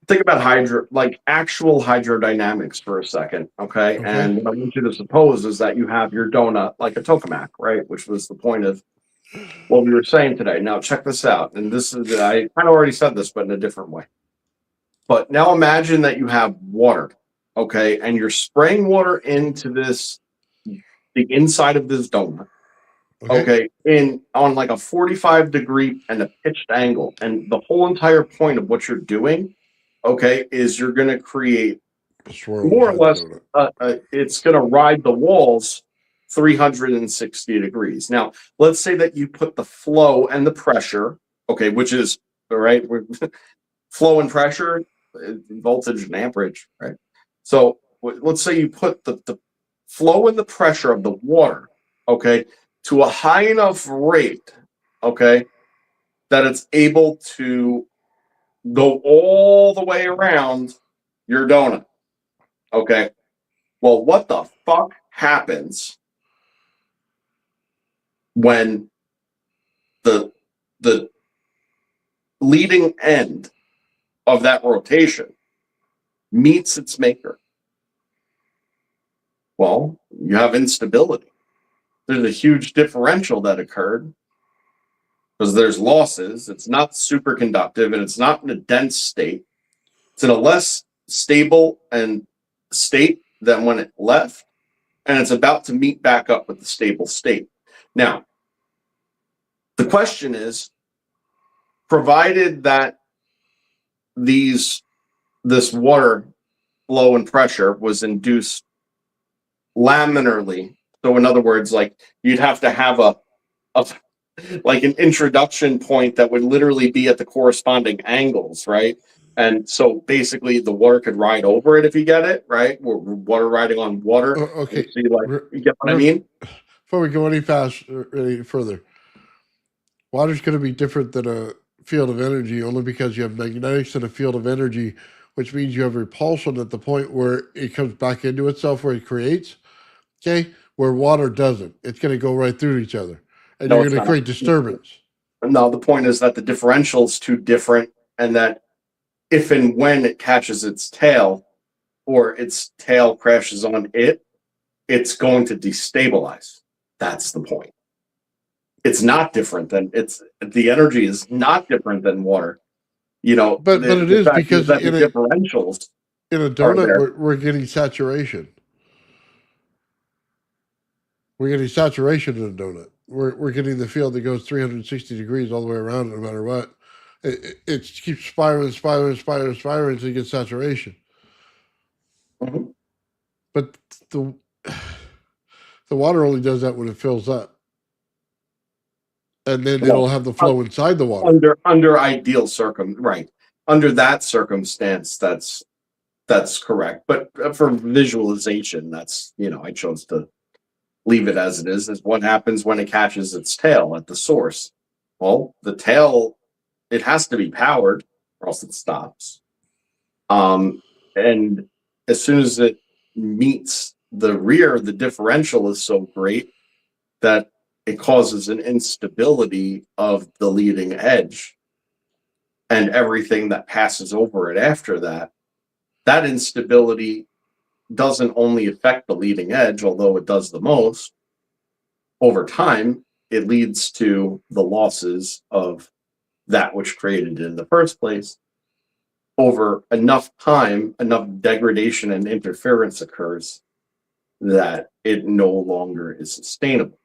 Think about like actual hydrodynamics for a second, okay? Okay? And what I want you to suppose is that you have your donut like a tokamak, right? Which was the point of what we were saying today. Now, check this out. And this is, I kind of already said this, but in a different way. But now imagine that you have water, okay? And you're spraying water into the inside of this donut, Okay? okay, in on like a 45-degree and a pitched angle. And the whole entire point of what you're doing, okay, is you're going to create Swirl more or inside the less, donut. it's going to ride the walls 360 degrees. Now, let's say that you put the flow and the pressure, okay, which is, all right, flow and pressure, voltage and amperage, right? So let's say you put the flow and the pressure of the water, okay, to a high enough rate, okay, that it's able to go all the way around your donut, okay? Well, what the fuck happens when the the leading end of that rotation meets its maker? Well, you have instability. There's a huge differential that occurred because there's losses. It's not superconductive and it's not in a dense state. It's in a less stable and state than when it left, and it's about to meet back up with the stable state. Now, the question is, provided that this water flow and pressure was induced laminarly, so in other words, like you'd have to have a like an introduction point that would literally be at the corresponding angles, right? And so basically the water could ride over it if you get it, right? Water riding on water. Okay. So you get what I mean? Before we go any further, water's going to be different than a field of energy only because you have magnetics and a field of energy, which means you have repulsion at the point where it comes back into itself, where it creates, okay? Where water doesn't. It's going to go right through each other. And No, you're it's going to not. create disturbance. No, the point is that the differential is too different, and that if and when it catches its tail or its tail crashes on it, it's going to destabilize. That's the point. It's not different than the energy is not different than water. You know, But it is because that the differentials in a donut, we're getting saturation. We're getting saturation in a donut. We're getting the field that goes 360 degrees all the way around, no matter what. It keeps spiraling until you get saturation. Mm-hmm. But the water only does that when it fills up, and then it'll have the flow inside the water. Under ideal under that circumstance, that's correct. But for visualization, that's I chose to leave it as it is what happens when it catches its tail at the source. Well, the tail, it has to be powered or else it stops. And as soon as it meets the rear, the differential is so great that it causes an instability of the leading edge, and everything that passes over it after that. That instability doesn't only affect the leading edge, although it does the most. Over time, it leads to the losses of that which created it in the first place. Over enough time, enough degradation and interference occurs that it no longer is sustainable.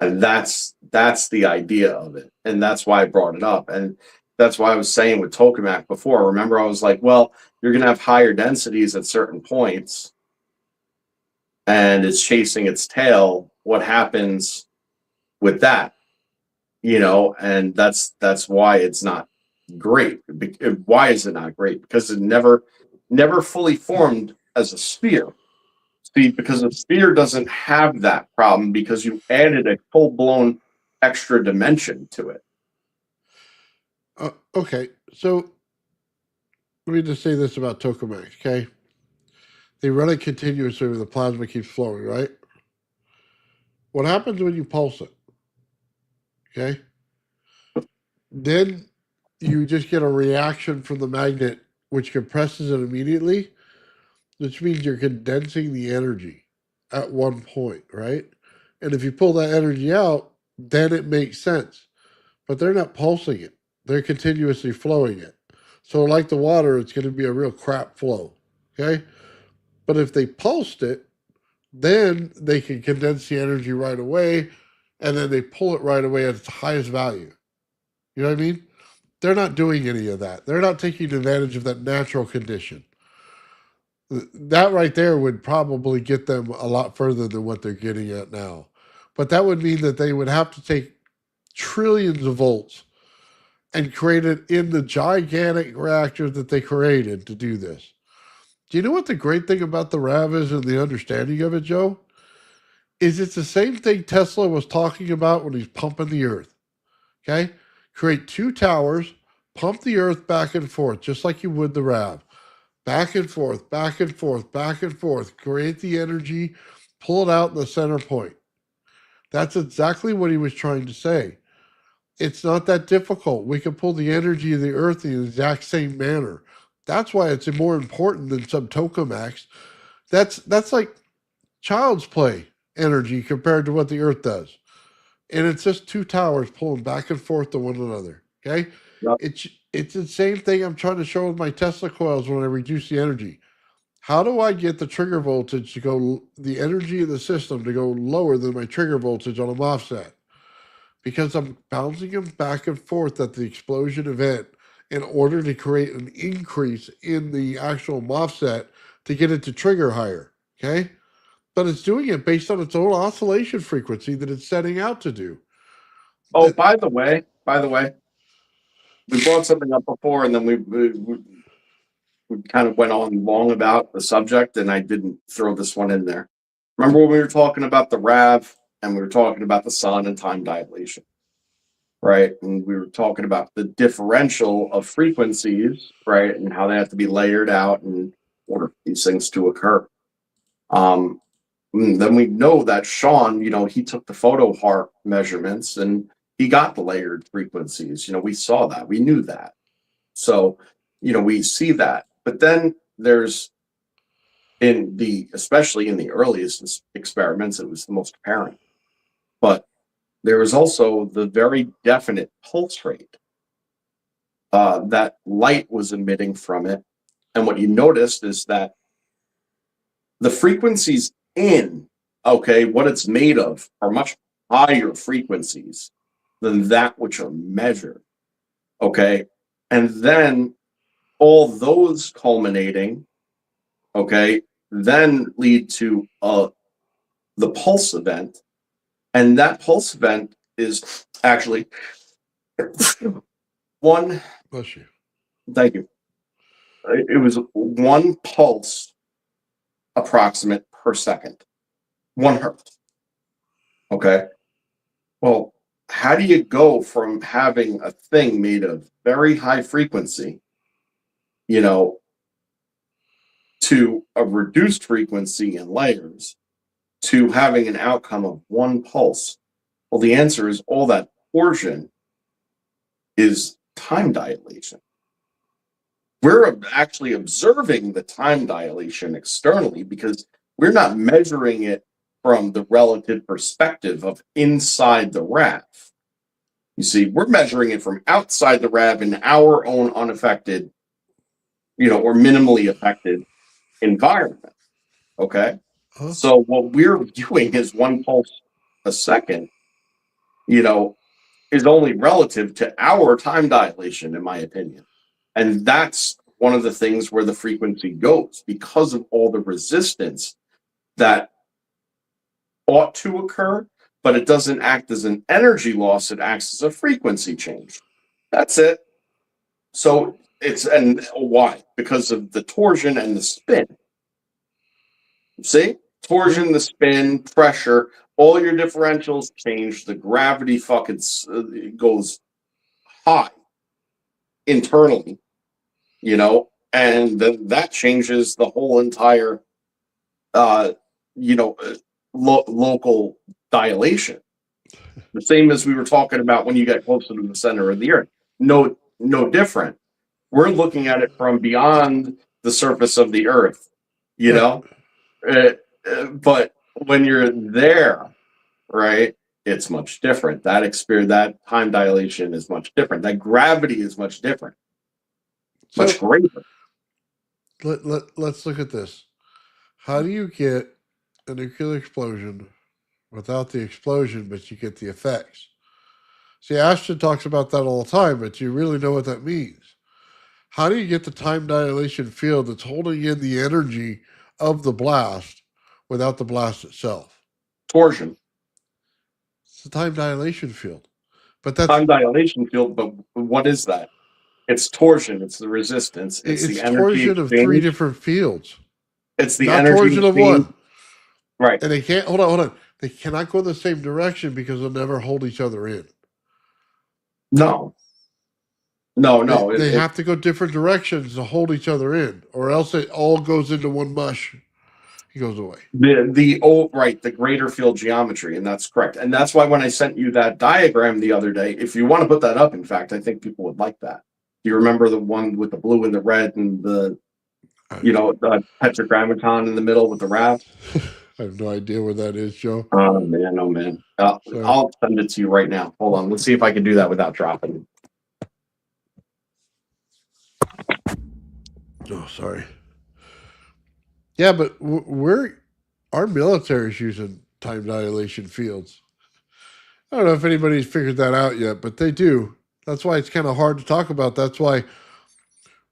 And that's the idea of it. And that's why I brought it up. And that's why I was saying with tokamak before. Remember, I was like, well, you're going to have higher densities at certain points, and it's chasing its tail. What happens with that? And that's why it's not great. Why is it not great? Because it never fully formed as a sphere. See, because a sphere doesn't have that problem because you added a full-blown extra dimension to it. Okay, so let me just say this about tokamaks, okay? They run it continuously where the plasma keeps flowing, right? What happens when you pulse it? Okay? Then you just get a reaction from the magnet, which compresses it immediately, which means you're condensing the energy at one point, right? And if you pull that energy out, then it makes sense. But they're not pulsing it. They're continuously flowing it. So like the water, it's going to be a real crap flow, okay? But if they pulsed it, then they can condense the energy right away, and then they pull it right away at its highest value. You know what I mean? They're not doing any of that. They're not taking advantage of that natural condition. That right there would probably get them a lot further than what they're getting at now. But that would mean that they would have to take trillions of volts and create it in the gigantic reactor that they created to do this. Do you know what the great thing about the RAV is and the understanding of it, Joe? Is it's the same thing Tesla was talking about when he's pumping the earth. Okay? Create two towers, pump the earth back and forth, just like you would the RAV. Back and forth, back and forth, back and forth. Create the energy, pull it out in the center point. That's exactly what he was trying to say. It's not that difficult. We can pull the energy of the earth in the exact same manner. That's why it's more important than some tokamaks. That's like child's play energy compared to what the Earth does. And it's just two towers pulling back and forth to one another. Okay? Yep. It's the same thing I'm trying to show with my Tesla coils when I reduce the energy. How do I get the trigger voltage to go, the energy of the system to go lower than my trigger voltage on a MOSFET? Because I'm bouncing them back and forth at the explosion event in order to create an increase in the actual MOSFET to get it to trigger higher. Okay? But it's doing it based on its own oscillation frequency that it's setting out to do. Oh, by the way, we brought something up before, and then we kind of went on long about the subject, and I didn't throw this one in there. Remember when we were talking about the RAV, and we were talking about the sun and time dilation, right? And we were talking about the differential of frequencies, right, and how they have to be layered out in order for these things to occur. Then we know that Sean, he took the photo HARP measurements, and he got the layered frequencies. We saw that. We knew that. So, we see that. But then there's, especially in the earliest experiments, it was the most apparent. But there was also the very definite pulse rate that light was emitting from it. And what you noticed is that the frequencies what it's made of are much higher frequencies than that which are measured. Okay. And then all those culminating, then lead to the pulse event. And that pulse event is actually one. Bless you. Thank you. It was one pulse approximate per second, 1 hertz. Okay. Well, how do you go from having a thing made of very high frequency, to a reduced frequency in layers, to having an outcome of one pulse? Well, the answer is all that portion is time dilation. We're actually observing the time dilation externally because we're not measuring it from the relative perspective of inside the RAV. You see, we're measuring it from outside the RAV in our own unaffected, or minimally affected environment. Okay. Huh? So what we're doing is 1 pulse a second, is only relative to our time dilation, in my opinion. And that's one of the things where the frequency goes because of all the resistance that ought to occur, but it doesn't act as an energy loss. It acts as a frequency change. That's it. So and why? Because of the torsion and the spin. See? Torsion, the spin, pressure, all your differentials change. The gravity fucking goes high internally, and then that changes the whole entire, local dilation. The same as we were talking about when you get closer to the center of the Earth. No different. We're looking at it from beyond the surface of the Earth, but when you're there, right, it's much different. That time dilation is much different. That gravity is much different, much greater. Let's look at this. How do you get a nuclear explosion without the explosion, but you get the effects? See, Ashton talks about that all the time, but do you really know what that means? How do you get the time dilation field that's holding in the energy of the blast without the blast itself? Torsion. It's the time dilation field. But that's time dilation field, but what is that? It's torsion, it's the resistance, it's the energy torsion exchange. Of 3 different fields. It's the not energy torsion exchange. Of one. Right. And they can't hold on. They cannot go in the same direction because they'll never hold each other in. No. They have to go different directions to hold each other in, or else it all goes into one mush. He goes away. The greater field geometry, and that's correct. And that's why when I sent you that diagram the other day, if you want to put that up, in fact, I think people would like that. Do you remember the one with the blue and the red and the tetragrammaton in the middle with the RAV? I have no idea where that is, Joe. Oh man. Sorry. I'll send it to you right now. Hold on. Let's see if I can do that without dropping. Oh, sorry. Yeah, but our military's using time dilation fields. I don't know if anybody's figured that out yet, but they do. That's why it's kind of hard to talk about. That's why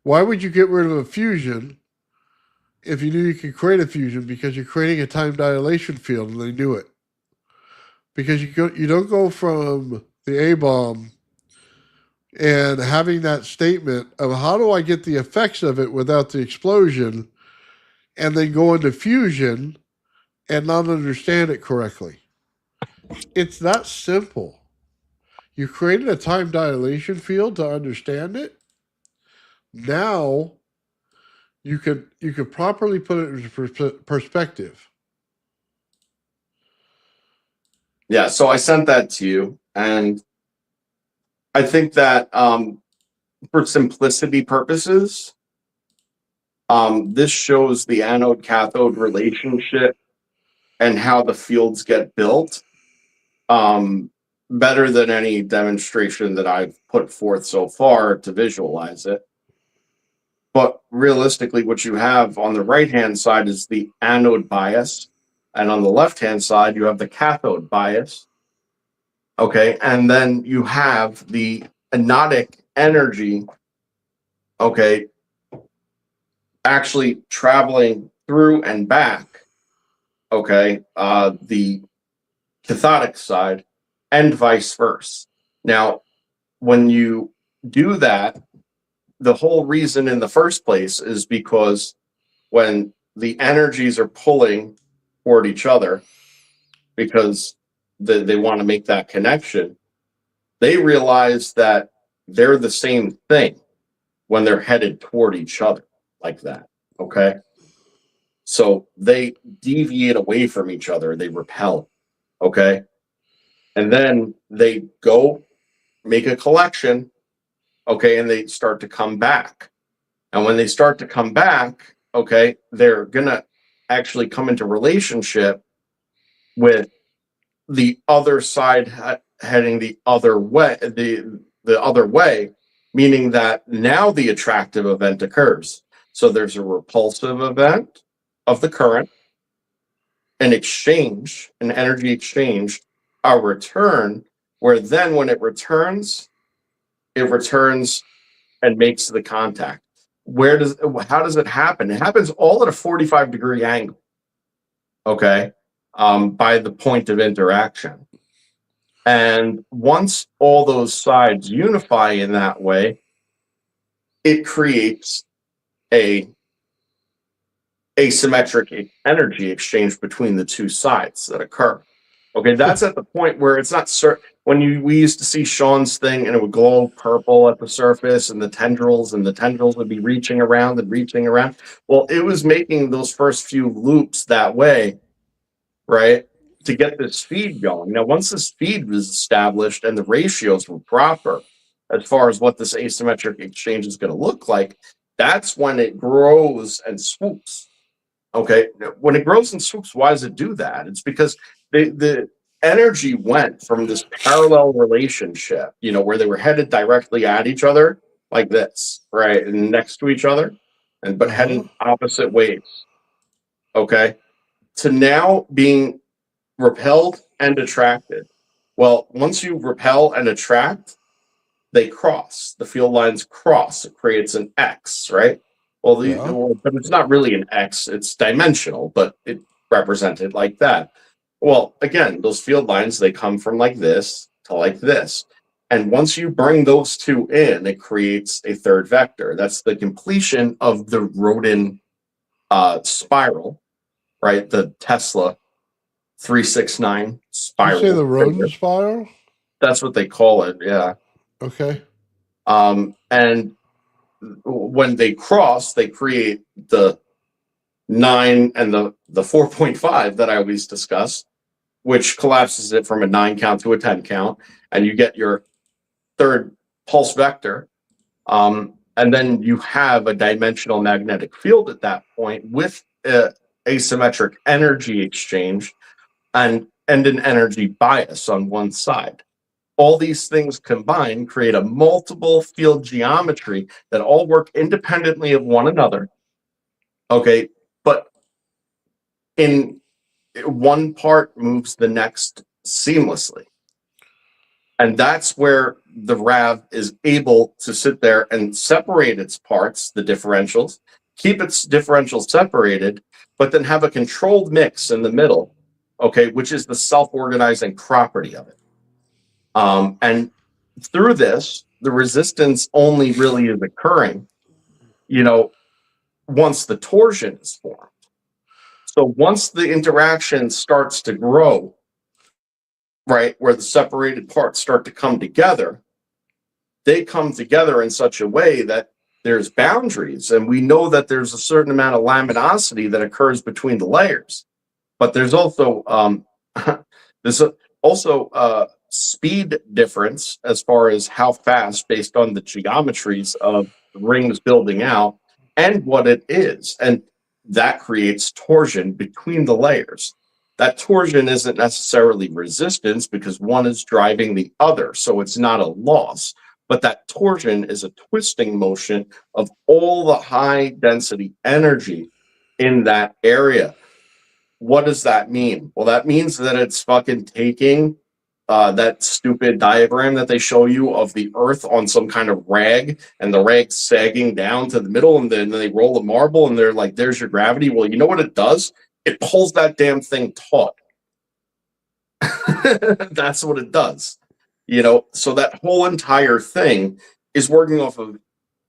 would you get rid of a fusion if you knew you could create a fusion? Because you're creating a time dilation field, and they knew it. Because you don't go from the A-bomb and having that statement of how do I get the effects of it without the explosion, and then go into fusion and not understand it correctly. It's that simple. You created a time dilation field to understand it. Now you could properly put it into perspective. Yeah, so I sent that to you, and I think that for simplicity purposes, this shows the anode-cathode relationship and how the fields get built better than any demonstration that I've put forth so far to visualize it. But realistically, what you have on the right-hand side is the anode bias, and on the left-hand side, you have the cathode bias. Okay, and then you have the anodic energy, okay, actually traveling through and back, okay, the cathodic side, and vice versa. Now, when you do that, the whole reason in the first place is because when the energies are pulling toward each other, because they want to make that connection, they realize that they're the same thing when they're headed toward each other like that, okay? So they deviate away from each other, they repel, okay? And then they go make a collection, okay, and they start to come back. And when they start to come back, okay, they're gonna actually come into relationship with the other side heading the other way, the other way, meaning that now the attractive event occurs. So there's a repulsive event of the current, an exchange, an energy exchange, a return, where then when it returns and makes the contact. How does it happen? It happens all at a 45-degree angle, okay, by the point of interaction. And once all those sides unify in that way, it creates a asymmetric energy exchange between the two sides that occur. Okay, that's at the point where it's not certain. When we used to see Sean's thing and it would glow purple at the surface and the tendrils would be reaching around and reaching around. Well, it was making those first few loops that way, right, to get this feed going. Now, once this feed was established and the ratios were proper as far as what this asymmetric exchange is going to look like, that's when it grows and swoops. Okay, when it grows and swoops, why does it do that? It's because the energy went from this parallel relationship, you know, where they were headed directly at each other like this, right, and next to each other, but heading opposite ways. Okay, to now being repelled and attracted. Well, once you repel and attract, they cross. The field lines cross. It creates an X, right? Well, but it's not really an X. It's dimensional, but it represented like that. Well, again, those field lines, they come from like this to like this. And once you bring those two in, it creates a third vector. That's the completion of the Rodin spiral, right? The Tesla 369 spiral. You say the Rodin spiral? That's what they call it, yeah. Okay. And when they cross, they create the 9 and the 4.5 that I always discuss, which collapses it from a 9 count to a 10 count, and you get your third pulse vector. And then you have a dimensional magnetic field at that point with asymmetric energy exchange and an energy bias on one side. All these things combined create a multiple field geometry that all work independently of one another. Okay, but in one part moves the next seamlessly. And that's where the RAV is able to sit there and separate its parts, the differentials, keep its differentials separated, but then have a controlled mix in the middle, okay, which is the self-organizing property of it. And through this, the resistance only really is occurring, once the torsion is formed. So once the interaction starts to grow, right, where the separated parts start to come together, they come together in such a way that there's boundaries. And we know that there's a certain amount of laminosity that occurs between the layers. But there's also speed difference as far as how fast, based on the geometries of the rings building out and what it is. And that creates torsion between the layers. That torsion isn't necessarily resistance because one is driving the other, so it's not a loss. But that torsion is a twisting motion of all the high density energy in that area. What does that mean? Well, that means that it's fucking taking that stupid diagram that they show you of the Earth on some kind of rag, and the rag sagging down to the middle, and then they roll a marble, and they're like, there's your gravity. Well, you know what it does? It pulls that damn thing taut. That's what it does. So that whole entire thing is working off of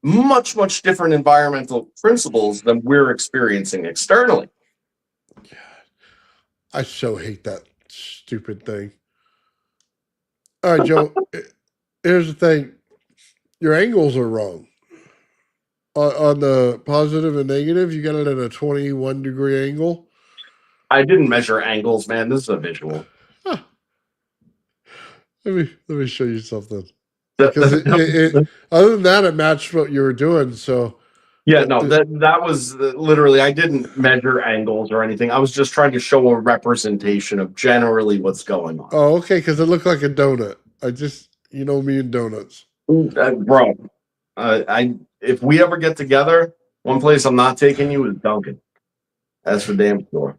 much, much different environmental principles than we're experiencing externally. I so hate that stupid thing. All right, Joe, here's the thing. Your angles are wrong. On the positive and negative, you got it at a 21-degree angle. I didn't measure angles, man. This is a visual. Huh. Let me show you something. Because other than that, it matched what you were doing. So yeah, no, that was literally, I didn't measure angles or anything. I was just trying to show a representation of generally what's going on. Oh, okay, because it looked like a donut. Me and donuts. Bro, if we ever get together, one place I'm not taking you is Dunkin'. That's for damn sure.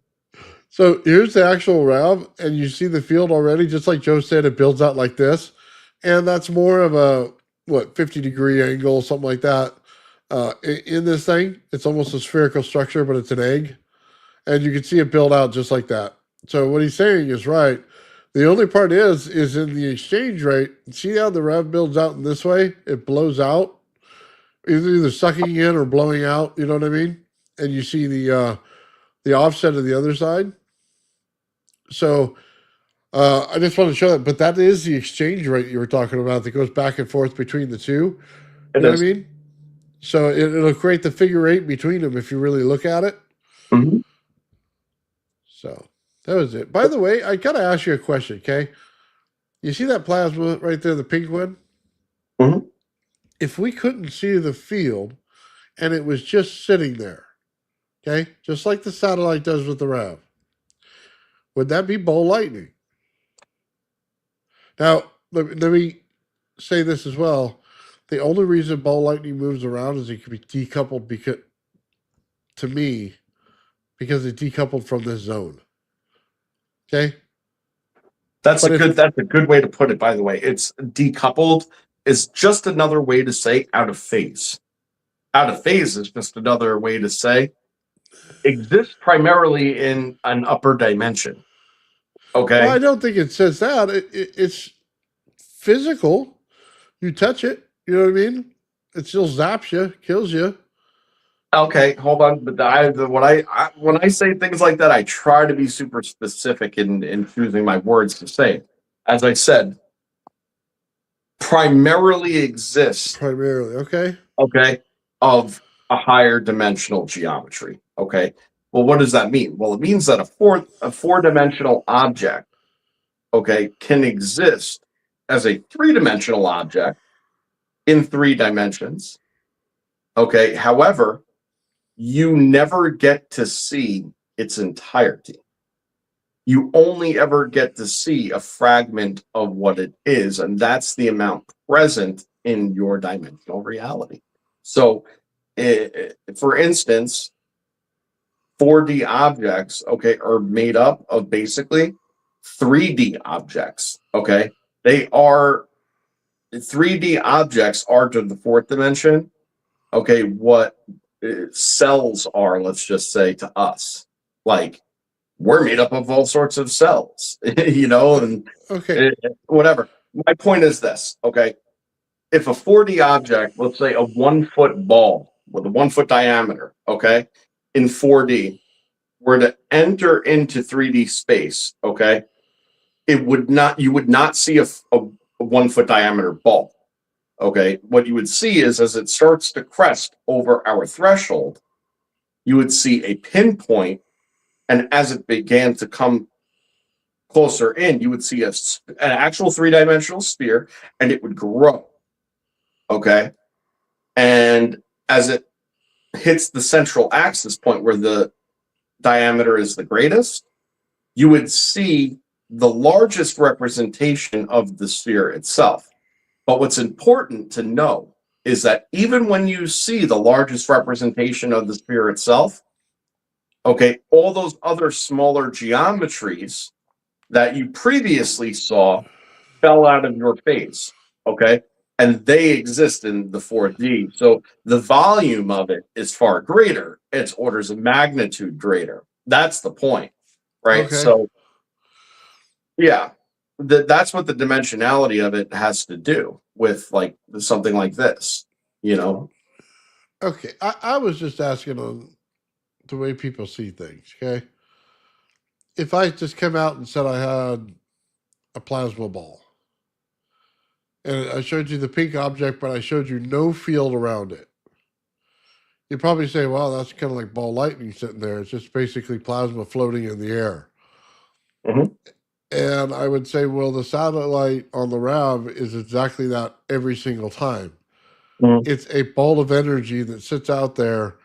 So here's the actual RAV, and you see the field already. Just like Joe said, it builds out like this, and that's more of a 50-degree angle, something like that. In this thing, it's almost a spherical structure, but it's an egg, and you can see it build out just like that. So what he's saying is right. The only part is in the exchange rate. See how the RAV builds out in this way? It blows out, either sucking in or blowing out. You know what I mean? And you see the offset of the other side. So I just want to show that. But that is the exchange rate you were talking about that goes back and forth between the two. You know what I mean? So it'll create the figure eight between them if you really look at it. Mm-hmm. So that was it. By the way, I got to ask you a question, okay? You see that plasma right there, the pink one? Mm-hmm. If we couldn't see the field and it was just sitting there, okay, just like the satellite does with the RAV, would that be ball lightning? Now, let me say this as well. The only reason ball lightning moves around is it can be decoupled because it decoupled from this zone. Okay? That's a good way to put it, by the way. It's decoupled is just another way to say out of phase. Out of phase is just another way to say exists primarily in an upper dimension. Okay. Well, I don't think it says that. It's physical. You touch it, you know what I mean? It still zaps you, kills you. Okay, hold on. But when I say things like that, I try to be super specific in choosing my words to say. As I said, primarily exists. Primarily, okay. Okay, of a higher dimensional geometry. Okay. Well, what does that mean? Well, it means that a four-dimensional object, okay, can exist as a three-dimensional object in 3 dimensions. Okay. However, you never get to see its entirety. You only ever get to see a fragment of what it is, and that's the amount present in your dimensional reality. So, for instance, 4D objects, okay, are made up of basically 3D objects, okay? 3D objects are to the fourth dimension, okay, what cells are, let's just say, to us. Like, we're made up of all sorts of cells, and Okay. whatever. My point is this, okay? If a 4D object, let's say a 1 foot ball with a 1 foot diameter, okay, in 4D, were to enter into 3D space, okay, you would not see a 1 foot diameter ball. Okay, what you would see is as it starts to crest over our threshold, you would see a pinpoint, and as it began to come closer in, you would see an actual three-dimensional sphere, and it would grow. Okay, and as it hits the central axis point where the diameter is the greatest, you would see the largest representation of the sphere itself. But what's important to know is that even when you see the largest representation of the sphere itself, okay, all those other smaller geometries that you previously saw fell out of your face, okay? And they exist in the 4D. So the volume of it is far greater. It's orders of magnitude greater. That's the point, right? Okay. So, yeah. That's what the dimensionality of it has to do with, like, something like this, Okay. I was just asking on the way people see things. Okay. If I just came out and said I had a plasma ball, and I showed you the pink object, but I showed you no field around it, you'd probably say, well, that's kind of like ball lightning sitting there. It's just basically plasma floating in the air. Mhm. And I would say, well, the satellite on the RAV is exactly that every single time. Mhm. It's a ball of energy that sits out there,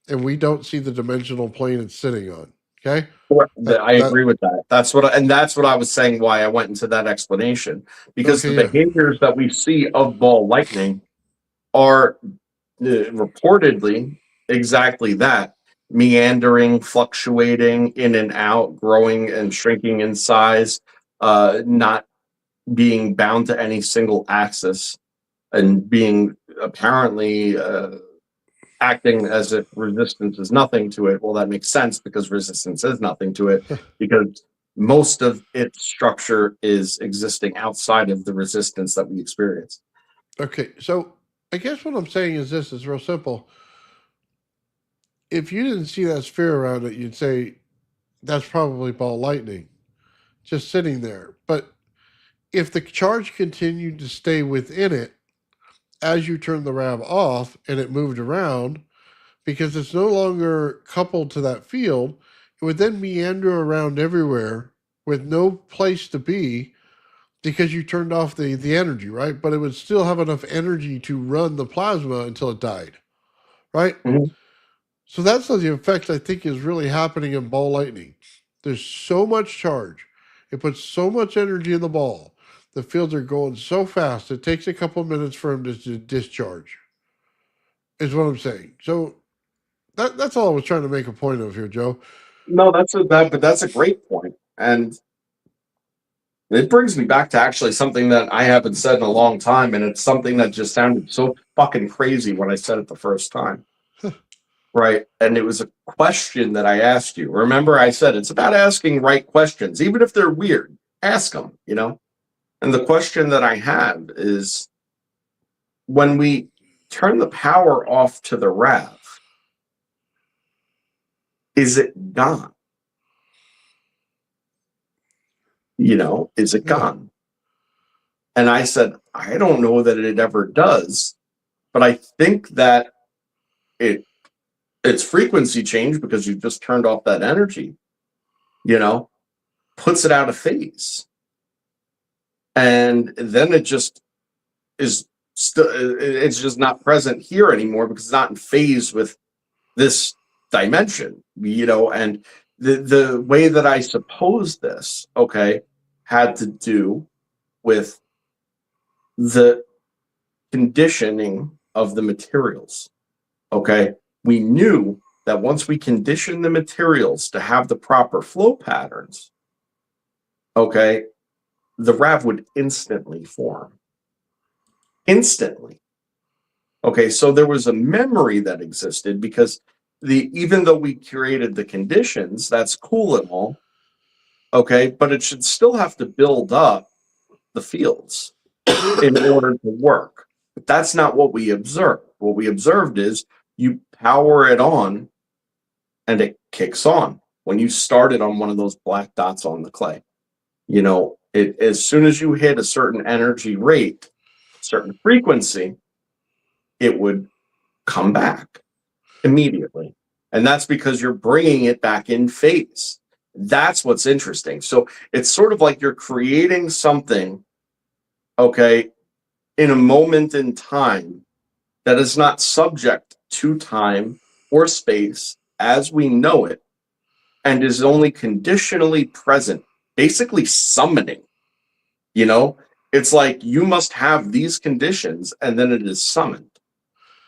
and we don't see the dimensional plane it's sitting on. Okay? I agree with that. That's what I was saying, why I went into that explanation, because the Okay, yeah. behaviors that we see of ball lightning are reportedly exactly that: meandering, fluctuating in and out, growing and shrinking in size, not being bound to any single axis, and being apparently acting as if resistance is nothing to it. Well, that makes sense because resistance is nothing to it, because most of its structure is existing outside of the resistance that we experience. Okay, so I guess what I'm saying is this is real simple. If you didn't see that sphere around it, you'd say that's probably ball lightning just sitting there. But if the charge continued to stay within it as you turn the RAV off and it moved around, because it's no longer coupled to that field, it would then meander around everywhere with no place to be because you turned off the energy, right? But it would still have enough energy to run the plasma until it died, right? Mhm. So that's the effect I think is really happening in ball lightning. There's so much charge. It puts so much energy in the ball. The fields are going so fast, it takes a couple of minutes for them to discharge, is what I'm saying. So that's all I was trying to make a point of here, Joe. No, but that's a great point, and it brings me back to actually something that I haven't said in a long time, and it's something that just sounded so fucking crazy when I said it the first time. Right. And it was a question that I asked you. Remember, I said it's about asking right questions, even if they're weird. Ask them, And the question that I have is, when we turn the power off to the RAV, is it gone? Is it Yeah. gone? And I said, I don't know that it ever does, but I think that its frequency change, because you just turned off that energy, puts it out of phase. And then it just is it's just not present here anymore because it's not in phase with this dimension, and the way that I suppose this, okay, had to do with the conditioning of the materials. Okay, we knew that once we conditioned the materials to have the proper flow patterns, okay, the RAV would instantly form. Instantly. Okay, so there was a memory that existed because even though we created the conditions, that's cool and all, okay, but it should still have to build up the fields in order to work. But that's not what we observed. What we observed is you power it on and it kicks on when you start it on one of those black dots on the clay. You know, as soon as you hit a certain energy rate, certain frequency, it would come back immediately. And that's because you're bringing it back in phase. That's what's interesting. So it's sort of like you're creating something, okay, in a moment in time that is not subject to time or space as we know it, and is only conditionally present, basically summoning. You know, it's like you must have these conditions and then it is summoned.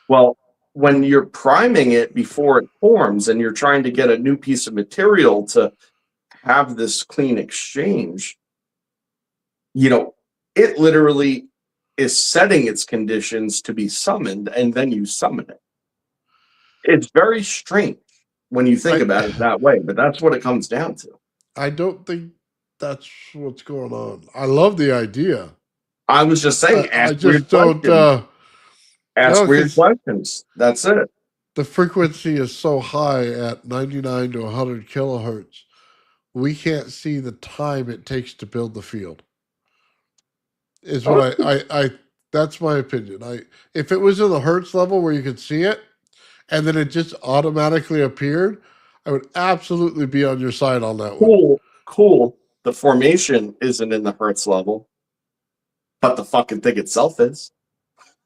Well, when you're priming it before it forms and you're trying to get a new piece of material to have this clean exchange, you know, it literally is setting its conditions to be summoned and then you summon it. It's very strange when you think about it that way, but that's what it comes down to. I don't think that's what's going on. I love the idea. I was just saying, I ask just weird don't. questions. Ask No, weird 'cause questions. That's it. the frequency is so high at 99 to 100 kilohertz, we can't see the time it takes to build the field. Is what I that's my opinion. If it was in the hertz level where you could see it, and then it just automatically appeared, I would absolutely be on your side on that one. Cool. The formation isn't in the hertz level, but the fucking thing itself is.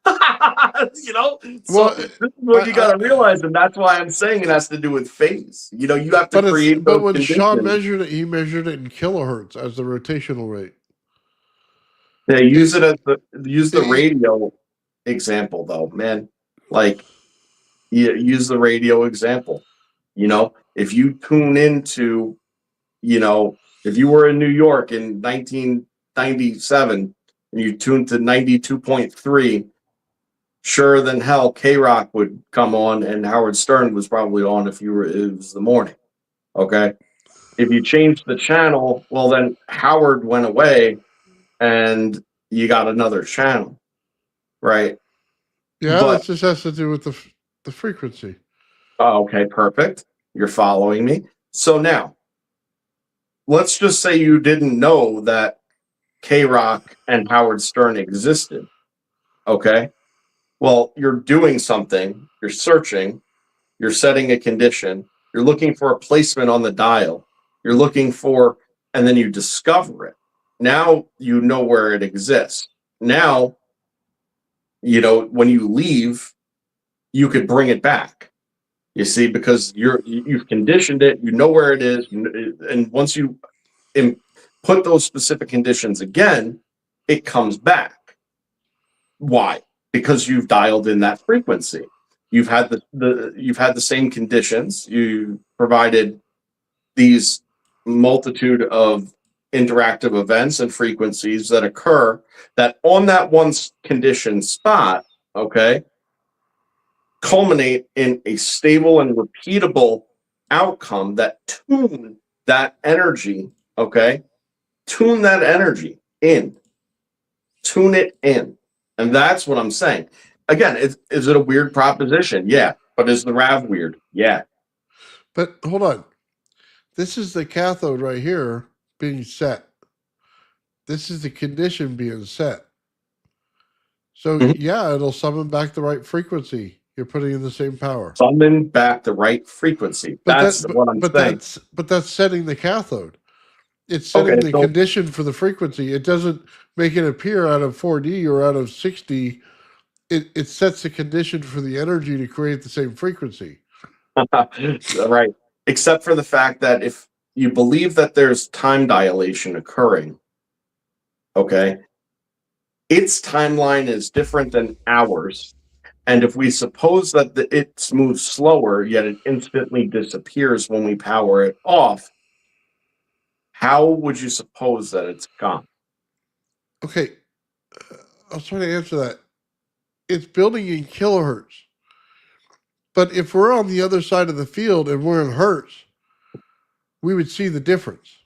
You know, so Well, this is what you got to realize, and that's why I'm saying it has to do with phase. You know, you have to create but those when Sean conditions. measured it, he measured it in kilohertz as the rotational rate. Yeah, use the radio example though, man. Like, use the radio example. You know, if you tune into, you know, if you were in New York in 1997 and you tuned to 92.3, sure than hell K-Rock would come on and Howard Stern was probably on if it was the morning. Okay. If you changed the channel, well then Howard went away and you got another channel. Right. Yeah, But that just has to do with the frequency. okay, perfect. You're following me. So now, let's just say you didn't know that K-Rock and Howard Stern existed. Okay. Well, you're doing something, you're searching, you're setting a condition, you're looking for a placement on the dial, you're looking for, and then you discover it. Now you know where it exists. Now, you know, when you leave, you could bring it back. You see, because you've conditioned it, you know where it is, and once you put those specific conditions again, it comes back. Why? Because you've dialed in that frequency. You've had the same conditions. You provided these multitude of interactive events and frequencies that occur that on that one condition spot, okay, culminate in a stable and repeatable outcome that tune that energy, okay? Tune that energy in. Tune it in. And that's what I'm saying. Again, is it a weird proposition? Yeah. But is the RAV weird? Yeah. But hold on. This is the cathode right here being set. This is the condition being set. So yeah, it'll summon back the right frequency. You're putting in the same power. Summon back the right frequency. That's what I'm saying. But that's setting the cathode. It's setting the condition for the frequency. It doesn't make it appear out of 4D or out of 6D. It sets the condition for the energy to create the same frequency. Right. except for the fact that if you believe that there's time dilation occurring, okay, its timeline is different than ours. And if we suppose that it moves slower, yet it instantly disappears when we power it off, how would you suppose that it's gone? Okay, I'll try to answer that. It's building in kilohertz. But if we're on the other side of the field and we're in hertz, we would see the difference.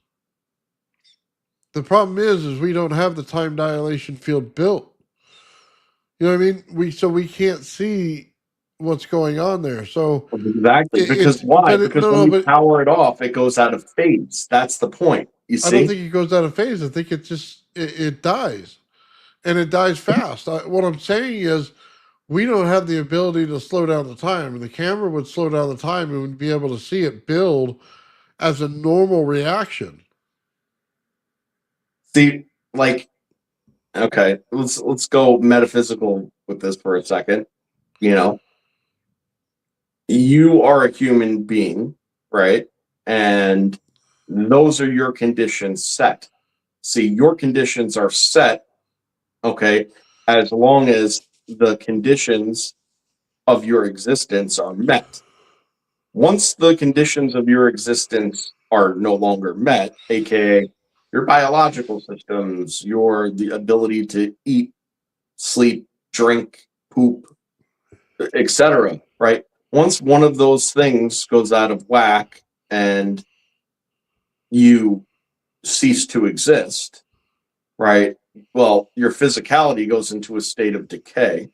The problem is we don't have the time dilation field built. You know what I mean? We can't see what's going on there. So Exactly. Because why? Because when we power it off, it goes out of phase. That's the point. You see? I don't think it goes out of phase. I think it just it dies, and it dies fast. What I'm saying is, we don't have the ability to slow down the time. The camera would slow down the time and would be able to see it build as a normal reaction. See, like, okay, let's go metaphysical with this for a second. You know, you are a human being, right? And those are your conditions set. See, your conditions are set, okay, as long as the conditions of your existence are met. Once the conditions of your existence are no longer met, aka your biological systems, the ability to eat, sleep, drink, poop, etc., right? Once one of those things goes out of whack and you cease to exist, right? Well, your physicality goes into a state of decay.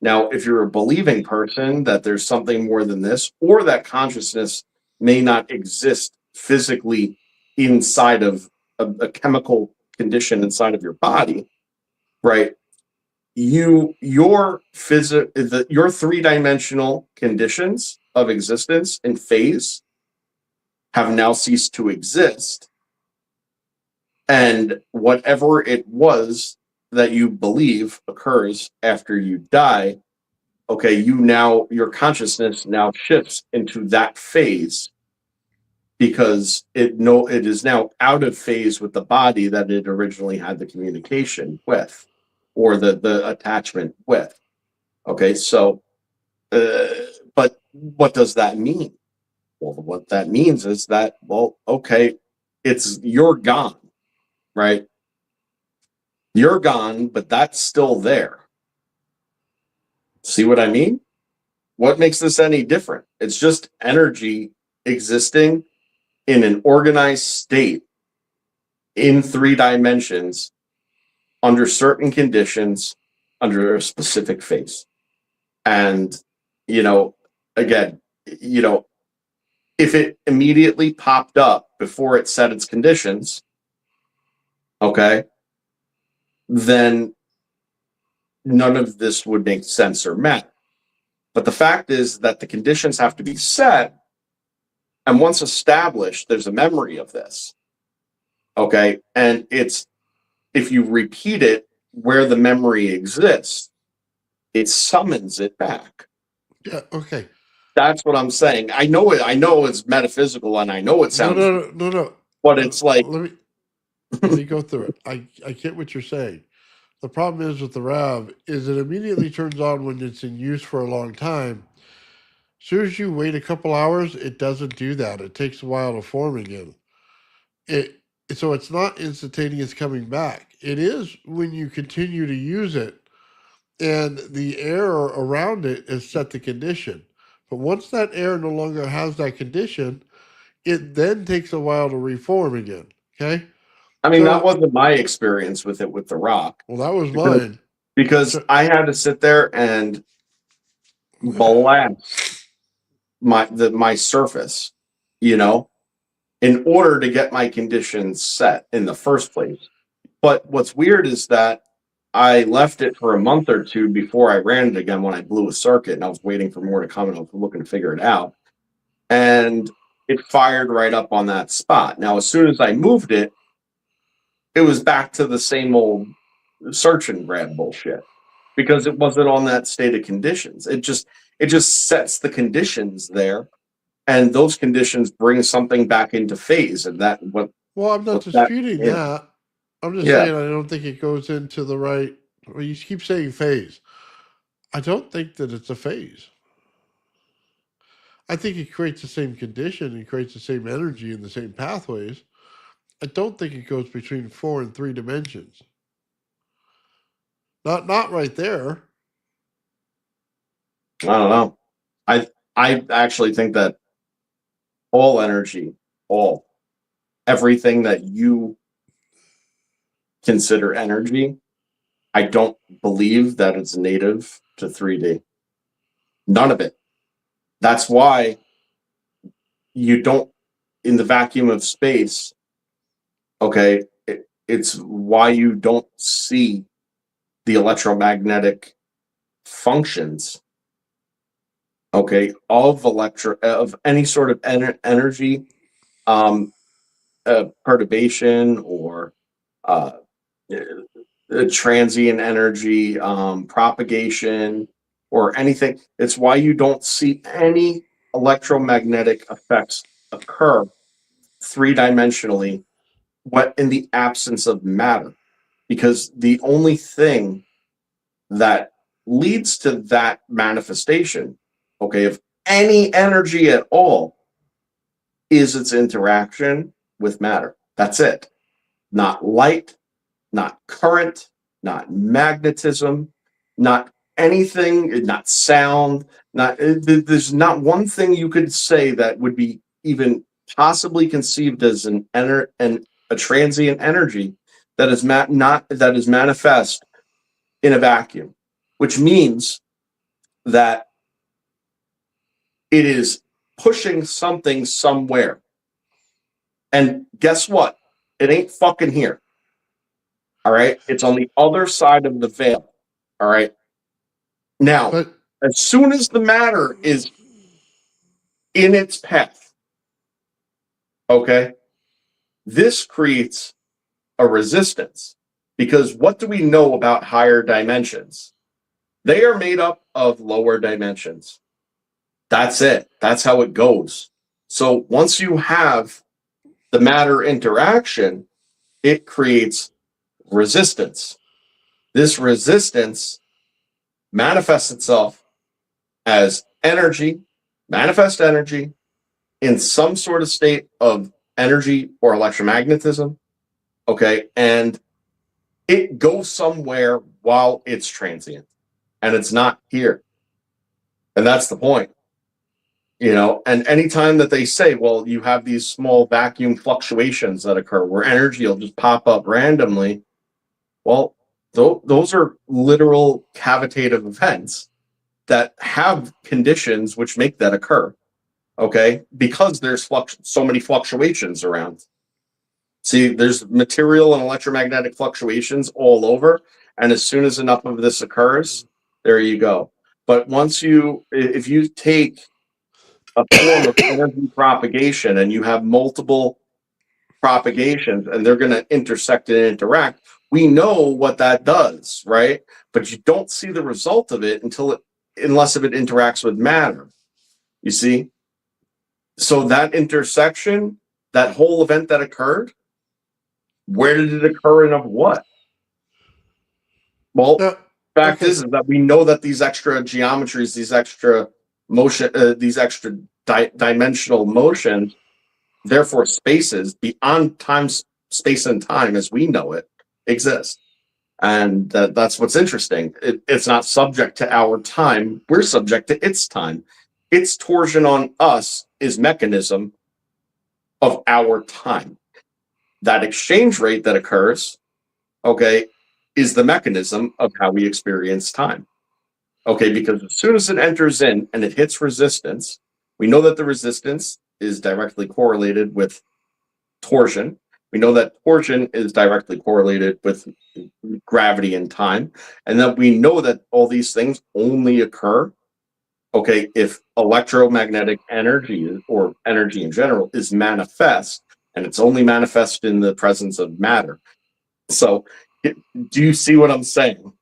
Now, if you're a believing person that there's something more than this, or that consciousness may not exist physically inside of a chemical condition inside of your body, right? Your three-dimensional conditions of existence and phase have now ceased to exist. And whatever it was that you believe occurs after you die, okay, your consciousness now shifts into that phase because it is now out of phase with the body that it originally had the communication with, or the attachment with. Okay, so but what does that mean? Well, what that means is that, well, okay, you're gone, right? You're gone, but that's still there. See what I mean? What makes this any different? It's just energy existing in an organized state in 3 dimensions under certain conditions under a specific phase. And, again, if it immediately popped up before it set its conditions, okay, then none of this would make sense or matter. But the fact is that the conditions have to be set, and once established, there's a memory of this. Okay, and if you repeat it where the memory exists, it summons it back. Yeah, okay. That's what I'm saying. I know it's metaphysical, and I know it sounds no. But it's like, let me go through it. I get what you're saying. The problem is with the RAV is it immediately turns on when it's in use for a long time. As soon as you wait a couple hours, it doesn't do that. It takes a while to form again. So it's not instantaneous coming back. It is when you continue to use it and the air around it is set the condition. But once that air no longer has that condition, it then takes a while to reform again. Okay? I mean, that wasn't my experience with it with the rock. Well, that was mine. Because I had to sit there and blast my surface, in order to get my conditions set in the first place. But what's weird is that I left it for a month or two before I ran it again when I blew a circuit, and I was waiting for more to come, and I was looking to figure it out. And it fired right up on that spot. Now, as soon as I moved it, it was back to the same old search and grab bullshit, because it wasn't on that state of conditions. It just sets the conditions there, and those conditions bring something back into phase, and that what Well, I'm not what that disputing is. that. I'm just Yeah. saying I don't think it goes into the right. Well, you keep saying phase. I don't think that it's a phase. I think it creates the same condition and creates the same energy and the same pathways. I don't think it goes between 4 and 3 dimensions. Not right there. I don't know. I actually think that all energy, all everything that you consider energy, I don't believe that it's native to 3D. None of it. That's why you don't, in the vacuum of space, okay, it's why you don't see the electromagnetic functions, okay, of any sort of energy, um, perturbation or uh, transient energy, propagation, or anything. It's why you don't see any electromagnetic effects occur three-dimensionally, what in the absence of matter, because the only thing that leads to that manifestation, okay, of any energy at all, is its interaction with matter. That's it. Not light, not current, not magnetism, not anything, not sound, there's not one thing you could say that would be even possibly conceived as a transient energy that is not that is manifest in a vacuum, which means that it is pushing something somewhere. And guess what? It ain't fucking here. All right. It's on the other side of the veil. All right. Now, But as soon as the matter is in its path, okay, this creates a resistance, because what do we know about higher dimensions? They are made up of lower dimensions. That's it. That's how it goes. So once you have the matter interaction, it creates resistance. This resistance manifests itself as energy, manifest energy, in some sort of state of energy or electromagnetism. Okay. And it goes somewhere while it's transient, and it's not here. And that's the point. And anytime that they say, well, you have these small vacuum fluctuations that occur where energy will just pop up randomly, well, those are literal cavitative events that have conditions which make that occur. Okay, because there's so many fluctuations around. See, there's material and electromagnetic fluctuations all over, and as soon as enough of this occurs, there you go. But if you take a form of energy propagation and you have multiple propagations and they're going to intersect and interact, we know what that does, right? But you don't see the result of it unless it interacts with matter. You see? So that intersection, that whole event that occurred, where did it occur and of what? Well, fact is that we know that these extra geometries, these extra motion, these extra dimensional motions, therefore spaces beyond time, space, and time as we know it, exist. And that's what's interesting. It's not subject to our time. We're subject to its time. Its torsion on us is mechanism of our time. That exchange rate that occurs, okay, is the mechanism of how we experience time. Okay, because as soon as it enters in and it hits resistance, we know that the resistance is directly correlated with torsion. We know that torsion is directly correlated with gravity and time, and that we know that all these things only occur, okay, if electromagnetic energy or energy in general is manifest, and it's only manifest in the presence of matter. So, do you see what I'm saying?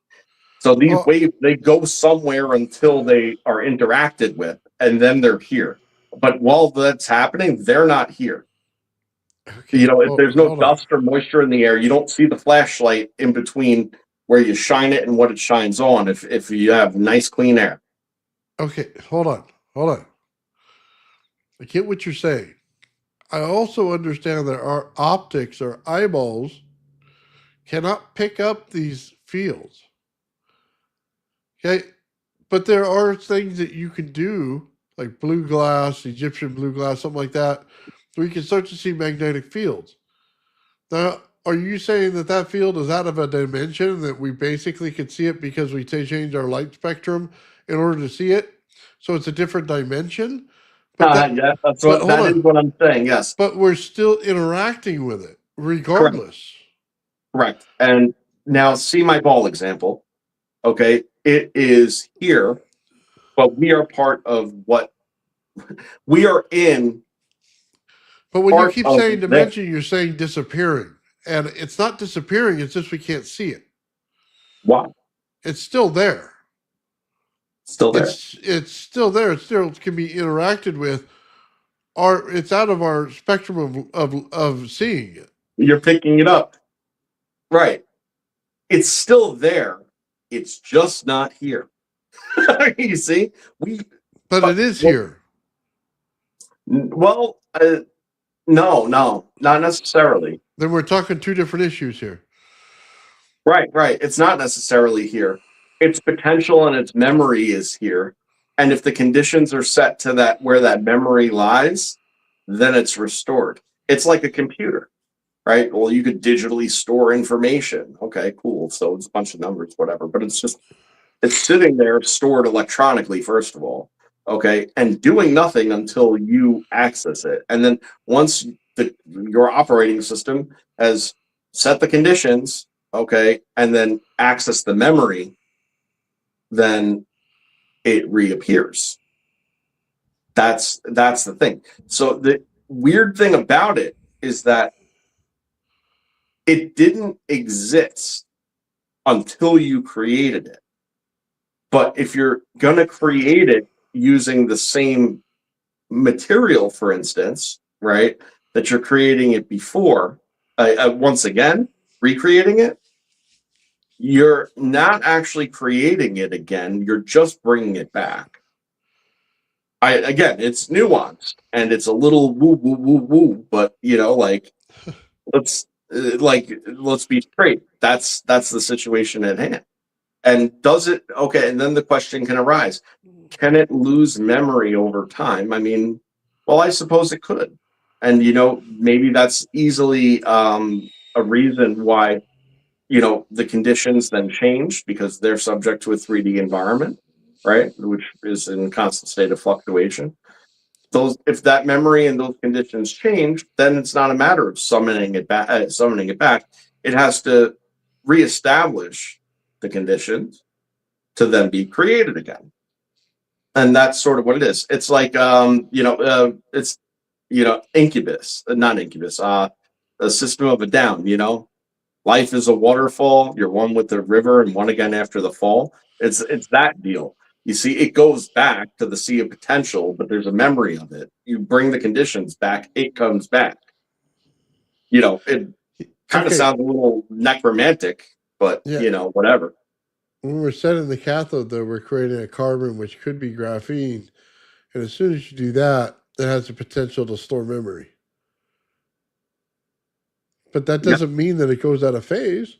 So these waves, they go somewhere until they are interacted with, and then they're here. But while that's happening, they're not here. Okay, You know, if well, there's no hold on. dust or moisture in the air, you don't see the flashlight in between where you shine it and what it shines on if you have nice clean air. Okay, hold on. I get what you're saying. I also understand that our optics, our eyeballs, cannot pick up these fields. Okay, but there are things that you can do, like blue glass, Egyptian blue glass, something like that, where you can start to see magnetic fields. Now, are you saying that that field is out of a dimension that we basically could see it because we change our light spectrum in order to see it? So it's a different dimension? But Yeah, but hold that is on. what I'm saying. Yes, But we're still interacting with it, correct, regardless. correct. And now see my ball example. Okay, it is here, but we are part of what we are in. But when you Part keep of saying there. dimension, you're saying disappearing. And it's not disappearing, it's just we can't see it. Why? It's still there. Still there. It's still there. It still can be interacted with. It's out of our spectrum of seeing it. You're picking it up. Right. It's still there. It's just not here. You see, But it is here. well, no, not necessarily. Then we're talking two different issues here. Right, right. It's not necessarily here. Its potential and its memory is here. And if the conditions are set to that where that memory lies, then it's restored. It's like a computer, right? Well, you could digitally store information. Okay, cool. So it's a bunch of numbers, whatever. But it's sitting there stored electronically, first of all. Okay, and doing nothing until you access it. And then once your operating system has set the conditions, okay, and then access the memory, then it reappears. That's the thing. So the weird thing about it is that it didn't exist until you created it. But if you're going to create it using the same material, for instance, right, that you're creating it before, once again, recreating it, you're not actually creating it again. You're just bringing it back. Again, it's nuanced and it's a little woo woo woo woo, but like let's let's be straight. That's the situation at hand. And does it okay? And then the question can arise: can it lose memory over time? I mean, well, I suppose it could, and maybe that's easily a reason why the conditions then change because they're subject to a 3D environment, right, which is in constant state of fluctuation. If that memory and those conditions change, then it's not a matter of summoning it back. It has to reestablish the conditions to then be created again, and that's sort of what it is. It's like it's incubus, not incubus, a system of a down. Life is a waterfall. You're one with the river and one again after the fall. It's that deal. You see, it goes back to the sea of potential, but there's a memory of it. You bring the conditions back, it comes back. It kind of sounds a little necromantic, but Yeah. whatever. When we're setting the cathode, though, we're creating a carbon which could be graphene. And as soon as you do that, it has the potential to store memory. But that Yeah. doesn't mean that it goes out of phase.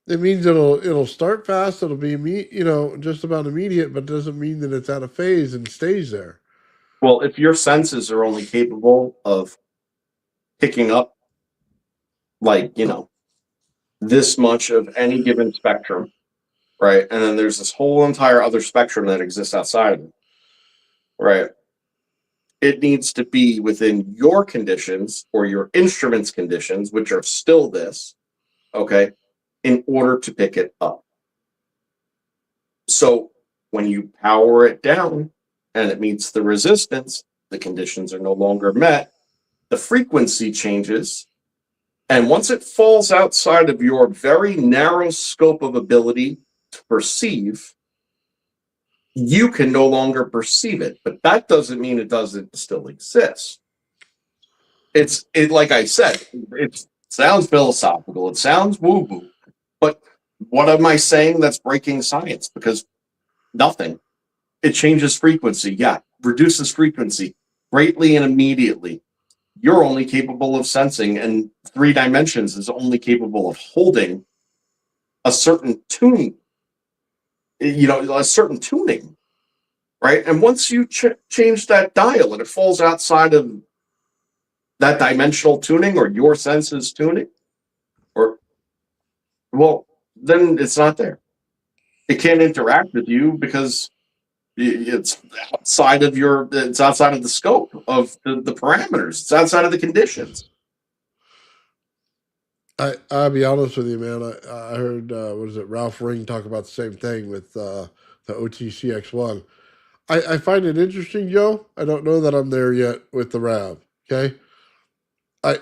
It means it'll start fast. It'll be just about immediate, but it doesn't mean that it's out of phase and stays there. Well, if your senses are only capable of picking up, this much of any given spectrum, right? And then there's this whole entire other spectrum that exists outside of it, right? It needs to be within your conditions or your instrument's conditions, which are still this, okay, in order to pick it up. So when you power it down and it meets the resistance, the conditions are no longer met, the frequency changes. And once it falls outside of your very narrow scope of ability to perceive, you can no longer perceive it, but that doesn't mean it doesn't still exist. It like I said, it sounds philosophical, it sounds woo-woo, but what am I saying that's breaking science? Because nothing. It changes frequency, yeah, reduces frequency greatly and immediately. You're only capable of sensing, and 3 dimensions is only capable of holding a certain tune, a certain tuning, right? And once you change that dial and it falls outside of that dimensional tuning or your senses tuning, or, well, then it's not there. It can't interact with you because it's outside of the scope of the parameters. It's outside of the conditions. I'll be honest with you, man. I heard what is it, Ralph Ring talk about the same thing with the OTCX1. I find it interesting, Joe. I don't know that I'm there yet with the RAV. Okay, I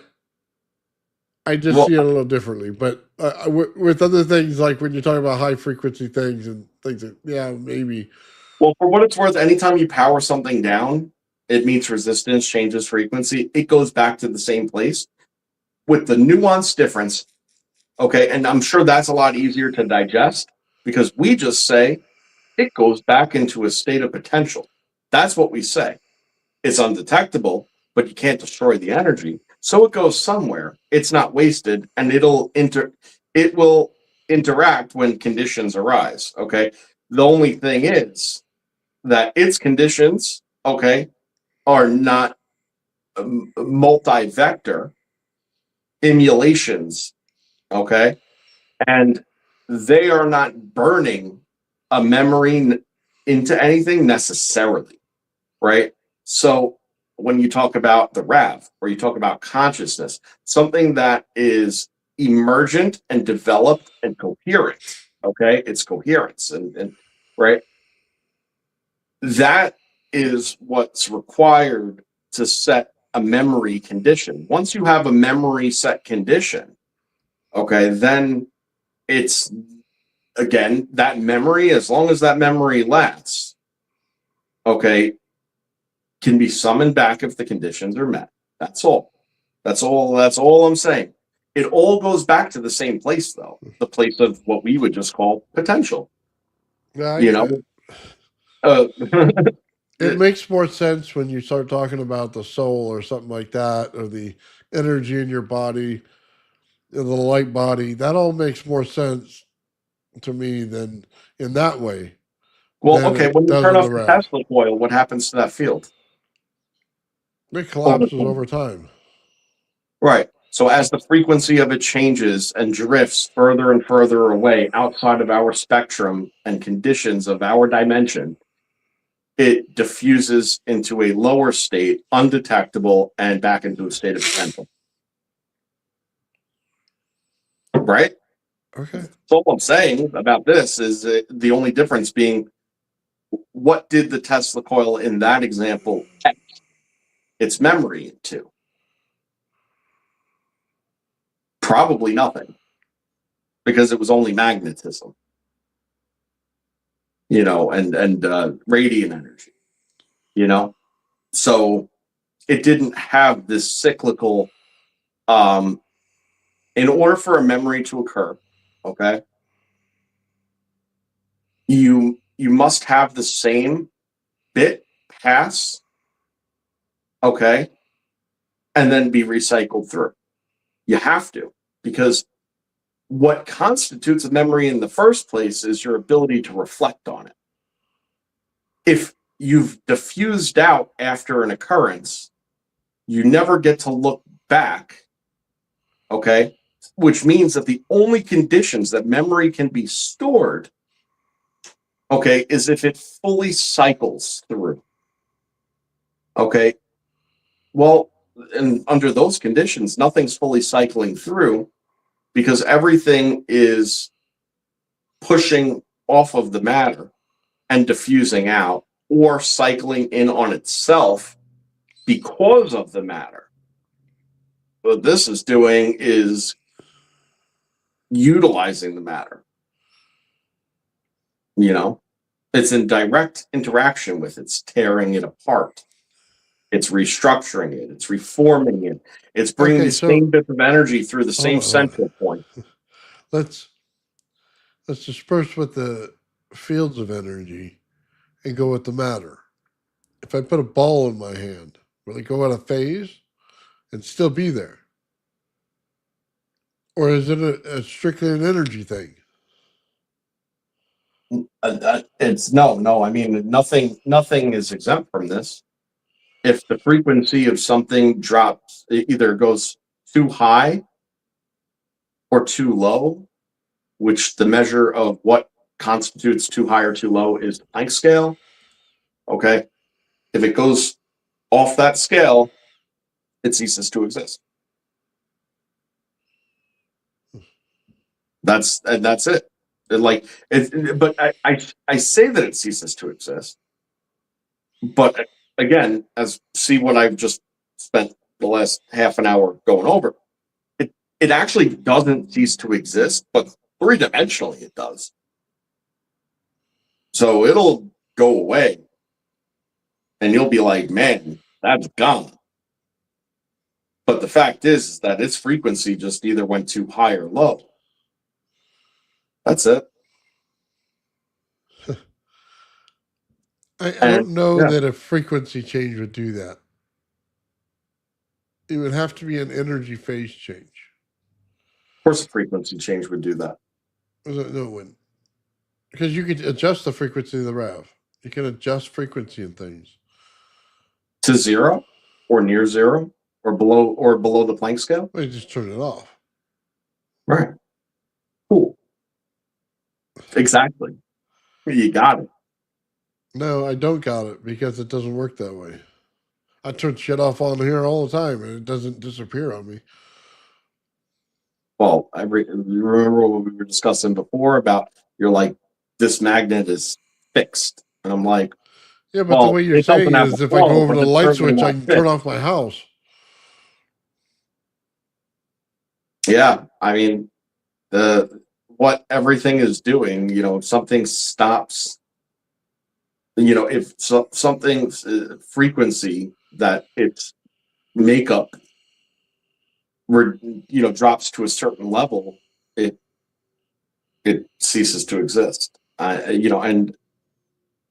I just see it a little differently, but with other things like when you're talking about high frequency things and things, that, yeah, maybe. Well, for what it's worth, anytime you power something down, it meets resistance, changes frequency, it goes back to the same place with the nuanced difference. Okay, and I'm sure that's a lot easier to digest because we just say it goes back into a state of potential. That's what we say. It's undetectable, but you can't destroy the energy. So it goes somewhere. It's not wasted, and it will interact when conditions arise. Okay. The only thing is that its conditions, okay, are not multi-vector emulations. Okay. And they are not burning a memory into anything necessarily. Right. So when you talk about the RAV or you talk about consciousness, something that is emergent and developed and coherent, okay, it's coherence and right, that is what's required to set a memory condition. Once you have a memory set condition, okay, then it's again that memory, as long as that memory lasts, okay, can be summoned back if the conditions are met. That's all. That's all I'm saying. It all goes back to the same place, though, the place of what we would just call potential. Yeah, You know, it makes more sense when you start talking about the soul or something like that, or the energy in your body, the light body. That all makes more sense to me than in that way. well, Than okay. it When you does turn in off the the RAV. Tesla coil, what happens to that field? It collapses over time. Right. So as the frequency of it changes and drifts further and further away outside of our spectrum and conditions of our dimension, it diffuses into a lower state, undetectable, and back into a state of potential. Right? Okay. So what I'm saying about this is the only difference being what did the Tesla coil in that example etch its memory into? Probably nothing, because it was only magnetism, and radiant energy, So it didn't have this cyclical. In order for a memory to occur, okay, you must have the same bit pass, okay, and then be recycled through. You have to, because what constitutes a memory in the first place is your ability to reflect on it. If you've diffused out after an occurrence, you never get to look back, okay? Which means that the only conditions that memory can be stored, okay, is if it fully cycles through. Okay. Well, and under those conditions, nothing's fully cycling through because everything is pushing off of the matter and diffusing out or cycling in on itself because of the matter. What this is doing is utilizing the matter, It's in direct interaction with. It's tearing it apart. It's restructuring it. It's reforming it. It's bringing Okay, the so same bit of energy through the same hold on, hold on. central point. Let's disperse with the fields of energy and go with the matter. If I put a ball in my hand, will it go out of phase and still be there? Or is it a strictly an energy thing? It's no. I mean, nothing is exempt from this. If the frequency of something drops, it either goes too high or too low, which the measure of what constitutes too high or too low is the Planck scale. Okay. If it goes off that scale, it ceases to exist. That's it. But I say that it ceases to exist. But again, see what I've just spent the last half an hour going over. It actually doesn't cease to exist, but three-dimensionally it does. So it'll go away. And you'll be like, man, that's gone. But the fact is that its frequency just either went too high or low. That's it. I don't know yeah. that a frequency change would do that. It would have to be an energy phase change. Of course, a frequency change would do that. No, it wouldn't. Because you could adjust the frequency of the RAV. You can adjust frequency and things. To zero or near zero or below the Planck scale? Well, you just turn it off. Right. Cool. Exactly. You got it. No, I don't got it because it doesn't work that way. I turn shit off on here all the time and it doesn't disappear on me. Well, you remember what we were discussing before about you're like, this magnet is fixed. And I'm like, yeah, but the way you're saying is if I go over the light switch, I can turn off my house. Yeah, I mean, what everything is doing, if something stops, if something's frequency that its makeup, drops to a certain level, it ceases to exist. And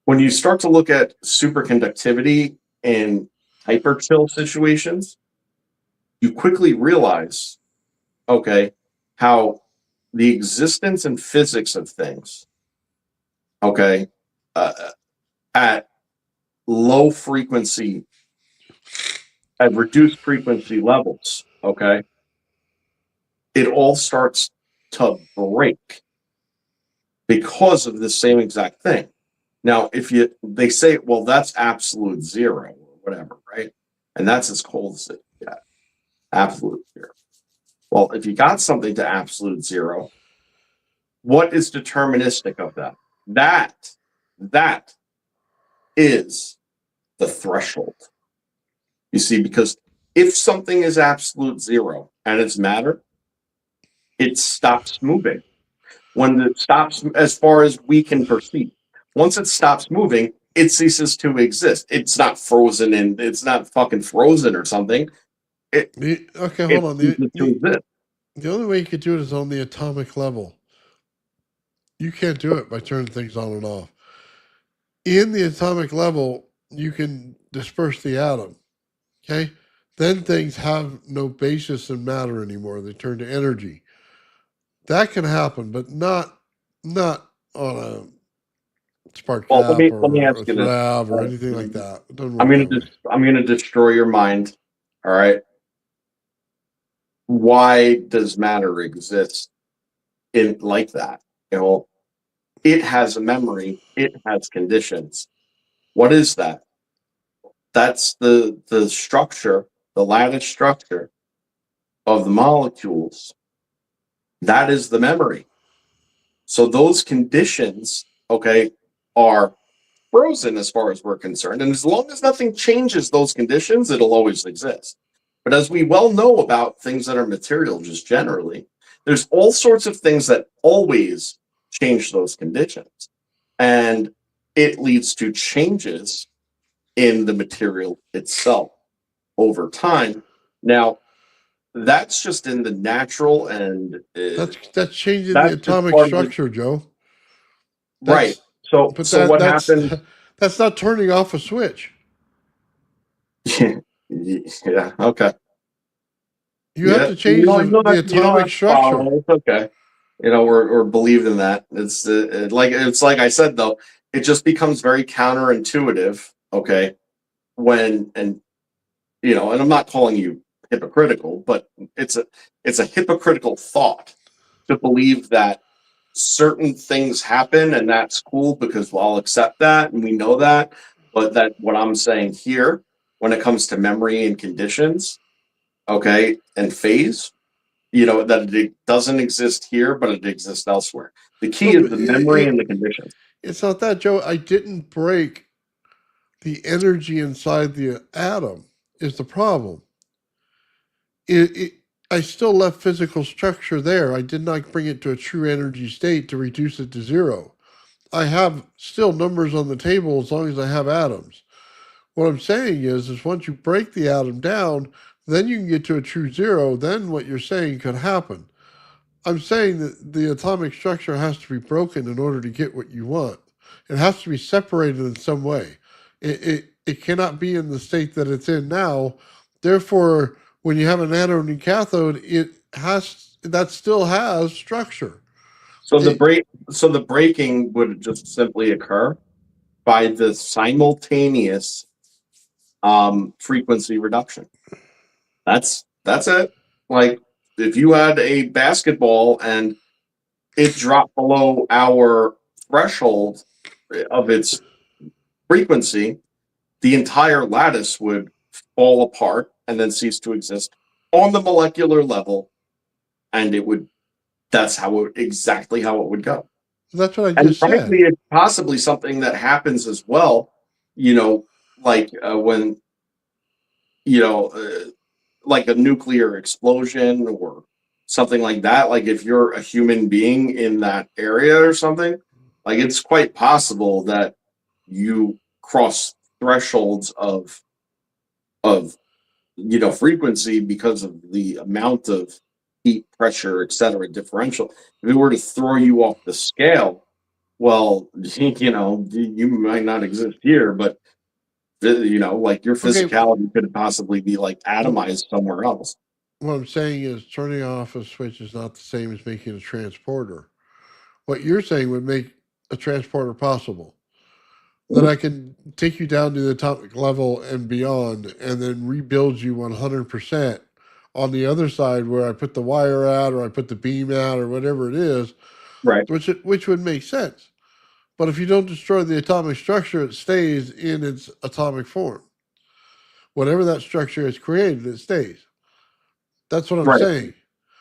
when you start to look at superconductivity in hyperchill situations, you quickly realize, okay, how the existence and physics of things, okay, at low frequency, at reduced frequency levels, okay, it all starts to break because of the same exact thing. Now, they say, well, that's absolute zero or whatever, right? And that's as cold as it gets. Absolute zero. Well, if you got something to absolute zero, what is deterministic of that? That is the threshold. You see, because if something is absolute zero and it's matter, it stops moving. When it stops, as far as we can perceive, once it stops moving, it ceases to exist. It's not frozen and it's not fucking frozen or something. Okay, hold on. The only way you could do it is on the atomic level. You can't do it by turning things on and off. In the atomic level, you can disperse the atom. Okay? Then things have no basis in matter anymore. They turn to energy. That can happen, but not on a spark gap let me or ask you RAV or anything like that. It doesn't work I'm gonna destroy your mind. All right. Why does matter exist in like that? It has a memory. It has conditions. What is that? That's the structure, the lattice structure of the molecules. That is the memory. So those conditions, okay, are frozen as far as we're concerned. And as long as nothing changes those conditions, it'll always exist. But as we well know about things that are material just generally, there's all sorts of things that always change those conditions. And it leads to changes in the material itself over time. Now, that's just in the natural, and That's changing the that's just atomic part of the structure, Joe. right. That's So, but so what that's happens? that's not turning off a switch. Yeah. Okay. You have Yeah. to change the You don't atomic have to follow. structure. It's okay. Or believe in that. It's like I said though. It just becomes very counterintuitive. Okay. When and and I'm not calling you hypocritical, but it's a hypocritical thought to believe that certain things happen and that's cool because I'll accept that and we know that. But that what I'm saying here, when it comes to memory and conditions, okay, and phase, that it doesn't exist here, but it exists elsewhere. The key No, is but the memory and the conditions. it's not that, Joe. I didn't break the energy inside the atom. Is the problem? It I still left physical structure there. I did not bring it to a true energy state to reduce it to zero. I have still numbers on the table as long as I have atoms. What I'm saying is once you break the atom down, then you can get to a true zero. Then what you're saying could happen. I'm saying that the atomic structure has to be broken in order to get what you want. It has to be separated in some way. It cannot be in the state that it's in now. Therefore, when you have an anode and cathode, that still has structure. So It, the breaking would just simply occur by the simultaneous frequency reduction. That's it. Like if you had a basketball and it dropped below our threshold of its frequency, the entire lattice would fall apart and then cease to exist on the molecular level, and that's exactly how it would go. that's what I And just frankly, said. it's possibly something that happens as well, like when you know uh, like a nuclear explosion or something like that. Like if you're a human being in that area or something, like it's quite possible that you cross thresholds of frequency because of the amount of heat, pressure, etc. differential. If it were to throw you off the scale, well, you might not exist here, but like your Okay, physicality could possibly be like atomized somewhere else. what I'm saying is turning off a switch is not the same as making a transporter. What you're saying would make a transporter possible. That I can take you down to the atomic level and beyond, and then rebuild you 100% on the other side where I put the wire at, or I put the beam at, or whatever it is, Right. which would make sense. But if you don't destroy the atomic structure, it stays in its atomic form. Whatever that structure is created, it stays. That's what I'm Right. saying.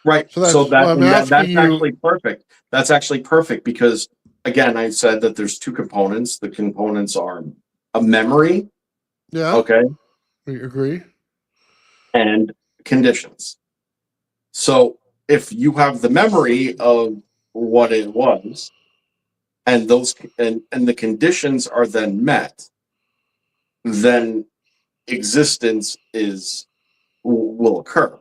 Right. So So that's why I'm asking that's you. actually perfect. That's actually perfect because again, I said that there's two components. The components are a memory, Yeah, okay, we agree. and conditions. So if you have the memory of what it was, and the conditions are then met, then existence is will occur.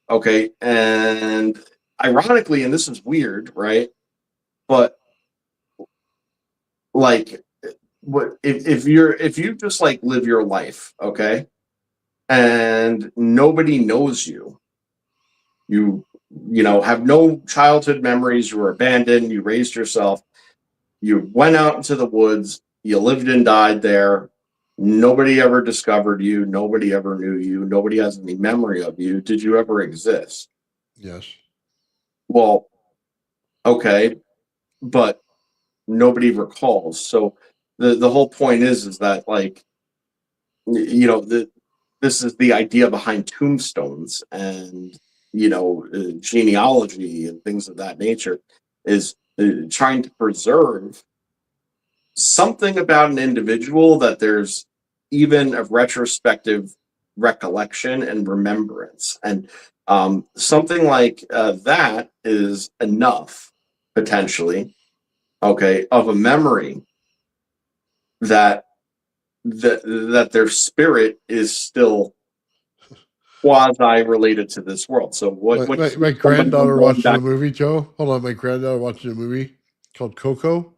Okay. And ironically, and this is weird, right? But like what if you just like live your life, okay, and nobody knows you, have no childhood memories, you were abandoned, you raised yourself, you went out into the woods, you lived and died there, nobody ever discovered you, nobody ever knew you, nobody has any memory of you, did you ever exist? Yes. Well, okay, but nobody recalls. So the whole point is that like this is the idea behind tombstones and genealogy and things of that nature is trying to preserve something about an individual that there's even a retrospective recollection and remembrance, and something like that is enough potentially, okay, of a memory that their spirit is still quasi related to this world. So what My keeps somebody from granddaughter going watching a back? movie, Joe. Hold on, my granddaughter watching a movie called Coco.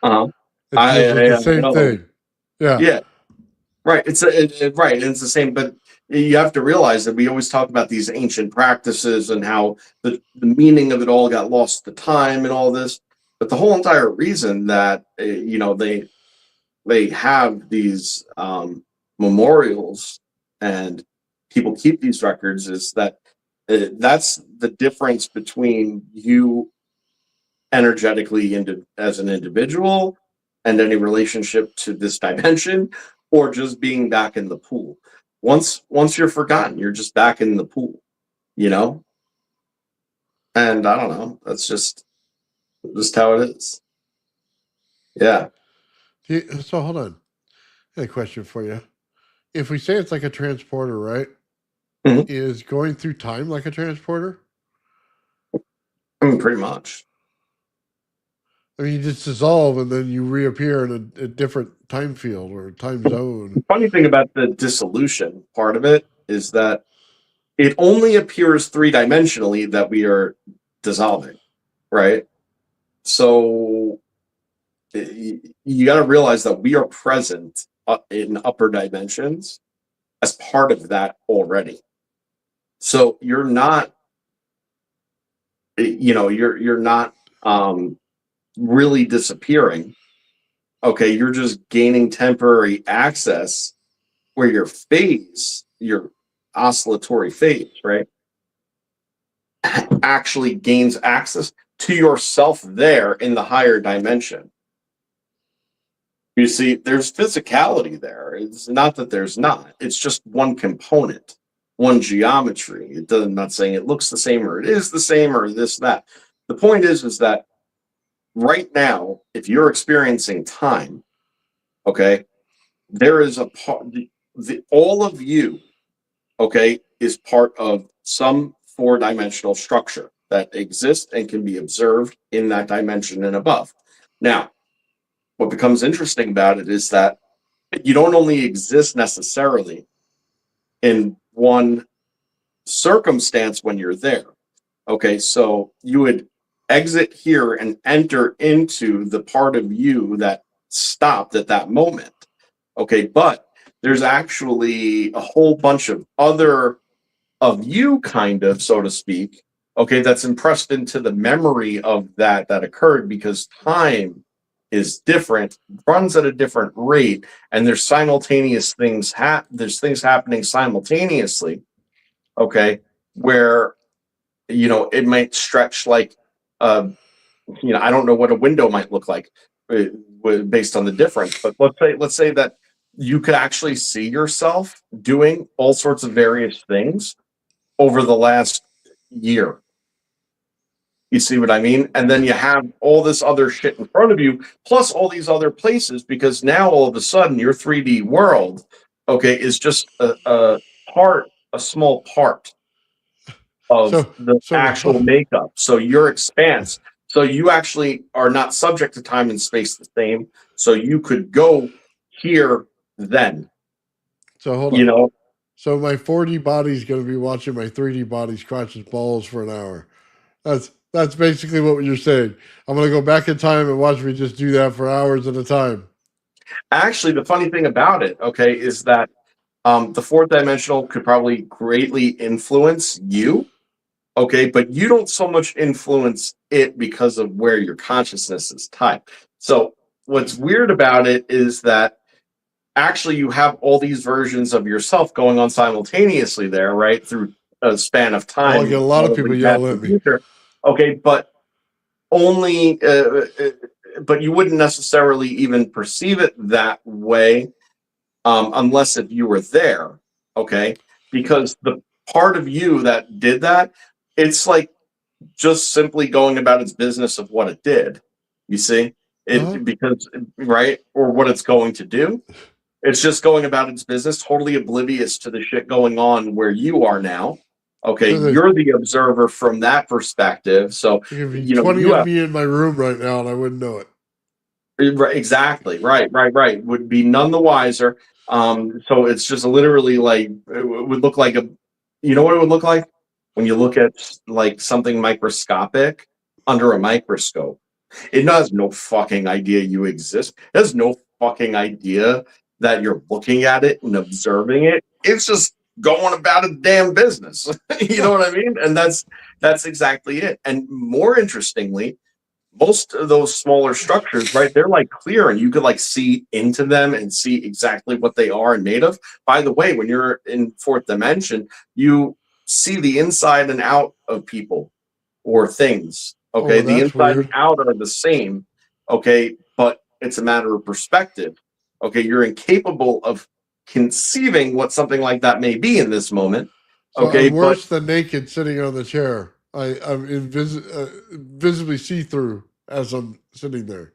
Uh-huh. It deals with the I same know the one. thing. Yeah. Yeah, right. Right, and it's the same. But you have to realize that we always talk about these ancient practices and how the meaning of it all got lost to time and all this. But the whole entire reason that they have these memorials and people keep these records is that that's the difference between you energetically as an individual and any relationship to this dimension, or just being back in the pool. Once you're forgotten, you're just back in the pool, you know. And I don't know, that's just how it is. Yeah. So hold on. I got a question for you. If we say it's like a transporter, right? Mhm. Is going through time like a transporter? I mean, pretty much. I mean, you just dissolve and then you reappear in a different time field or time zone. Funny thing about the dissolution part of it is that it only appears three-dimensionally that we are dissolving, right? So you got to realize that we are present in upper dimensions as part of that already. So you're not, you're not really disappearing. Okay, you're just gaining temporary access where your oscillatory phase, right, actually gains access to yourself there in the higher dimension. You see, there's physicality there. It's not that there's not. It's just one component, one geometry. I'm not saying it looks the same or it is the same or this, that. The point is that right now, if you're experiencing time, okay, there is a part, all of you, okay, is part of some four-dimensional structure that exists and can be observed in that dimension and above. Now, what becomes interesting about it is that you don't only exist necessarily in one circumstance when you're there. Okay, so you would exit here and enter into the part of you that stopped at that moment. Okay, but there's actually a whole bunch of other of you, kind of, so to speak, okay, that's impressed into the memory of that occurred, because time is different, runs at a different rate, and there's simultaneous things there's things happening simultaneously, okay, where it might stretch like I don't know what a window might look like based on the difference, but let's say that you could actually see yourself doing all sorts of various things over the last year. You see what I mean? And then you have all this other shit in front of you, plus all these other places, because now all of a sudden your 3D world, okay, is just a small part of So, the so actual makeup. So your expanse, so you actually are not subject to time and space the same. So you could go here then, hold you on. know, So my 4D body's going to be watching my 3D body scratch its balls for an hour. That's basically what you're saying. I'm going to go back in time and watch me just do that for hours at a time. actually the funny thing about it, okay, is that the fourth dimensional could probably greatly influence you, okay, but you don't so much influence it because of where your consciousness is tied. So what's weird about it is that actually you have all these versions of yourself going on simultaneously there, right, through a span of Well, I get a time, lot of people probably past yelling and at me. future. Okay, but only, but you wouldn't necessarily even perceive it that way unless if you were there, okay? Because the part of you that did that, it's like just simply going about its business of what it did. You see, Uh-huh. because right, or what it's going to do. It's just going about its business, totally oblivious to the shit going on where you are now. Okay, So there's you're the observer from that perspective. So there could be you 20 you of have me in my room right now and I wouldn't know it. Right, exactly. Right. Would be none the wiser. So it's just literally like it would look like a. You know what it would look like when you look at like something microscopic under a microscope. It has no fucking idea you exist. It has no fucking idea that you're looking at it and observing it. It's just going about its damn business. You know what I mean? And that's exactly it. And more interestingly, most of those smaller structures, right, they're like clear and you could like see into them and see exactly what they are and made of. By the way, when you're in fourth dimension, you see the inside and out of people or things. Okay. Oh, The that's inside and weird. out are the same. Okay. But it's a matter of perspective. Okay. You're incapable of conceiving what something like that may be in this moment. So Okay. I'm But worse than naked sitting on the chair. I'm visibly see through as I'm sitting there.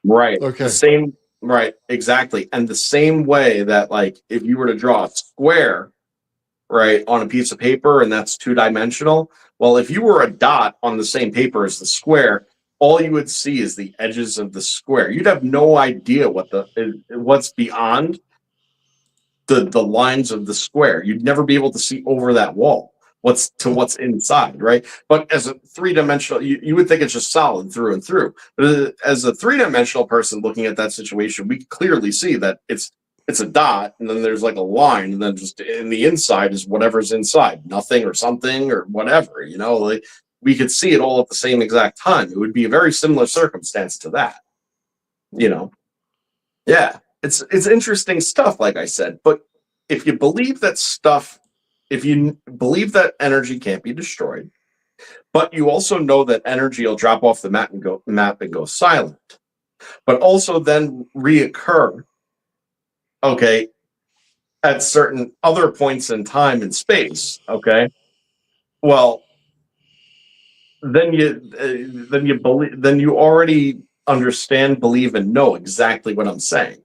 right. The Okay. same, right. Exactly. And the same way that, like, if you were to draw a square, right, on a piece of paper and that's two-dimensional, well, if you were a dot on the same paper as the square, all you would see is the edges of the square. You'd have no idea what's beyond the lines of the square. You'd never be able to see over that wall what's inside, right? But as a three-dimensional, you would think it's just solid through and through. But as a three-dimensional person looking at that situation, we clearly see that it's a dot, and then there's like a line, and then just in the inside is whatever's inside, nothing or something or whatever. Like we could see it all at the same exact time. It would be a very similar circumstance to that. You know, yeah, it's interesting stuff, like I said. But if you believe that stuff, if you believe that energy can't be destroyed, but you also know that energy will drop off the map and go silent, but also then reoccur, okay, at certain other points in time and space, okay. Well, then you already understand, believe, and know exactly what I'm saying.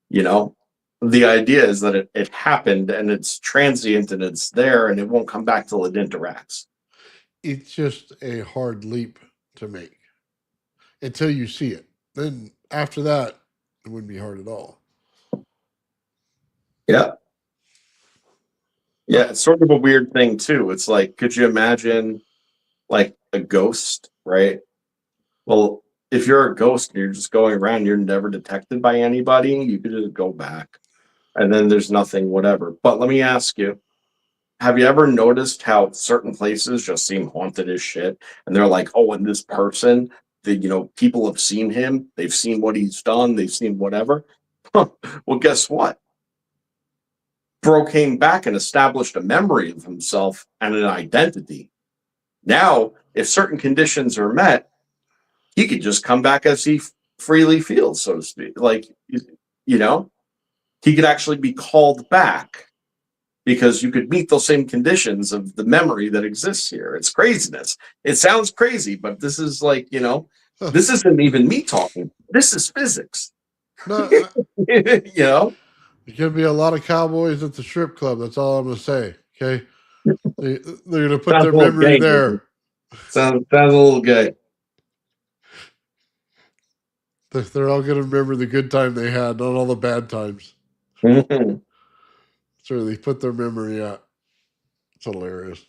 You know, the idea is that it happened and it's transient and it's there and it won't come back till it interacts. It's just a hard leap to make until you see it. Then after that, it wouldn't be hard at all. Yeah. Yeah, it's sort of a weird thing too. It's like, could you imagine like a ghost, right? Well, if you're a ghost and you're just going around, you're never detected by anybody, you could just go back and then there's nothing, whatever. But let me ask you, have you ever noticed how certain places just seem haunted as shit? And they're like, oh, and this person, people have seen him, they've seen what he's done, they've seen whatever. Huh. Well, guess what? Bro came back and established a memory of himself and an identity. Now, if certain conditions are met, he could just come back as he freely feels, so to speak. Like, he could actually be called back because you could meet those same conditions of the memory that exists here. It's craziness. It sounds crazy, but this is like, this isn't even me talking. This is physics. No, You know? there's going to be a lot of cowboys at the strip club. That's all I'm going to say. Okay. They're going to put Sounds their a little memory gay, there. Sounds a little gay. They're all going to remember the good time they had, not all the bad times. Mm-hmm. So they put their memory out. It's hilarious.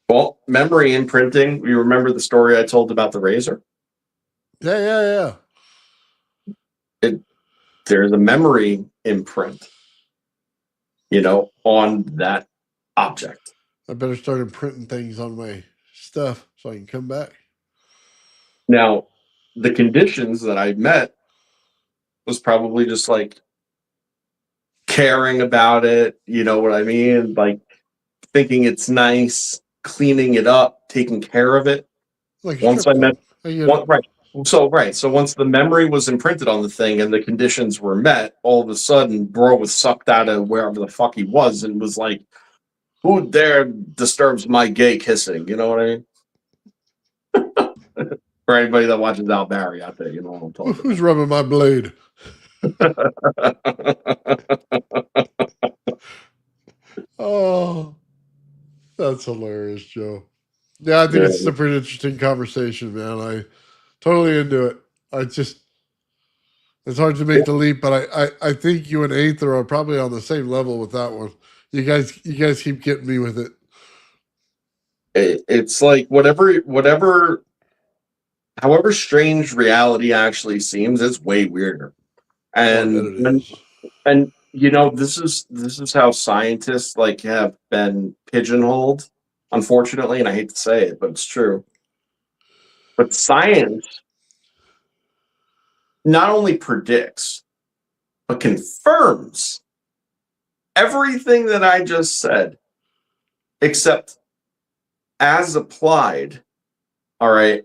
Well, memory imprinting. You remember the story I told about the razor? Yeah. There's a memory imprint, on that object. I better start imprinting things on my stuff so I can come back. Now, the conditions that I met was probably just like caring about it, you know what I mean? Like thinking it's nice, cleaning it up, taking care of it. Like Once I met, right. So once the memory was imprinted on the thing and the conditions were met, all of a sudden, bro was sucked out of wherever the fuck he was and was like, "Who dare disturbs my gay kissing?" You know what I mean? For anybody that watches Al Barry out there, you know what I'm talking Who's rubbing my blade? Oh, that's hilarious, Joe. Yeah, I think it's a pretty interesting conversation, man. I totally into it. It's hard to make the leap, but I think you and Aether are probably on the same level with that one. You guys keep getting me with it. It's like whatever, however strange reality actually seems, it's way weirder. And I bet it is. and you know, this is how scientists like have been pigeonholed, unfortunately, and I hate to say it, but it's true. But science not only predicts, but confirms everything that I just said, except as applied. All right.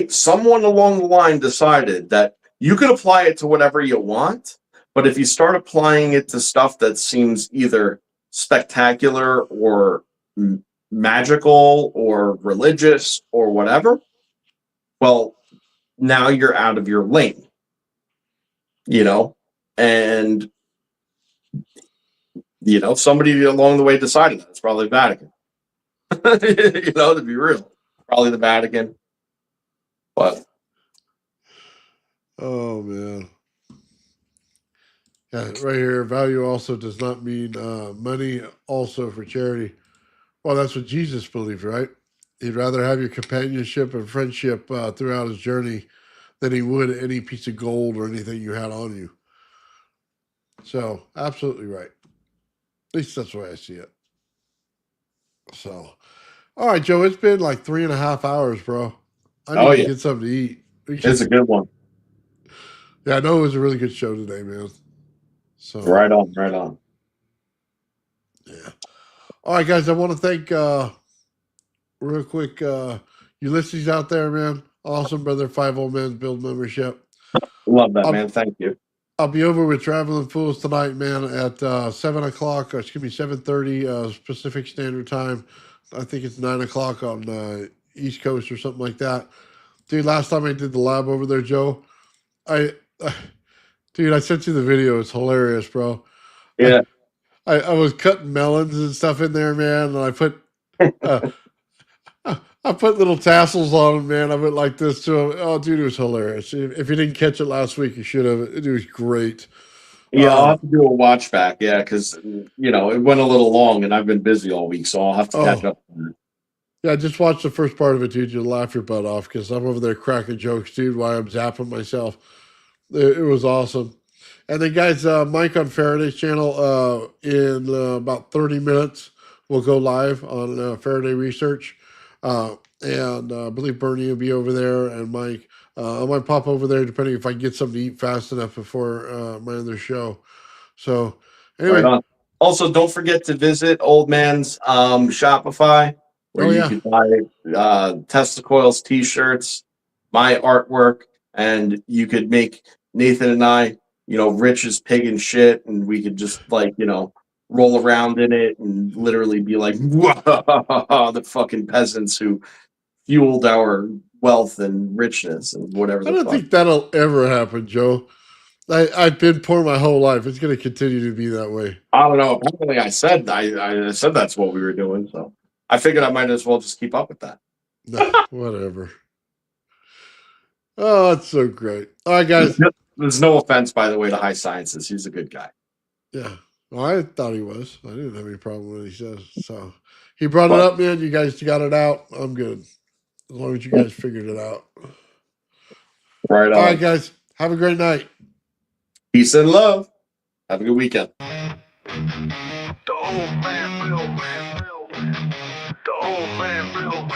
Someone along the line decided that you can apply it to whatever you want, but if you start applying it to stuff that seems either spectacular or magical or religious or whatever, well, now you're out of your lane, you know, and you know, somebody along the way decided that it's probably the Vatican. You know, to be real, probably the Vatican. But oh man, yeah, right here. Value also does not mean money. Also for charity. Well, that's what Jesus believed, right? He'd rather have your companionship and friendship throughout his journey than he would any piece of gold or anything you had on you. So, absolutely right. At least that's the way I see it. So, all right, Joe, it's been like 3.5 hours, bro. I need to get something to eat. It's a good one. Yeah, I know it was a really good show today, man. So right on. Yeah. All right, guys, I want to thank real quick Ulysses out there, man. Awesome, brother. 5 Old Men's Build membership. Love that, man. Thank you. I'll be over with Traveling Fools tonight, man, at 7 o'clock, or excuse me, 7:30 Pacific Standard Time. I think it's 9 o'clock on East Coast or something like that. Dude, last time I did the lab over there, Joe, dude, I sent you the video. It's hilarious, bro. Yeah. I was cutting melons and stuff in there, man, and I put I put little tassels on them, man. I went like this to him. Oh, dude, it was hilarious. If you didn't catch it last week, you should have. It was great. Yeah, I'll have to do a watch back. Yeah, because you know it went a little long, and I've been busy all week, so I'll have to catch up. Yeah, just watch the first part of it, dude. You'll laugh your butt off because I'm over there cracking jokes, dude, while I'm zapping myself. It was awesome. And then, guys, Mike on Faraday's channel in about 30 minutes will go live on Faraday Research. And I believe BurnEye will be over there, and Mike. I might pop over there depending if I can get something to eat fast enough before my other show. So, anyway. Right on. Also, don't forget to visit Old Man's Shopify, where you can buy Tesla Coils t-shirts, my artwork, and you could make Nathan and I, you know, rich as pig and shit, and we could just like, you know, roll around in it and literally be like, whoa, the fucking peasants who fueled our wealth and richness and whatever. I don't think that'll ever happen, Joe. I've been poor my whole life. It's going to continue to be that way. I don't know. Apparently, I said that's what we were doing, so I figured I might as well just keep up with that. No, whatever. Oh, that's so great. All right, guys. There's no offense, by the way, to High Sciences. He's a good guy. Yeah. Well, I thought he was. I didn't have any problem with what he says. So he brought it up, man. You guys got it out. I'm good. As long as you guys figured it out. Right on. All right, guys. Have a great night. Peace and love. Have a good weekend. The old man Bill. The old man Bill.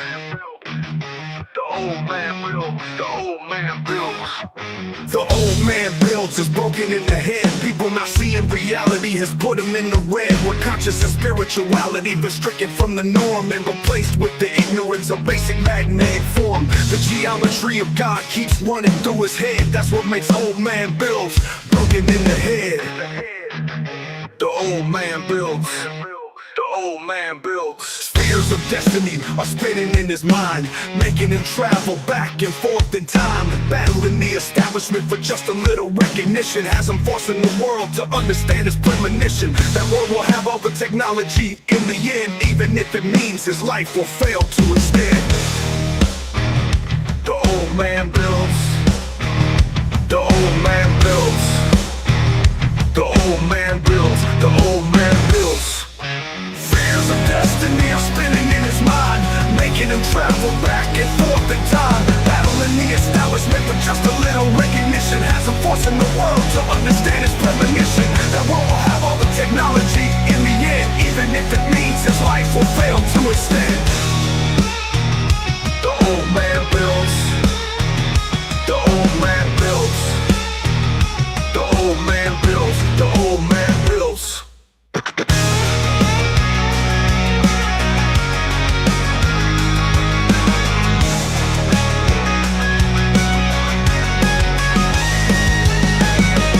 The old man Bill. The old man builds. The old man builds is broken in the head. People not seeing reality has put them in the red. Where conscious and spirituality been stricken from the norm and replaced with the ignorance of basic magnetic form. The geometry of God keeps running through his head. That's what makes old man builds broken in the head. The old man builds. The old man builds. Spheres of destiny are spinning in his mind, making him travel back and forth in time, battling the establishment for just a little recognition. Has him forcing the world to understand his premonition. That world will have all the technology in the end, even if it means his life will fail to instead. The old man builds. The old man builds. The old man